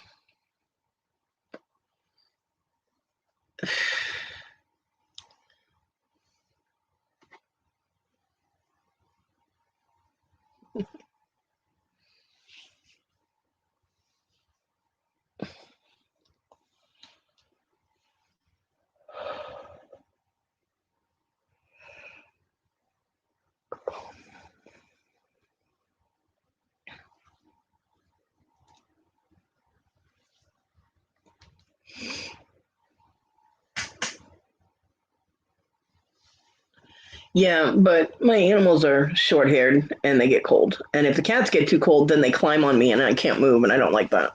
Yeah, but my animals are short haired and they get cold. And if the cats get too cold, then they climb on me and I can't move, and I don't like that.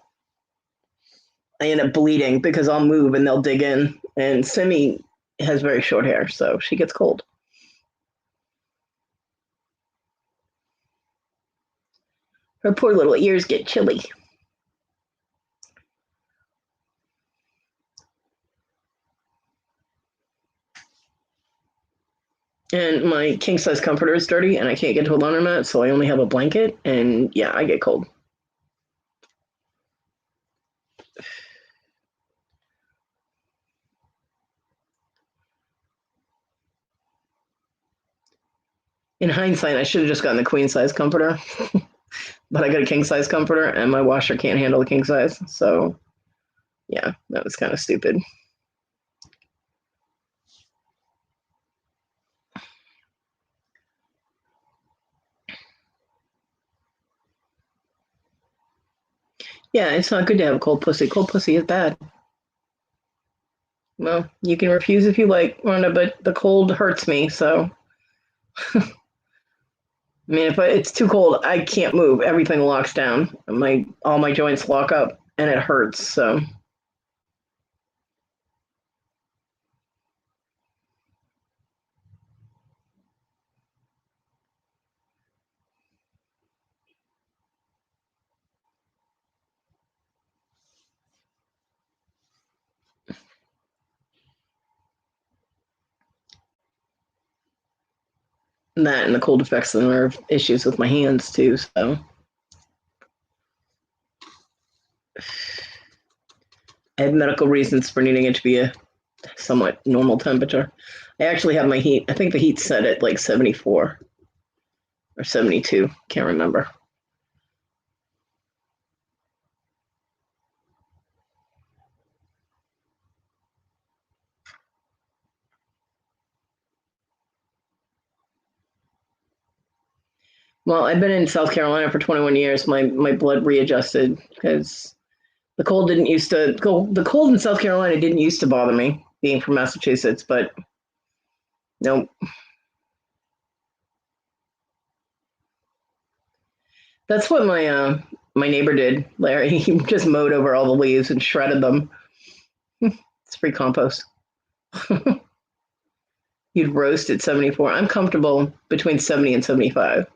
I end up bleeding because I'll move and they'll dig in. And Simi has very short hair, so she gets cold. Her poor little ears get chilly. And my king size comforter is dirty and I can't get to a laundromat, so I only have a blanket. And yeah, I get cold. In hindsight, I should have just gotten the queen size comforter, but I got a king size comforter and my washer can't handle the king size. So yeah, that was kind of stupid. Yeah, it's not good to have a cold pussy. Cold pussy is bad. Well, you can refuse if you like, Rhonda, but the cold hurts me. So, I mean, if it's too cold, I can't move. Everything locks down. All my joints lock up, and it hurts. So, that and the cold affects the nerve issues with my hands too. So, I have medical reasons for needing it to be a somewhat normal temperature. I actually have my heat. I think the heat's set at like 74 or 72. Can't remember. Well, I've been in South Carolina for 21 years. My blood readjusted because the cold in South Carolina didn't used to bother me being from Massachusetts, but no, that's what my neighbor did, Larry. He just mowed over all the leaves and shredded them. It's free compost. You'd roast at 74. I'm comfortable between 70 and 75.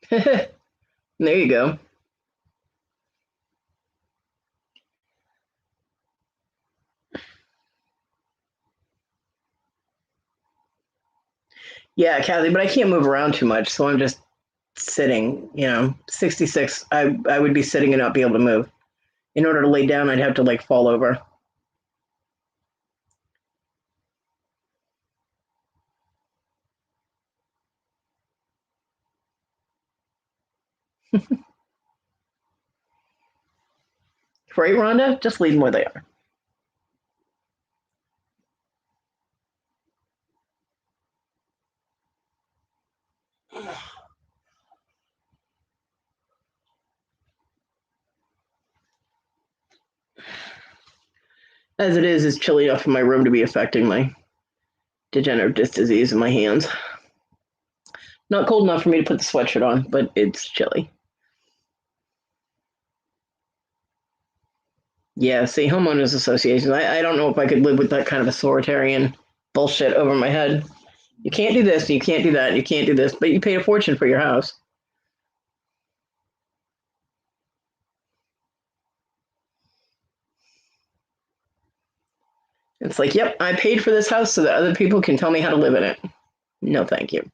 There you go. Yeah, Kathy, but I can't move around too much, so I'm just sitting. 66. I would be sitting and not be able to move. In order to lay down, I'd have to like fall over. Right, Rhonda? Just leave them where they are. As it is, it's chilly enough in my room to be affecting my degenerative disc disease in my hands. Not cold enough for me to put the sweatshirt on, but it's chilly. Yeah, see, homeowners associations. I don't know if I could live with that kind of authoritarian bullshit over my head. You can't do this, you can't do that, you can't do this, but you paid a fortune for your house. It's like, yep, I paid for this house so that other people can tell me how to live in it. No, thank you.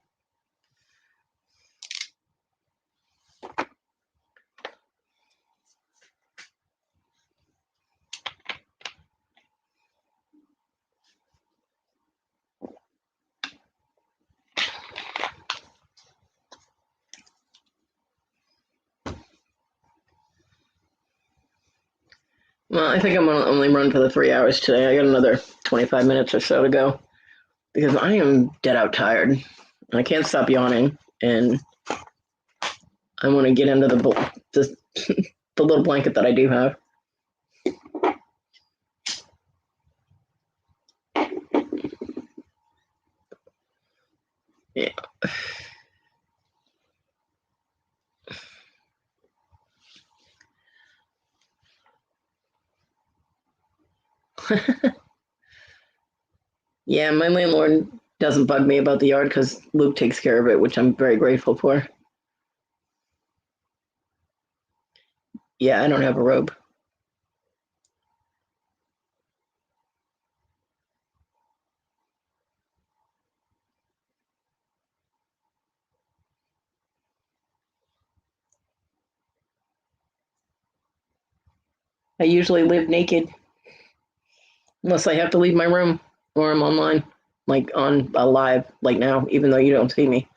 Well, I think I'm gonna only run for the 3 hours today. I got another 25 minutes or so to go because I am dead out tired. And I can't stop yawning, and I want to get into the the little blanket that I do have. Yeah. Yeah, my landlord doesn't bug me about the yard because Luke takes care of it, which I'm very grateful for. Yeah, I don't have a robe. I usually live naked unless I have to leave my room or I'm online, like on a live, like now, even though you don't see me.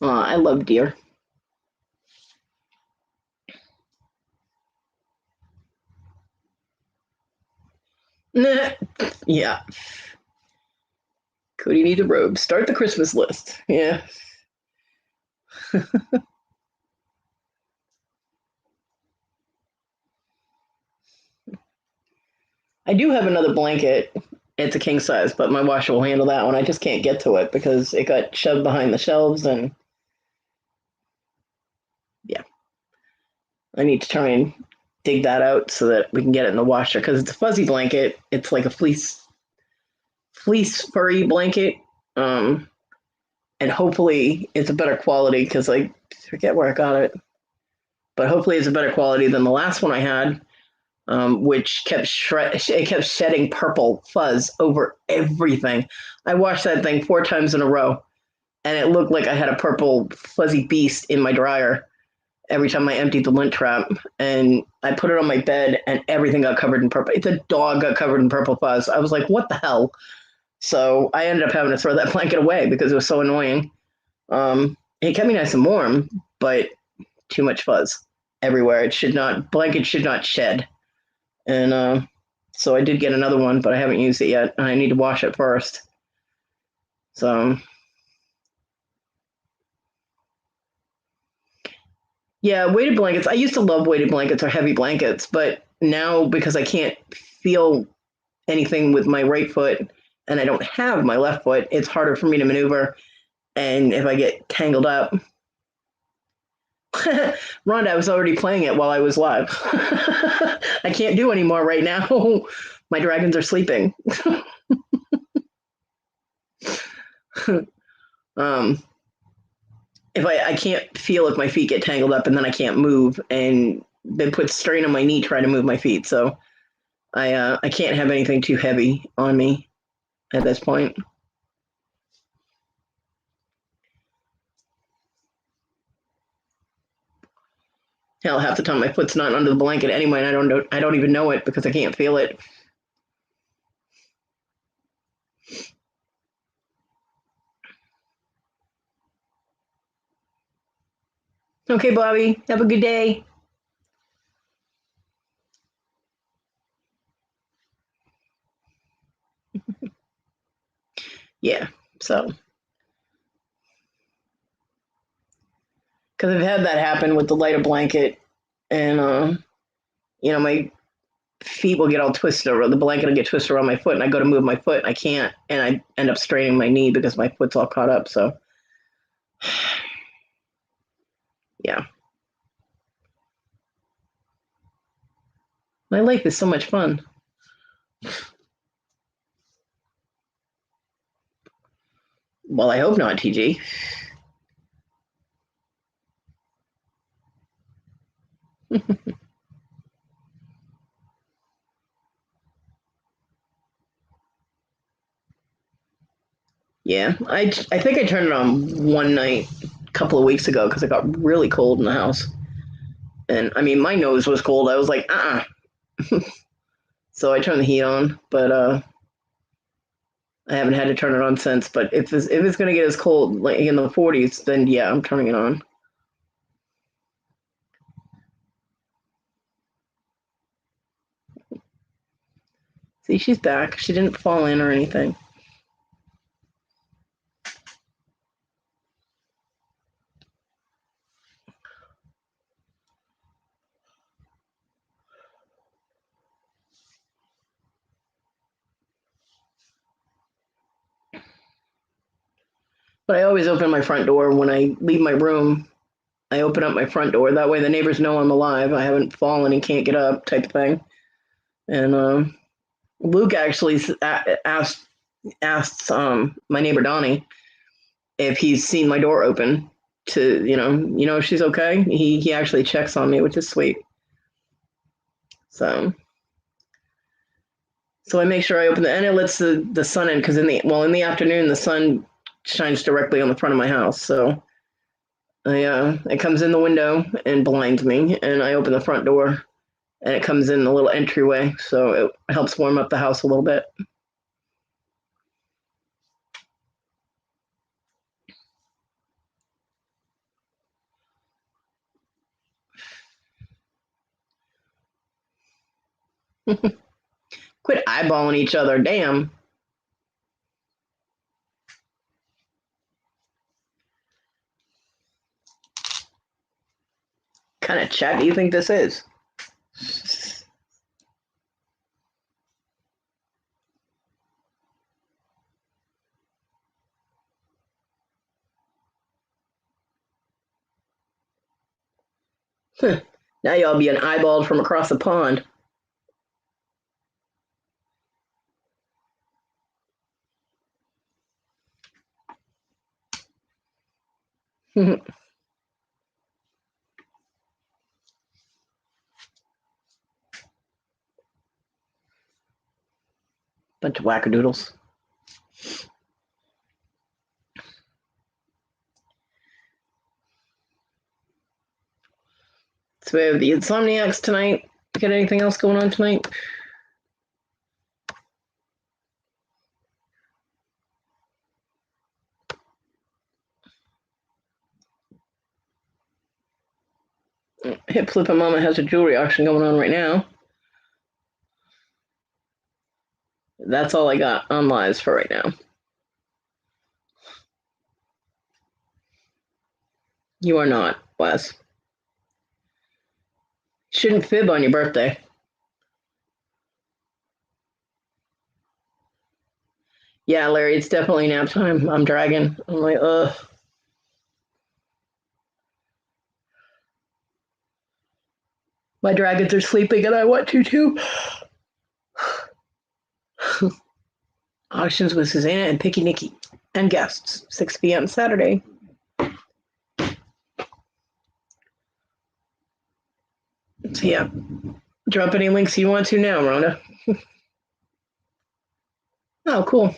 I love deer. Yeah. Kodi needs a robe. Start the Christmas list. Yeah. I do have another blanket. It's a king size, but my washer will handle that one. I just can't get to it because it got shoved behind the shelves, and yeah, I need to try and dig that out so that we can get it in the washer because it's a fuzzy blanket. It's like a fleece furry blanket. Um, and hopefully it's a better quality because I forget where I got it, but hopefully it's a better quality than the last one I had, which it kept shedding purple fuzz over everything. I washed that thing 4 times in a row, and it looked like I had a purple fuzzy beast in my dryer every time I emptied the lint trap. And I put it on my bed, and everything got covered in purple. The dog got covered in purple fuzz. I was like, what the hell? So I ended up having to throw that blanket away because it was so annoying. It kept me nice and warm, but too much fuzz everywhere. Blanket should not shed. And so I did get another one, but I haven't used it yet, and I need to wash it first. So yeah, weighted blankets. I used to love weighted blankets or heavy blankets, but now because I can't feel anything with my right foot and I don't have my left foot, it's harder for me to maneuver. And if I get tangled up, Rhonda, I was already playing it while I was live. I can't do anymore right now. My dragons are sleeping. um, if I can't feel if my feet get tangled up, and then I can't move, and then put strain on my knee trying to move my feet. So I can't have anything too heavy on me at this point. Hell, half the time my foot's not under the blanket anyway, and I don't even know it because I can't feel it. Okay, Bobby, have a good day. Yeah, so because I've had that happen with the lighter blanket, and my feet will get all twisted, or the blanket will get twisted around my foot, and I go to move my foot, and I can't, and I end up straining my knee because my foot's all caught up. So yeah, my life is so much fun. Well, I hope not, TG. Yeah, I think I turned it on one night a couple of weeks ago because it got really cold in the house, and I mean my nose was cold. I was like, so I turned the heat on, but I haven't had to turn it on since. But if it's gonna get as cold like in the 40s, then yeah, I'm turning it on. See, she's back. She didn't fall in or anything. But I always open my front door when I leave my room. I open up my front door. That way the neighbors know I'm alive. I haven't fallen and can't get up, type of thing. And Luke actually asked my neighbor Donnie if he's seen my door open to if she's okay. He actually checks on me, which is sweet. So I make sure I open and it lets the sun in because in the afternoon the sun shines directly on the front of my house. So it comes in the window and blinds me, and I open the front door and it comes in the little entryway, so it helps warm up the house a little bit. Quit eyeballing each other. Damn. What kind of chat do you think this is? Now y'all being eyeballed from across the pond. Bunch of wackadoodles. So we have the Insomniacs tonight. Got anything else going on tonight? Hip Flippin' Mama has a jewelry auction going on right now. That's all I got on lives for right now. You are not, Wes. Shouldn't fib on your birthday. Yeah, Larry, it's definitely nap time. I'm dragging. I'm like, ugh. My dragons are sleeping and I want to too. Auctions with Susanna and Picky Nicky and guests, 6 p.m. Saturday. So yeah, drop any links you want to now, Rhonda. Oh, cool.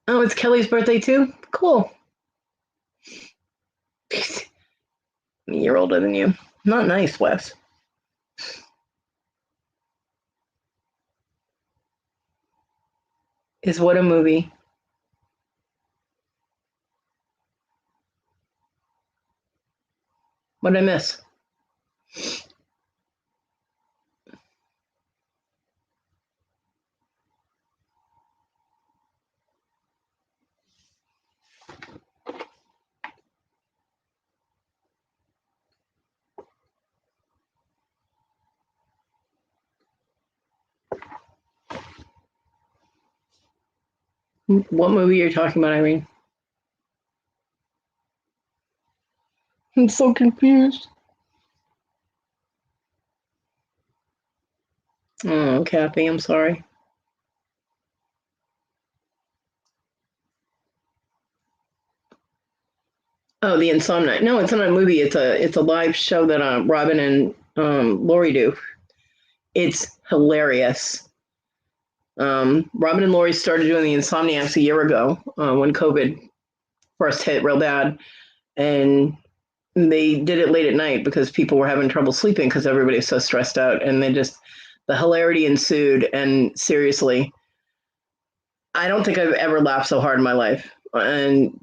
Oh, it's Kelly's birthday too? Cool. A year older than you. Not nice, Wes. Is what a movie. What did I miss? What movie are you talking about, Irene? I'm so confused. Oh, Kathy, I'm sorry. Oh, the Insomniac. No, it's not a movie. It's a live show that Robin and Lori do. It's hilarious. Robin and Lori started doing the Insomniacs a year ago when COVID first hit real bad, and they did it late at night because people were having trouble sleeping because everybody's so stressed out, and the hilarity ensued. And seriously, I don't think I've ever laughed so hard in my life, and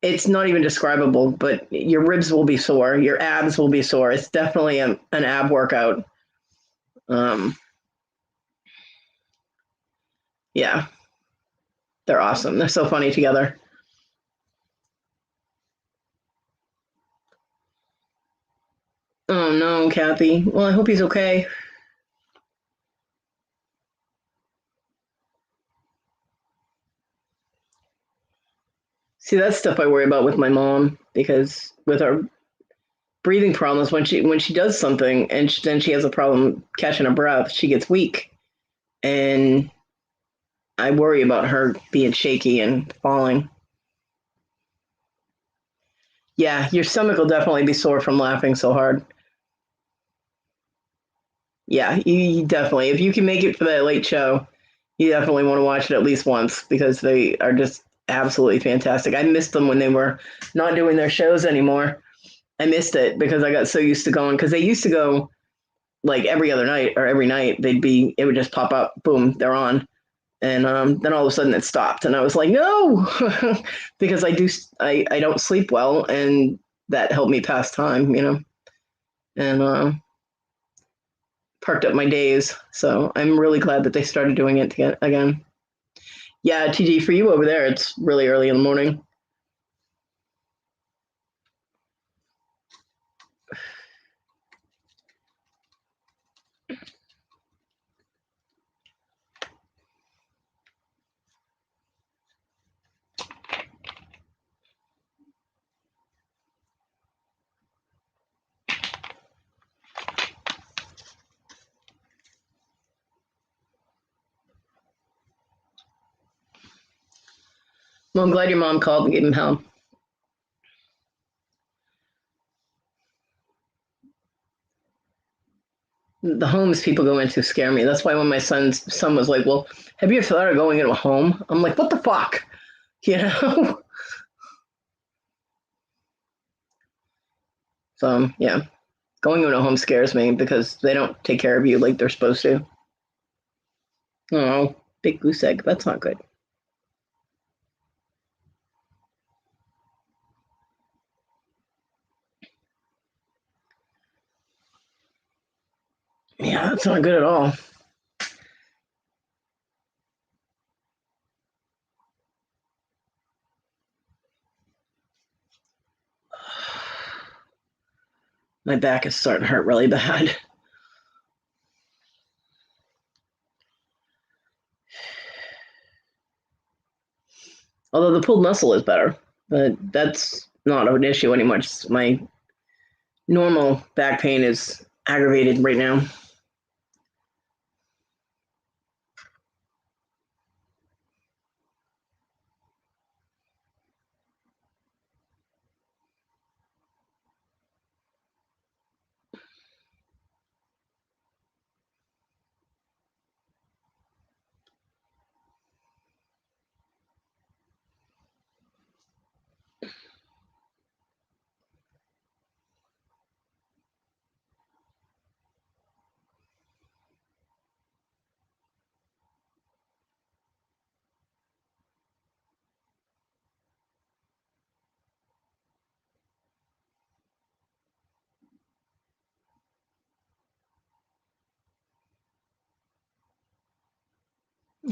it's not even describable, but your ribs will be sore, your abs will be sore. It's definitely an ab workout. Yeah, they're awesome. They're so funny together. Oh no, Kathy. Well, I hope he's okay. See, that's stuff I worry about with my mom because with her breathing problems, when she does something and then she has a problem catching her breath, she gets weak, and I worry about her being shaky and falling. Yeah, your stomach will definitely be sore from laughing so hard. Yeah, you definitely, if you can make it for that late show, you definitely want to watch it at least once because they are just absolutely fantastic. I missed them when they were not doing their shows anymore. I missed it because I got so used to going because they used to go like every other night or every night. It would just pop up, boom, they're on. And then all of a sudden it stopped, and I was like, no, because I don't sleep well, and that helped me pass time, and parked up my days. So I'm really glad that they started doing it again. Yeah, TG, for you over there, it's really early in the morning. Well, I'm glad your mom called and gave him help. The homes people go into scare me. That's why when my son was like, "Well, have you ever thought of going into a home?" I'm like, "What the fuck?" You know. So yeah, going into a home scares me because they don't take care of you like they're supposed to. Oh, big goose egg. That's not good. Yeah, that's not good at all. My back is starting to hurt really bad. Although the pulled muscle is better, but that's not an issue anymore. Just my normal back pain is aggravated right now.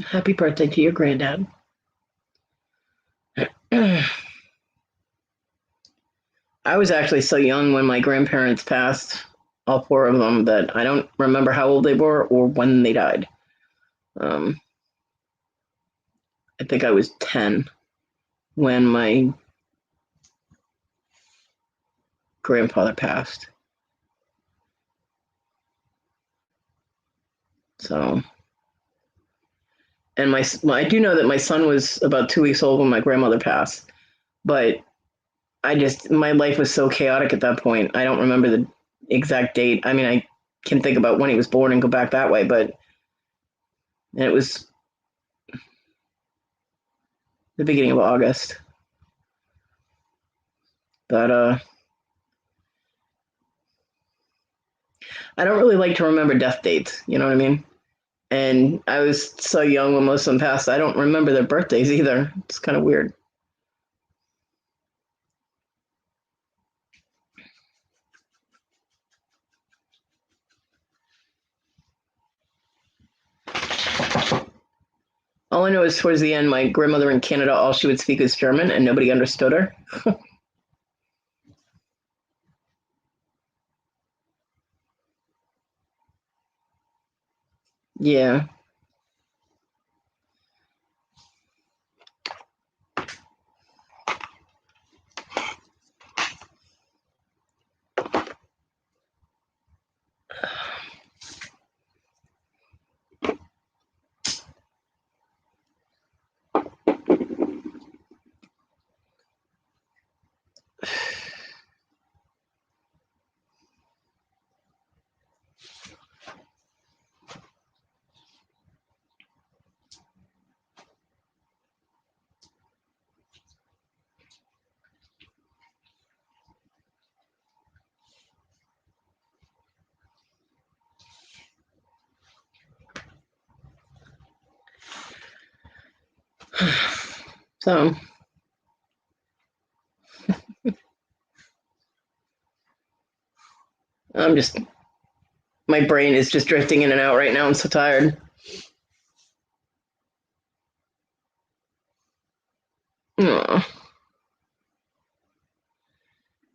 Happy birthday to your granddad. I was actually so young when my grandparents passed, all four of them, that I don't remember how old they were or when they died. Um, I think I was 10 when my grandfather passed. So, and I do know that my son was about 2 weeks old when my grandmother passed, but my life was so chaotic at that point. I don't remember the exact date. I mean, I can think about when he was born and go back that way, but it was the beginning of August. But I don't really like to remember death dates. You know what I mean? And I was so young when most of them passed. I don't remember their birthdays either. It's kind of weird. All I know is towards the end, my grandmother in Canada, all she would speak was German, and nobody understood her. Yeah. So I'm just, my brain is just drifting in and out right now. I'm so tired. Aw.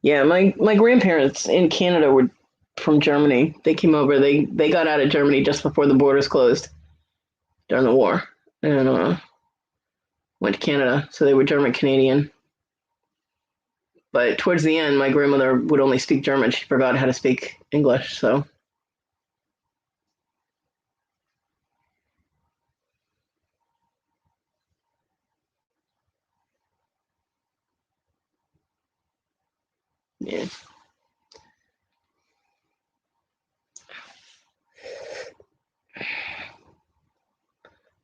Yeah, my grandparents in Canada were from Germany. They came over. They got out of Germany just before the borders closed during the war, and went to Canada. So they were German Canadian. But towards the end, my grandmother would only speak German. She forgot how to speak English. So yeah,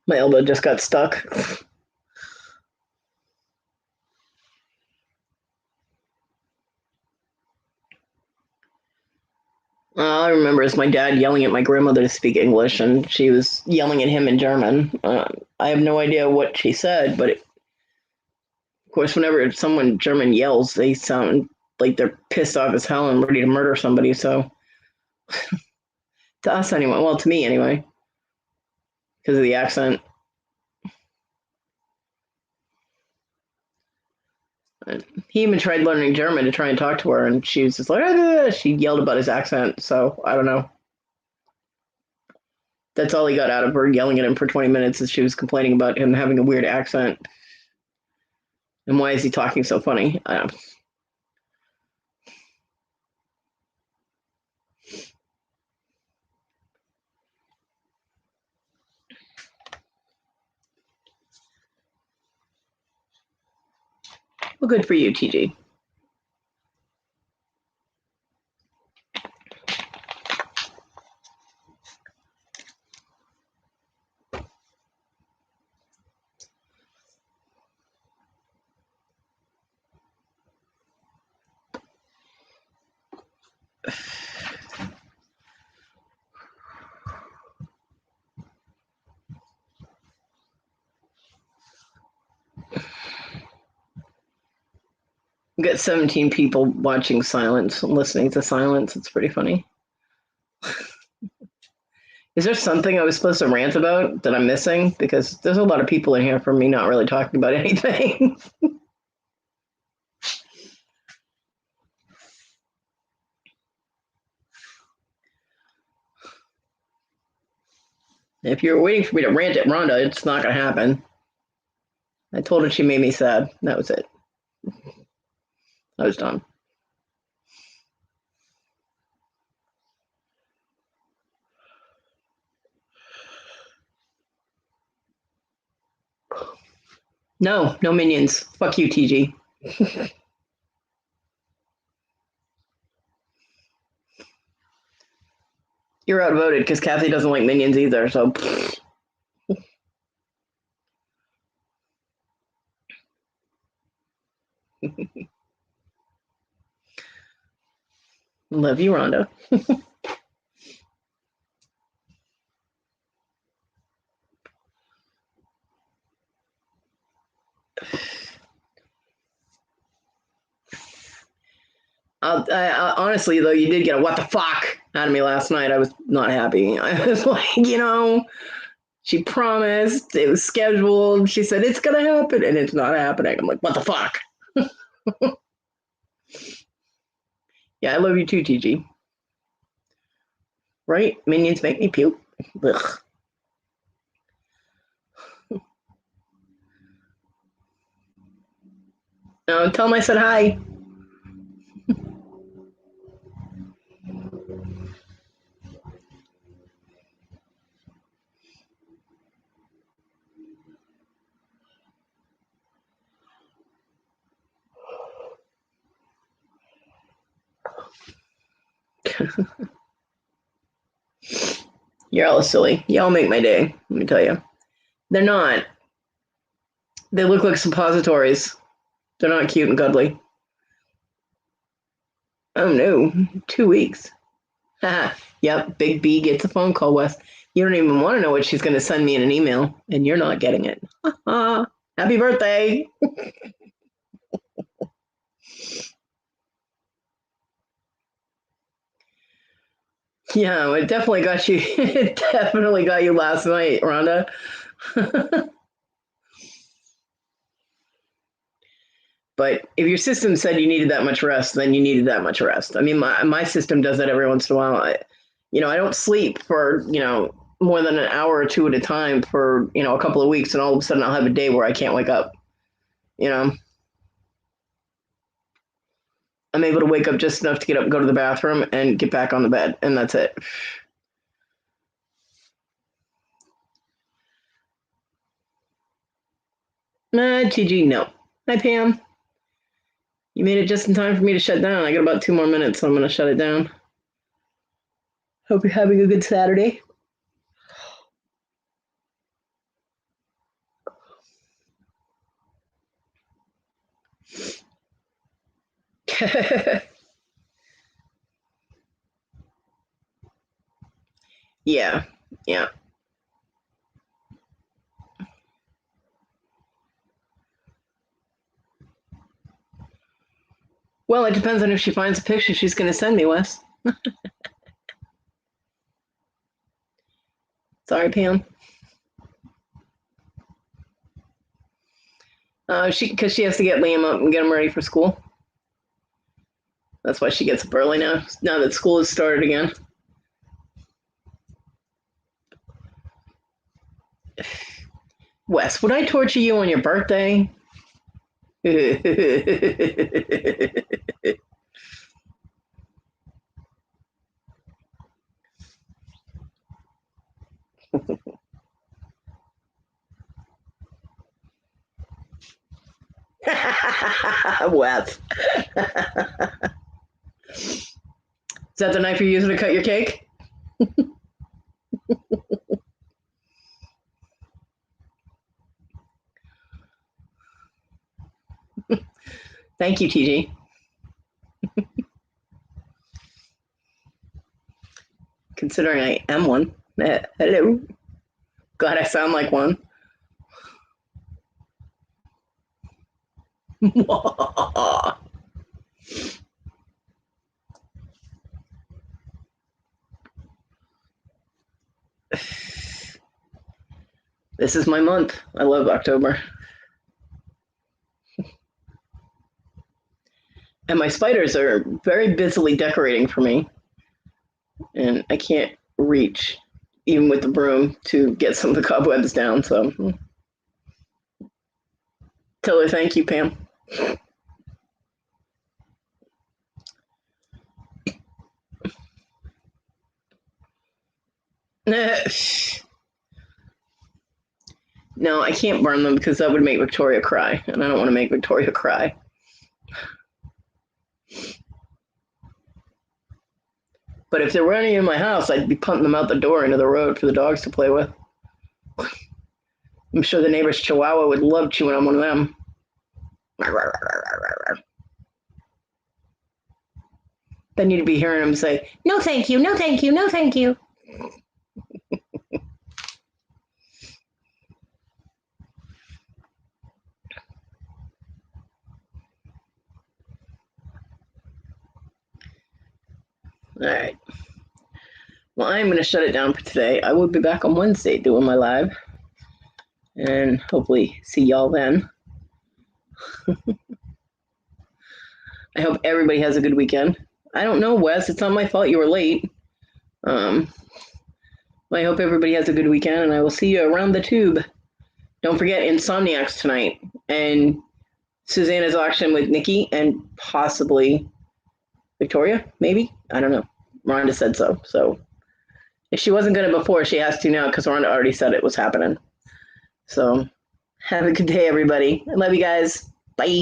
my elbow just got stuck. All I remember is my dad yelling at my grandmother to speak English, and she was yelling at him in German. I have no idea what she said, but of course, whenever someone German yells, they sound like they're pissed off as hell and ready to murder somebody. So to us, anyway, well, to me anyway, because of the accent. And he even tried learning German to try and talk to her, and she was just like, ah, she yelled about his accent. So I don't know. That's all he got out of her yelling at him for 20 minutes is she was complaining about him having a weird accent. And why is he talking so funny? I don't know. Well, good for you, TG. We got 17 people watching silence, listening to silence. It's pretty funny. Is there something I was supposed to rant about that I'm missing? Because there's a lot of people in here for me not really talking about anything. If you're waiting for me to rant at Rhonda, it's not going to happen. I told her she made me sad. That was it. I was done. No, no minions. Fuck you, TG. You're outvoted because Kathy doesn't like minions either. So love you, Rhonda. Honestly, though, you did get a what the fuck out of me last night. I was not happy. I was like, she promised, it was scheduled. She said it's going to happen, and it's not happening. I'm like, what the fuck? Yeah, I love you too, TG. Right? Minions make me puke. Ugh. No, tell them I said hi. You're all silly. Y'all make my day, let me tell you. They're not. They look like suppositories. They're not cute and cuddly. Oh no, 2 weeks. Yep, Big B gets a phone call, Wes. You don't even want to know what she's going to send me in an email, and you're not getting it. Happy birthday. Yeah, it definitely got you. It definitely got you last night, Rhonda. But if your system said you needed that much rest, then you needed that much rest. I mean, my system does that every once in a while. I don't sleep for, more than an hour or two at a time for, a couple of weeks, and all of a sudden I'll have a day where I can't wake up. I'm able to wake up just enough to get up, go to the bathroom, and get back on the bed, and that's it. TG, no. Hi, Pam. You made it just in time for me to shut down. I got about 2 more minutes, so I'm going to shut it down. Hope you're having a good Saturday. Yeah. Well, it depends on if she finds a picture she's going to send me, Wes. Sorry, Pam. Because she has to get Liam up and get him ready for school. That's why she gets up early now that school has started again. Wes, would I torture you on your birthday? Wes. Is that the knife you're using to cut your cake? Thank you, TG. Considering I am one. Hello. God, I sound like one. This is my month. I love October. And my spiders are very busily decorating for me. And I can't reach, even with the broom, to get some of the cobwebs down. So tell her thank you, Pam. No, I can't burn them because that would make Victoria cry, and I don't want to make Victoria cry. But if there were any in my house, I'd be punting them out the door into the road for the dogs to play with. I'm sure the neighbor's chihuahua would love chewing on one of them. Then you'd be hearing him say, "No, thank you, no, thank you, no, thank you." All right. Well, I'm going to shut it down for today. I will be back on Wednesday doing my live. And hopefully see y'all then. I hope everybody has a good weekend. I don't know, Wes. It's not my fault you were late. I hope everybody has a good weekend, and I will see you around the tube. Don't forget Insomniacs tonight, and Susanna's auction with Nikki and possibly Victoria, maybe? I don't know. Rhonda said so. So if she wasn't going to before, she has to now because Rhonda already said it was happening. So have a good day, everybody. I love you guys.